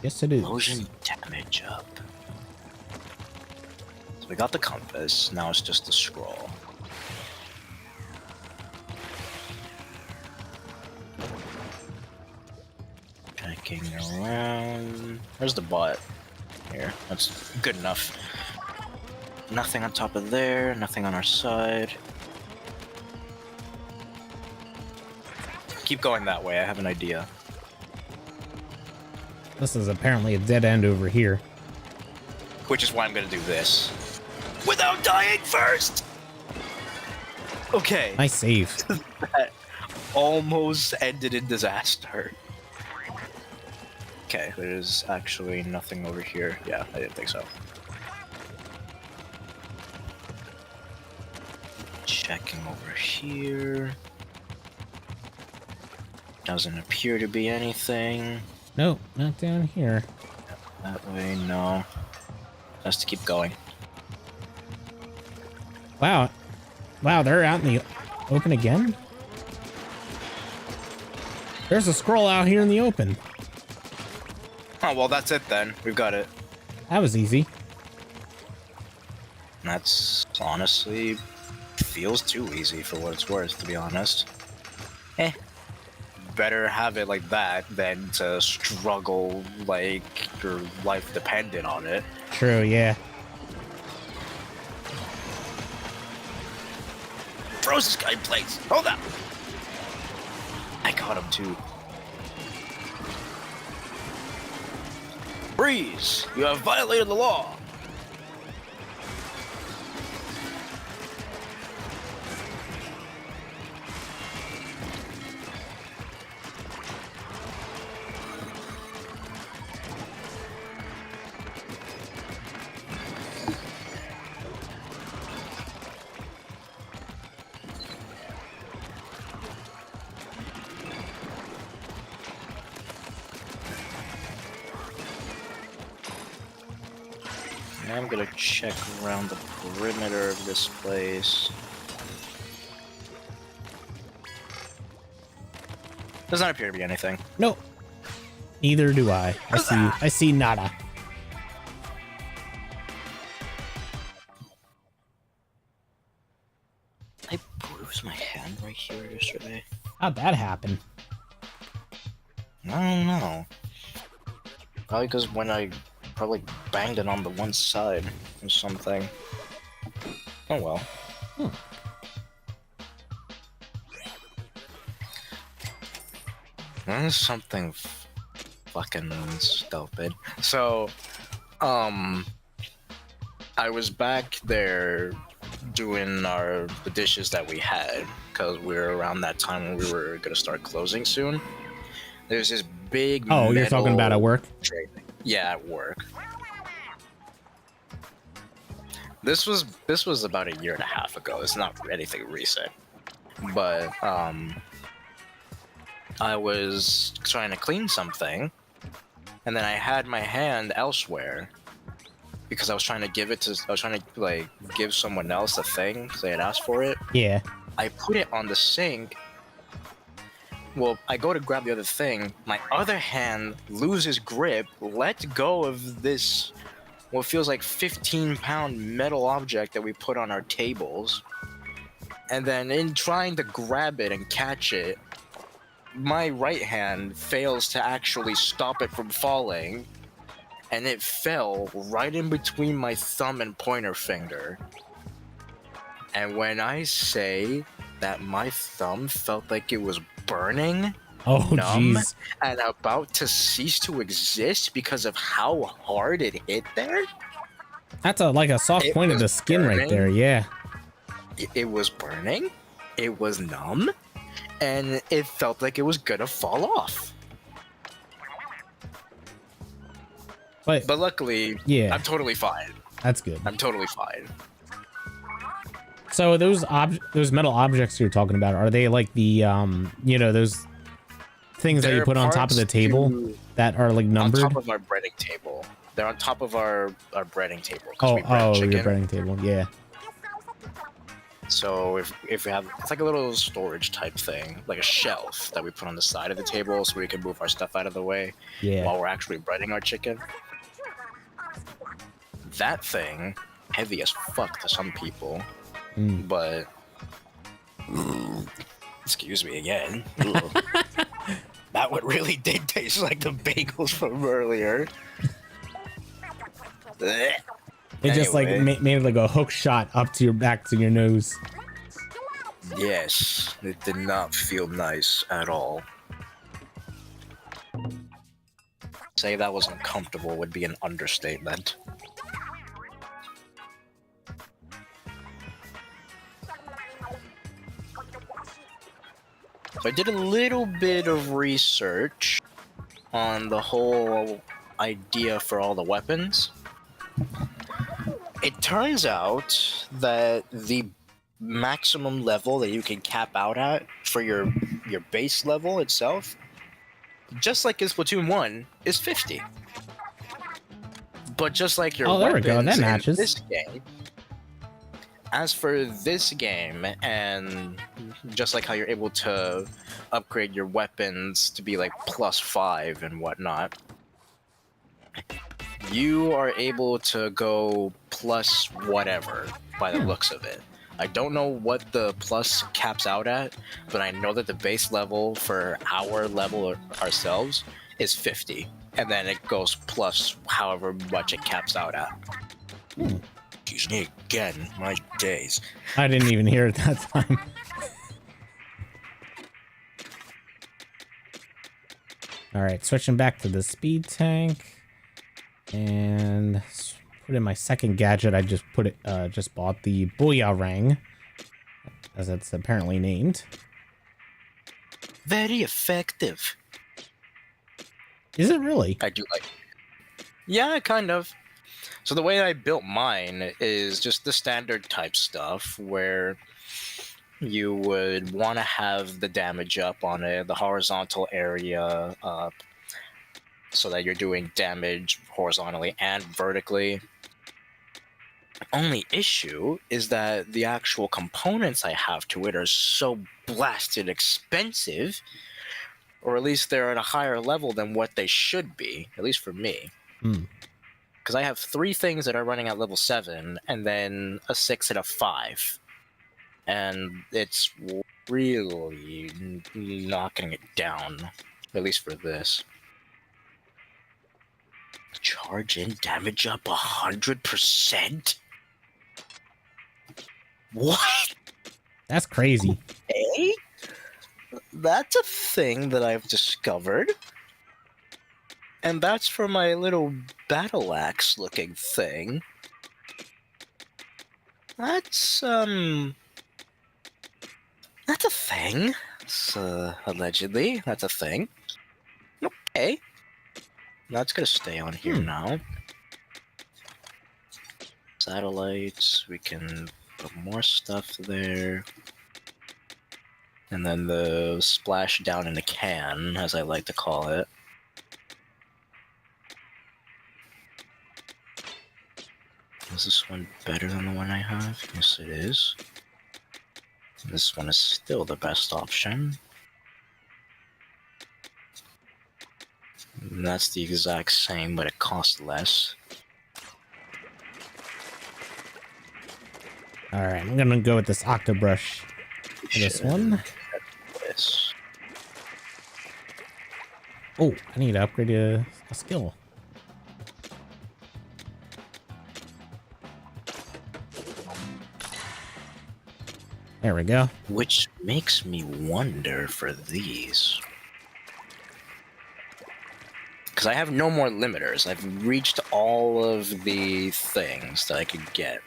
Yes, it is. Explosion damage up. So we got the compass, now it's just the scroll. Checking around. Where's the bot? Here, that's good enough. Nothing on top of there, nothing on our side. Keep going that way, I have an idea. This is apparently a dead end over here. Which is why I'm gonna do this. Without dying first! Okay. Nice save. That almost ended in disaster. Okay, there's actually nothing over here. Yeah, I didn't think so. Checking over here. Doesn't appear to be anything. Nope, not down here. That way, no. Has to keep going. Wow. Wow, they're out in the open again? There's a scroll out here in the open. Oh, well, that's it then. We've got it. That was easy. That's honestly feels too easy for what it's worth, to be honest. Better have it like that than to struggle like your life depended on it. True, yeah. Froze this guy in place. Hold up. I got him too. Breeze, you have violated the law. I'm gonna check around the perimeter of this place. Does not appear to be anything. Nope. Neither do I. I see nada. I bruised my hand right here yesterday. How'd that happen? I don't know. Probably because when I probably banged it on the one side or something. Oh well. There's something fucking stupid. So, I was back there doing the dishes that we had because we were around that time when we were gonna start closing soon. There's this big. Oh, you're talking about at work? Tray. Yeah, at work. This was about a year and a half ago. It's not anything recent, but I was trying to clean something, and then I had my hand elsewhere because I was trying to like give someone else a thing because they had asked for it. Yeah. I put it on the sink. Well, I go to grab the other thing. My other hand loses grip, lets go of this, what feels like 15-pound metal object that we put on our tables. And then in trying to grab it and catch it, my right hand fails to actually stop it from falling. And it fell right in between my thumb and pointer finger. And when I say that my thumb felt like it was burning, Oh, numb, jeez. and about to cease to exist because of how hard it hit there, That's like a soft It point of the was skin right there. burning. Yeah. It was burning. It was numb, and it felt like it was gonna fall off. But But luckily, yeah, I'm totally fine. that's good. I'm totally fine. So those metal objects you're talking about, are they like the you know, those things that you They're put on top of the parts table to- that are like on numbered? top of our breading table. They're on top of our breading table. 'Cause Oh, we bread oh, chicken. your breading table. Yeah. So if we have, it's like a little storage type thing, like a shelf that we put on the side of the table so we can move our stuff out of the way Yeah. while we're actually breading our chicken. That thing, heavy as fuck to some people, but excuse me again. Ugh. That one really did taste like the bagels from earlier. Blech. It just like Anyway. made like a hook shot up to your back to your nose. Yes, it did not feel nice at all. Say that was uncomfortable would be an understatement. So I did a little bit of research on the whole idea for all the weapons. It turns out that the maximum level that you can cap out at for your base level itself, just like in Splatoon 1, is 50. But just like your Oh, there we go. weapons That in matches. this game, as for this game, and just like how you're able to upgrade your weapons to be like +5 and whatnot, you are able to go plus whatever by the looks of it. I don't know what the plus caps out at, but I know that the base level for our level ourselves is 50. And then it goes plus however much it caps out at. Excuse me again, my days. I didn't even hear it that time. All right, switching back to the speed tank and put in my second gadget. I just just bought the Booyah Ring, as it's apparently named. Very effective. Is it really? I do like. Yeah, kind of. So the way I built mine is just the standard type stuff where you would want to have the damage up on it, the horizontal area up, so that you're doing damage horizontally and vertically. Only issue is that the actual components I have to it are so blasted expensive, or at least they're at a higher level than what they should be, at least for me. Because I have 3 things that are running at level 7, and then a 6 and a 5. And it's really knocking it down, at least for this. Charge in damage up 100%? What? That's crazy. Hey? That's a thing that I've discovered. And that's for my little battle axe looking thing. That's a thing. It's, allegedly, that's a thing. Okay. That's gonna stay on here now. Satellites, we can put more stuff there. And then the splash down in the can, as I like to call it. Is this one better than the one I have? Yes, it is. This one is still the best option. And that's the exact same, but it costs less. All right, I'm gonna go with this Octobrush for this one. This. Oh, I need to upgrade a skill. There we go. Which makes me wonder for these. Because I have no more limiters. I've reached all of the things that I could get.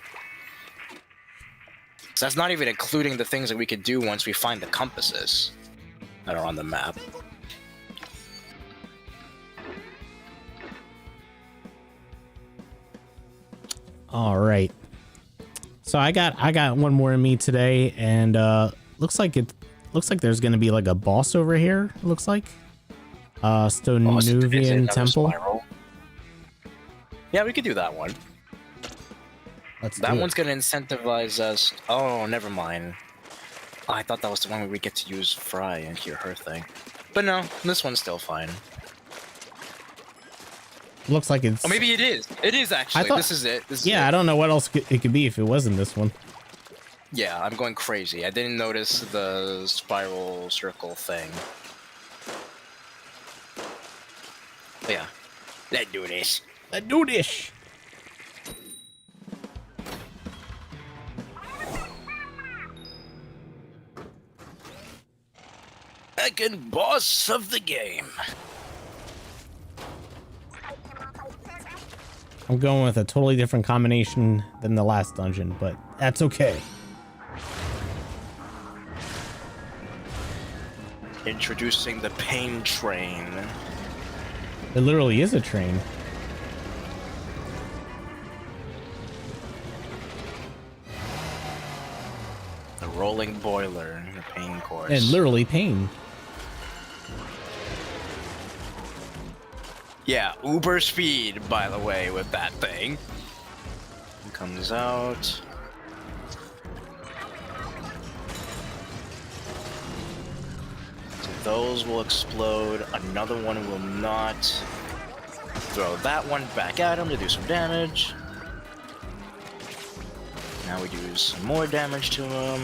So that's not even including the things that we could do once we find the compasses that are on the map. All right. So I got one more in me today, and looks like there's gonna be like a boss over here. It looks like Stonenuvian Temple. Spiral? Yeah, we could do that one. That one's gonna incentivize us. Oh, never mind. Oh, I thought that was the one where we get to use Fry and hear her thing. But no, this one's still fine. Looks like it's. Oh, maybe it is. It is actually. This is it. I don't know what else it could be if it wasn't this one. Yeah, I'm going crazy. I didn't notice the spiral circle thing. But yeah, let's do this. Let's do this. Second boss of the game. I'm going with a totally different combination than the last dungeon, but that's okay. Introducing the pain train. It literally is a train. The rolling boiler, the pain course. And literally pain. Yeah, uber speed, by the way, with that thing. It comes out. So those will explode. Another one will not. Throw that one back at him to do some damage. Now we do some more damage to him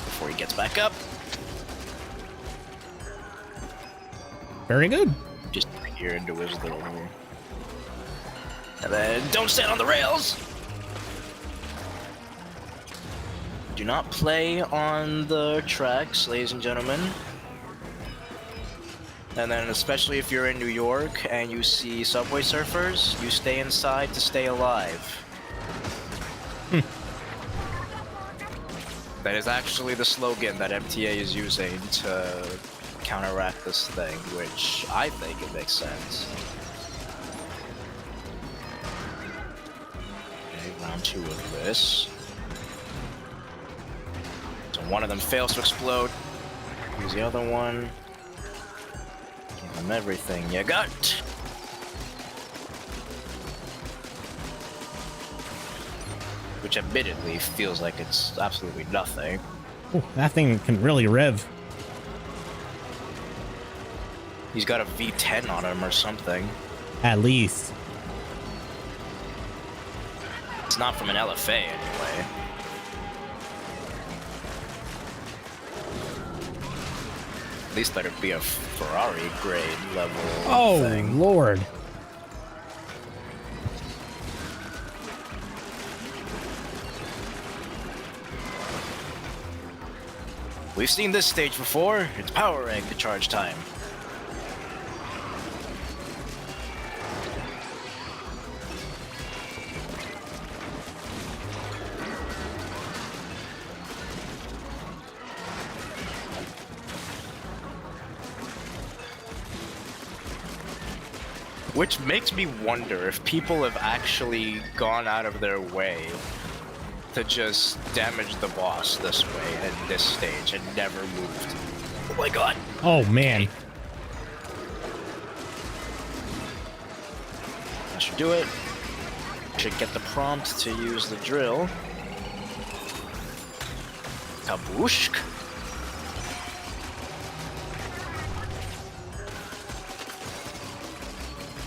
before he gets back up. Very good. Just here into his little. And then don't stand on the rails! Do not play on the tracks, ladies and gentlemen. And then especially if you're in New York and you see subway surfers, you stay inside to stay alive. That is actually the slogan that MTA is using to counteract this thing, which I think it makes sense. Okay, round 2 of this. So one of them fails to explode. Use the other one. Give them everything you got. Which admittedly feels like it's absolutely nothing. Ooh, that thing can really rev. He's got a V10 on him or something. At least. It's not from an LFA anyway. At least let it be a Ferrari grade level thing. Lord. We've seen this stage before. It's power egg to charge time. Which makes me wonder if people have actually gone out of their way to just damage the boss this way at this stage and never moved. Oh my god! Oh man. That should do it. Should get the prompt to use the drill. Kabooshk.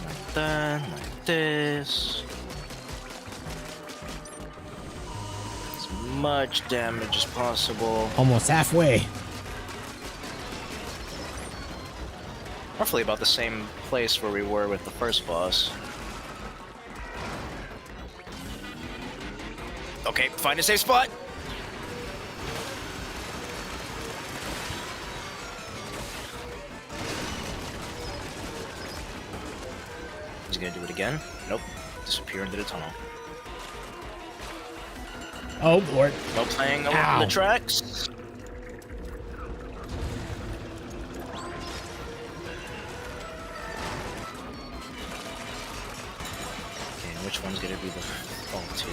Like that, like this. As much damage as possible. Almost halfway. Roughly about the same place where we were with the first boss. Okay, find a safe spot. He's gonna do it again. Nope. Disappear into the tunnel. Oh, Lord. No playing along Ow. the tracks. Okay, which one's gonna be the faulty?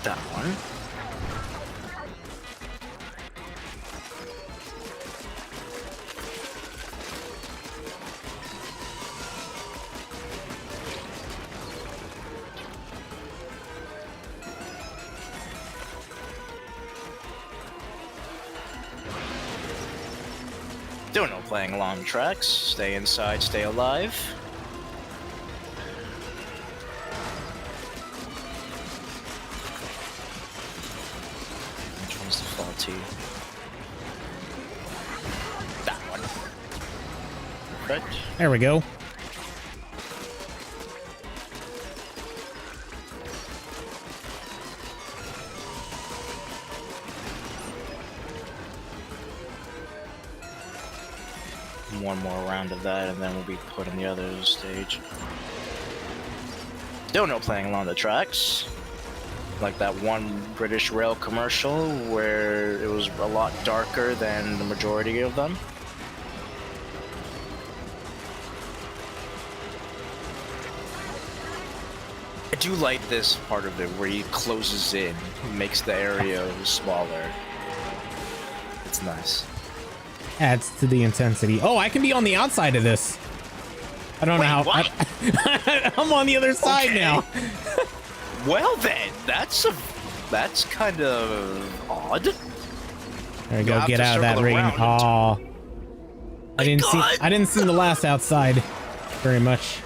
That one. Doing no playing along the tracks. Stay inside, stay alive. Which one's the faulty? That one. Perfect. There we go. One more round of that, and then we'll be put in the other stage. Don't know playing along the tracks. Like that one British rail commercial where it was a lot darker than the majority of them. I do like this part of it where he closes in, makes the area smaller. It's nice. Adds to the intensity. Oh, I can be on the outside of this. I don't know how. What? I'm on the other side Okay. now. Well then, that's kind of odd. There we go. have Get to out of that circle ring. around. Aw. I God. didn't see the last outside very much.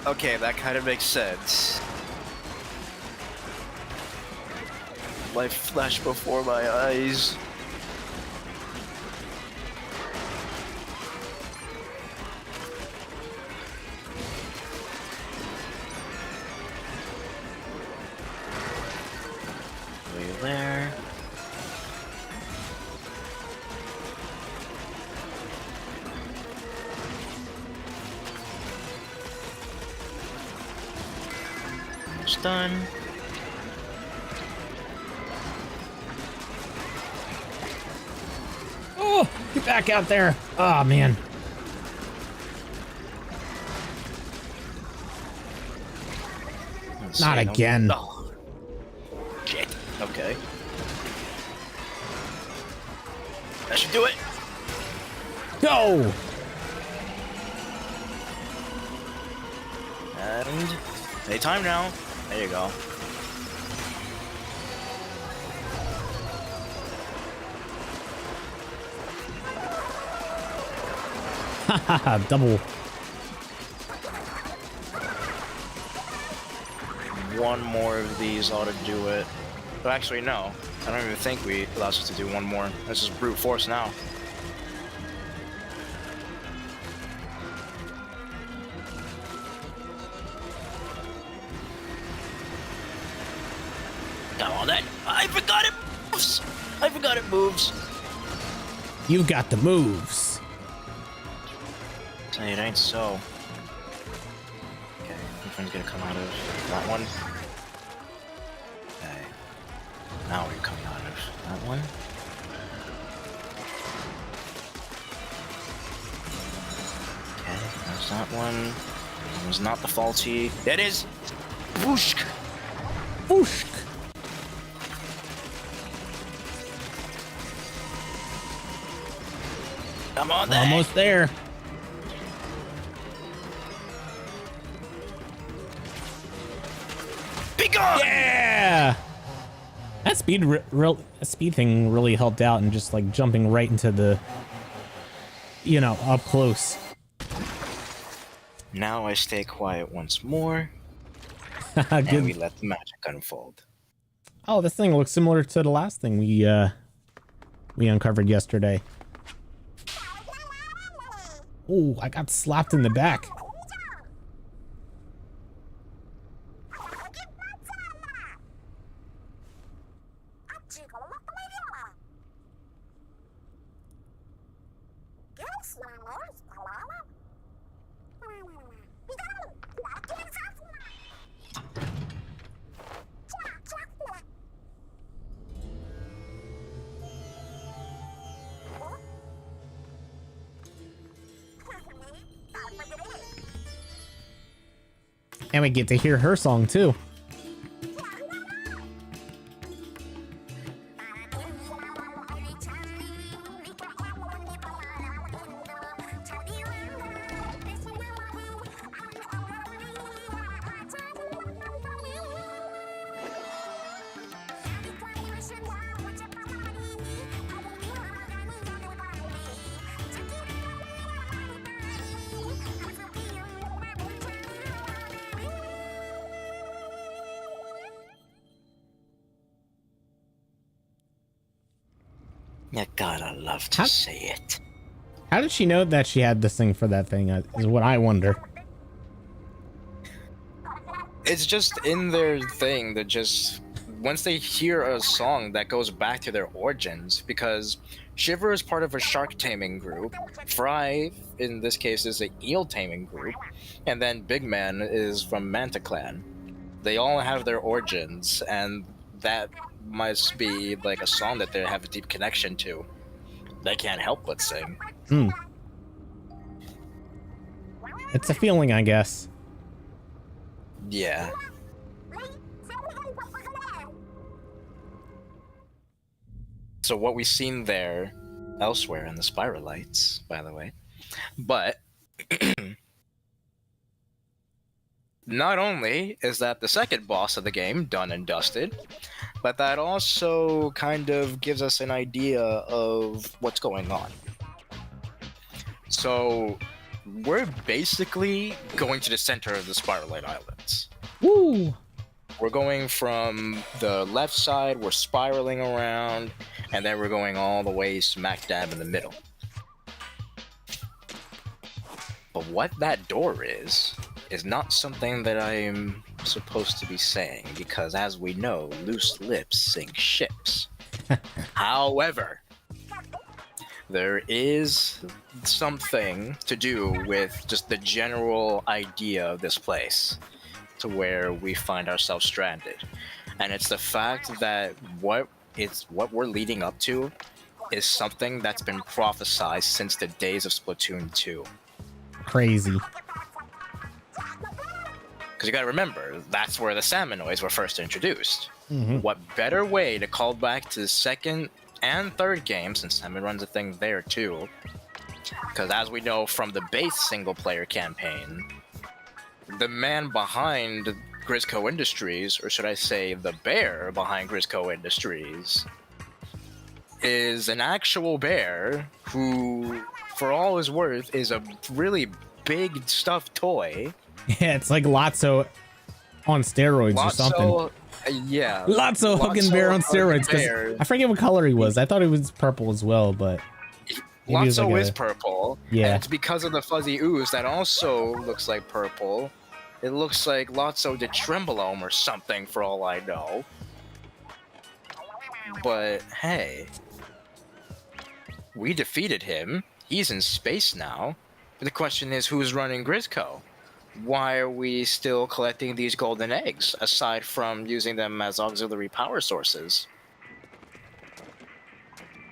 Okay, that kind of makes sense. Life flashed before my eyes. Way there. Almost done. Oh, get back out there. Oh, man. Let's Not see, again. Oh. Shit. Okay. That should do it. Go. And any time now. There you go. Haha, double. One more of these ought to do it. But actually, no. I don't even think we allows us to do one more. This is brute force now. Come on, then. I forgot it moves. I forgot it moves. You've got the moves. Say it ain't so. Okay, which one's gonna come out of that one? Okay. Now we're coming out of that one. Okay, that's that one. It was not the faulty. It is! Whoosh! Whoosh. Come on, We're then! almost there. Be gone! Yeah. That speed thing really helped out and just like jumping right into the, you know, up close. Now I stay quiet once more, and we Good. let the magic unfold. Oh, this thing looks similar to the last thing we uncovered yesterday. Oh, I got slapped in the back. And we get to hear her song too. You gotta love to say it. How did she know that she had this thing for that thing? Is what I wonder. It's just in their thing that just once they hear a song that goes back to their origins, because Shiver is part of a shark taming group, Fry in this case is a eel taming group, and then Big Man is from Manta Clan. They all have their origins, and that must be like a song that they have a deep connection to. They can't help but sing. It's a feeling, I guess. Yeah. So what we've seen there elsewhere in the Spiralites, by the way. But not only is that the second boss of the game done and dusted, but that also kind of gives us an idea of what's going on. So we're basically going to the center of the Spiralite Islands. Woo! We're going from the left side, we're spiraling around, and then we're going all the way smack dab in the middle. But what that door is not something that I'm supposed to be saying, because as we know, loose lips sink ships. However, there is something to do with just the general idea of this place to where we find ourselves stranded. And it's the fact that what we're leading up to is something that's been prophesized since the days of Splatoon 2. Crazy. Because you gotta remember, that's where the Salmonoids were first introduced. Mm-hmm. What better way to call back to the second and third game, since Salmon runs a thing there too. Because as we know from the base single-player campaign, the man behind Grisco Industries, or should I say the bear behind Grisco Industries, is an actual bear who, for all his worth, is a really big stuffed toy. Yeah, it's like Lotso on steroids or something. Yeah. Lotso hugging bear on steroids. Because I forget what color he was. I thought he was purple as well, but Lotso like is purple. Yeah. And it's because of the fuzzy ooze that also looks like purple. It looks like Lotso de Trembolome or something, for all I know. But hey, we defeated him. He's in space now. But the question is, who's running Grisco? Why are we still collecting these golden eggs, aside from using them as auxiliary power sources?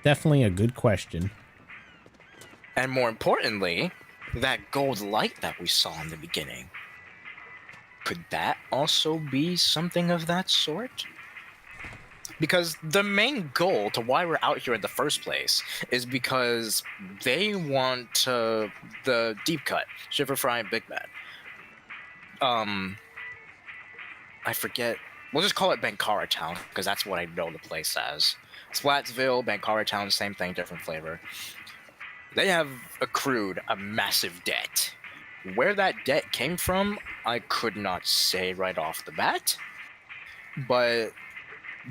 Definitely a good question. And more importantly, that gold light that we saw in the beginning. Could that also be something of that sort? Because the main goal to why we're out here in the first place is because they want the deep cut, Shiver Fry and Big Man. I forget. We'll just call it Bankara Town, because that's what I know the place as. Splatsville, Bankara Town, same thing, different flavor. They have accrued a massive debt. Where that debt came from, I could not say right off the bat. But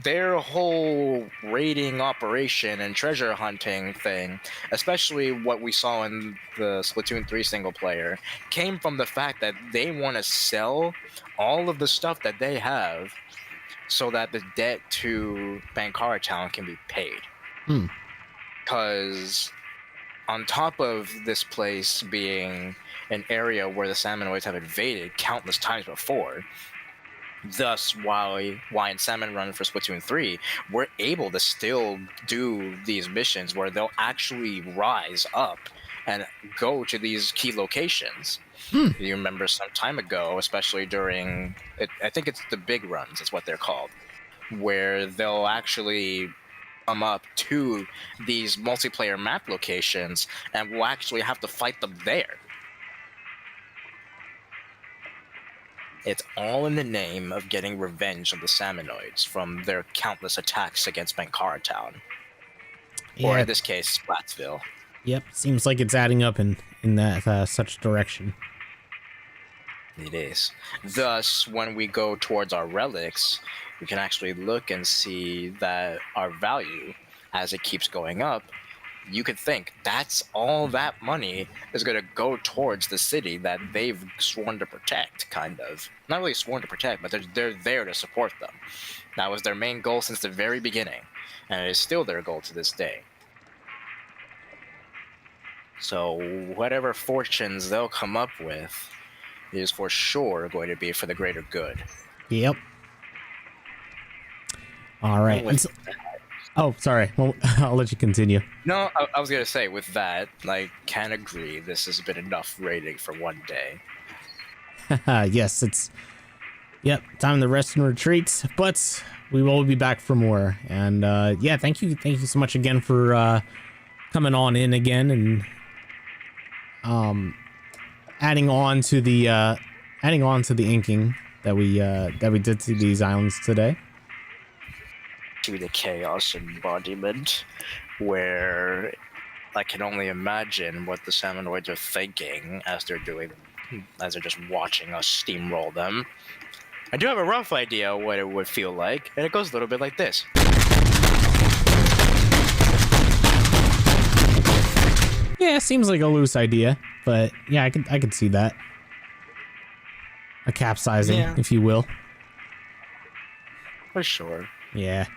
their whole raiding operation and treasure hunting thing, especially what we saw in the Splatoon 3 single player, came from the fact that they want to sell all of the stuff that they have so that the debt to Bankara Town can be paid. Because on top of this place being an area where the Salmonoids have invaded countless times before, thus why in Salmon Run for Splatoon 3, we're able to still do these missions where they'll actually rise up and go to these key locations. You remember some time ago, especially during, I think it's the big runs, is what they're called, where they'll actually come up to these multiplayer map locations and we'll actually have to fight them there. It's all in the name of getting revenge on the Salmonoids from their countless attacks against Bankara Town. Or Yeah. in this case, Splatsville. Yep. Seems like it's adding up in that such direction. It is. Thus, when we go towards our relics, we can actually look and see that our value, as it keeps going up, you could think that's all that money is going to go towards the city that they've sworn to protect, kind of. Not really sworn to protect, but they're there to support them. That was their main goal since the very beginning, and it is still their goal to this day. So whatever fortunes they'll come up with is for sure going to be for the greater good. Yep. All right. With Oh, sorry. Well, I'll let you continue. No, I was gonna say with that, I can agree this has been enough rating for one day. Yes, it's time to rest and retreat, but we will be back for more. And yeah, thank you so much again for coming on in again and adding on to the inking that we did to these islands today. To the chaos embodiment, where I can only imagine what the Salmonoids are thinking as they're just watching us steamroll them. I do have a rough idea what it would feel like, and it goes a little bit like this. Yeah, seems like a loose idea, but yeah, I could see that. A capsizing, Yeah. if you will. For sure. Yeah.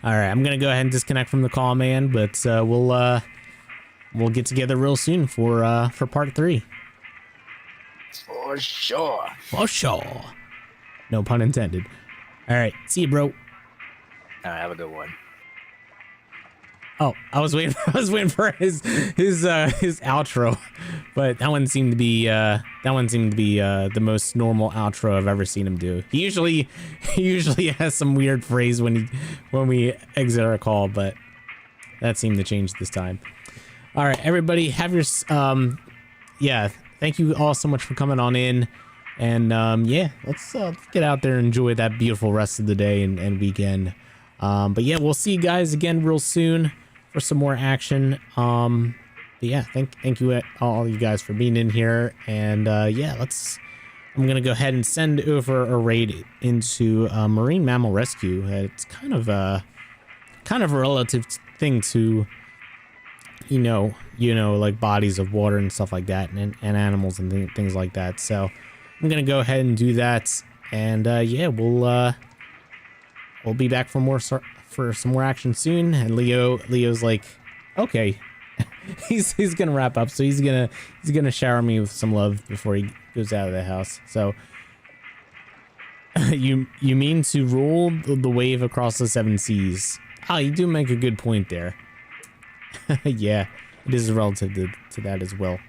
All right, I'm gonna go ahead and disconnect from the call, man. But we'll get together real soon for part 3. For sure. For sure. No pun intended. All right, see you, bro. All right, have a good one. Oh, I was waiting for his outro, but that one seemed to be the most normal outro I've ever seen him do. He usually has some weird phrase when we exit our call, but that seemed to change this time. All right, everybody, have your yeah. Thank you all so much for coming on in, and yeah, let's get out there and enjoy that beautiful rest of the day and weekend. But yeah, we'll see you guys again real soon for some more action. But yeah, thank you all you guys for being in here, and yeah, I'm gonna go ahead and send over a raid into Marine Mammal Rescue. It's kind of a relative thing to you know like bodies of water and stuff like that, and animals and things like that. So I'm gonna go ahead and do that, and yeah, we'll be back for some more action soon. And Leo's like, okay. he's gonna wrap up, so he's gonna shower me with some love before he goes out of the house. So you mean to rule the wave across the 7 seas? Ah, you do make a good point there. Yeah, it is relative to that as well.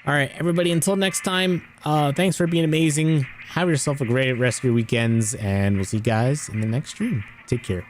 All right, everybody, until next time, thanks for being amazing. Have yourself a great rest of your weekends, and we'll see you guys in the next stream. Take care.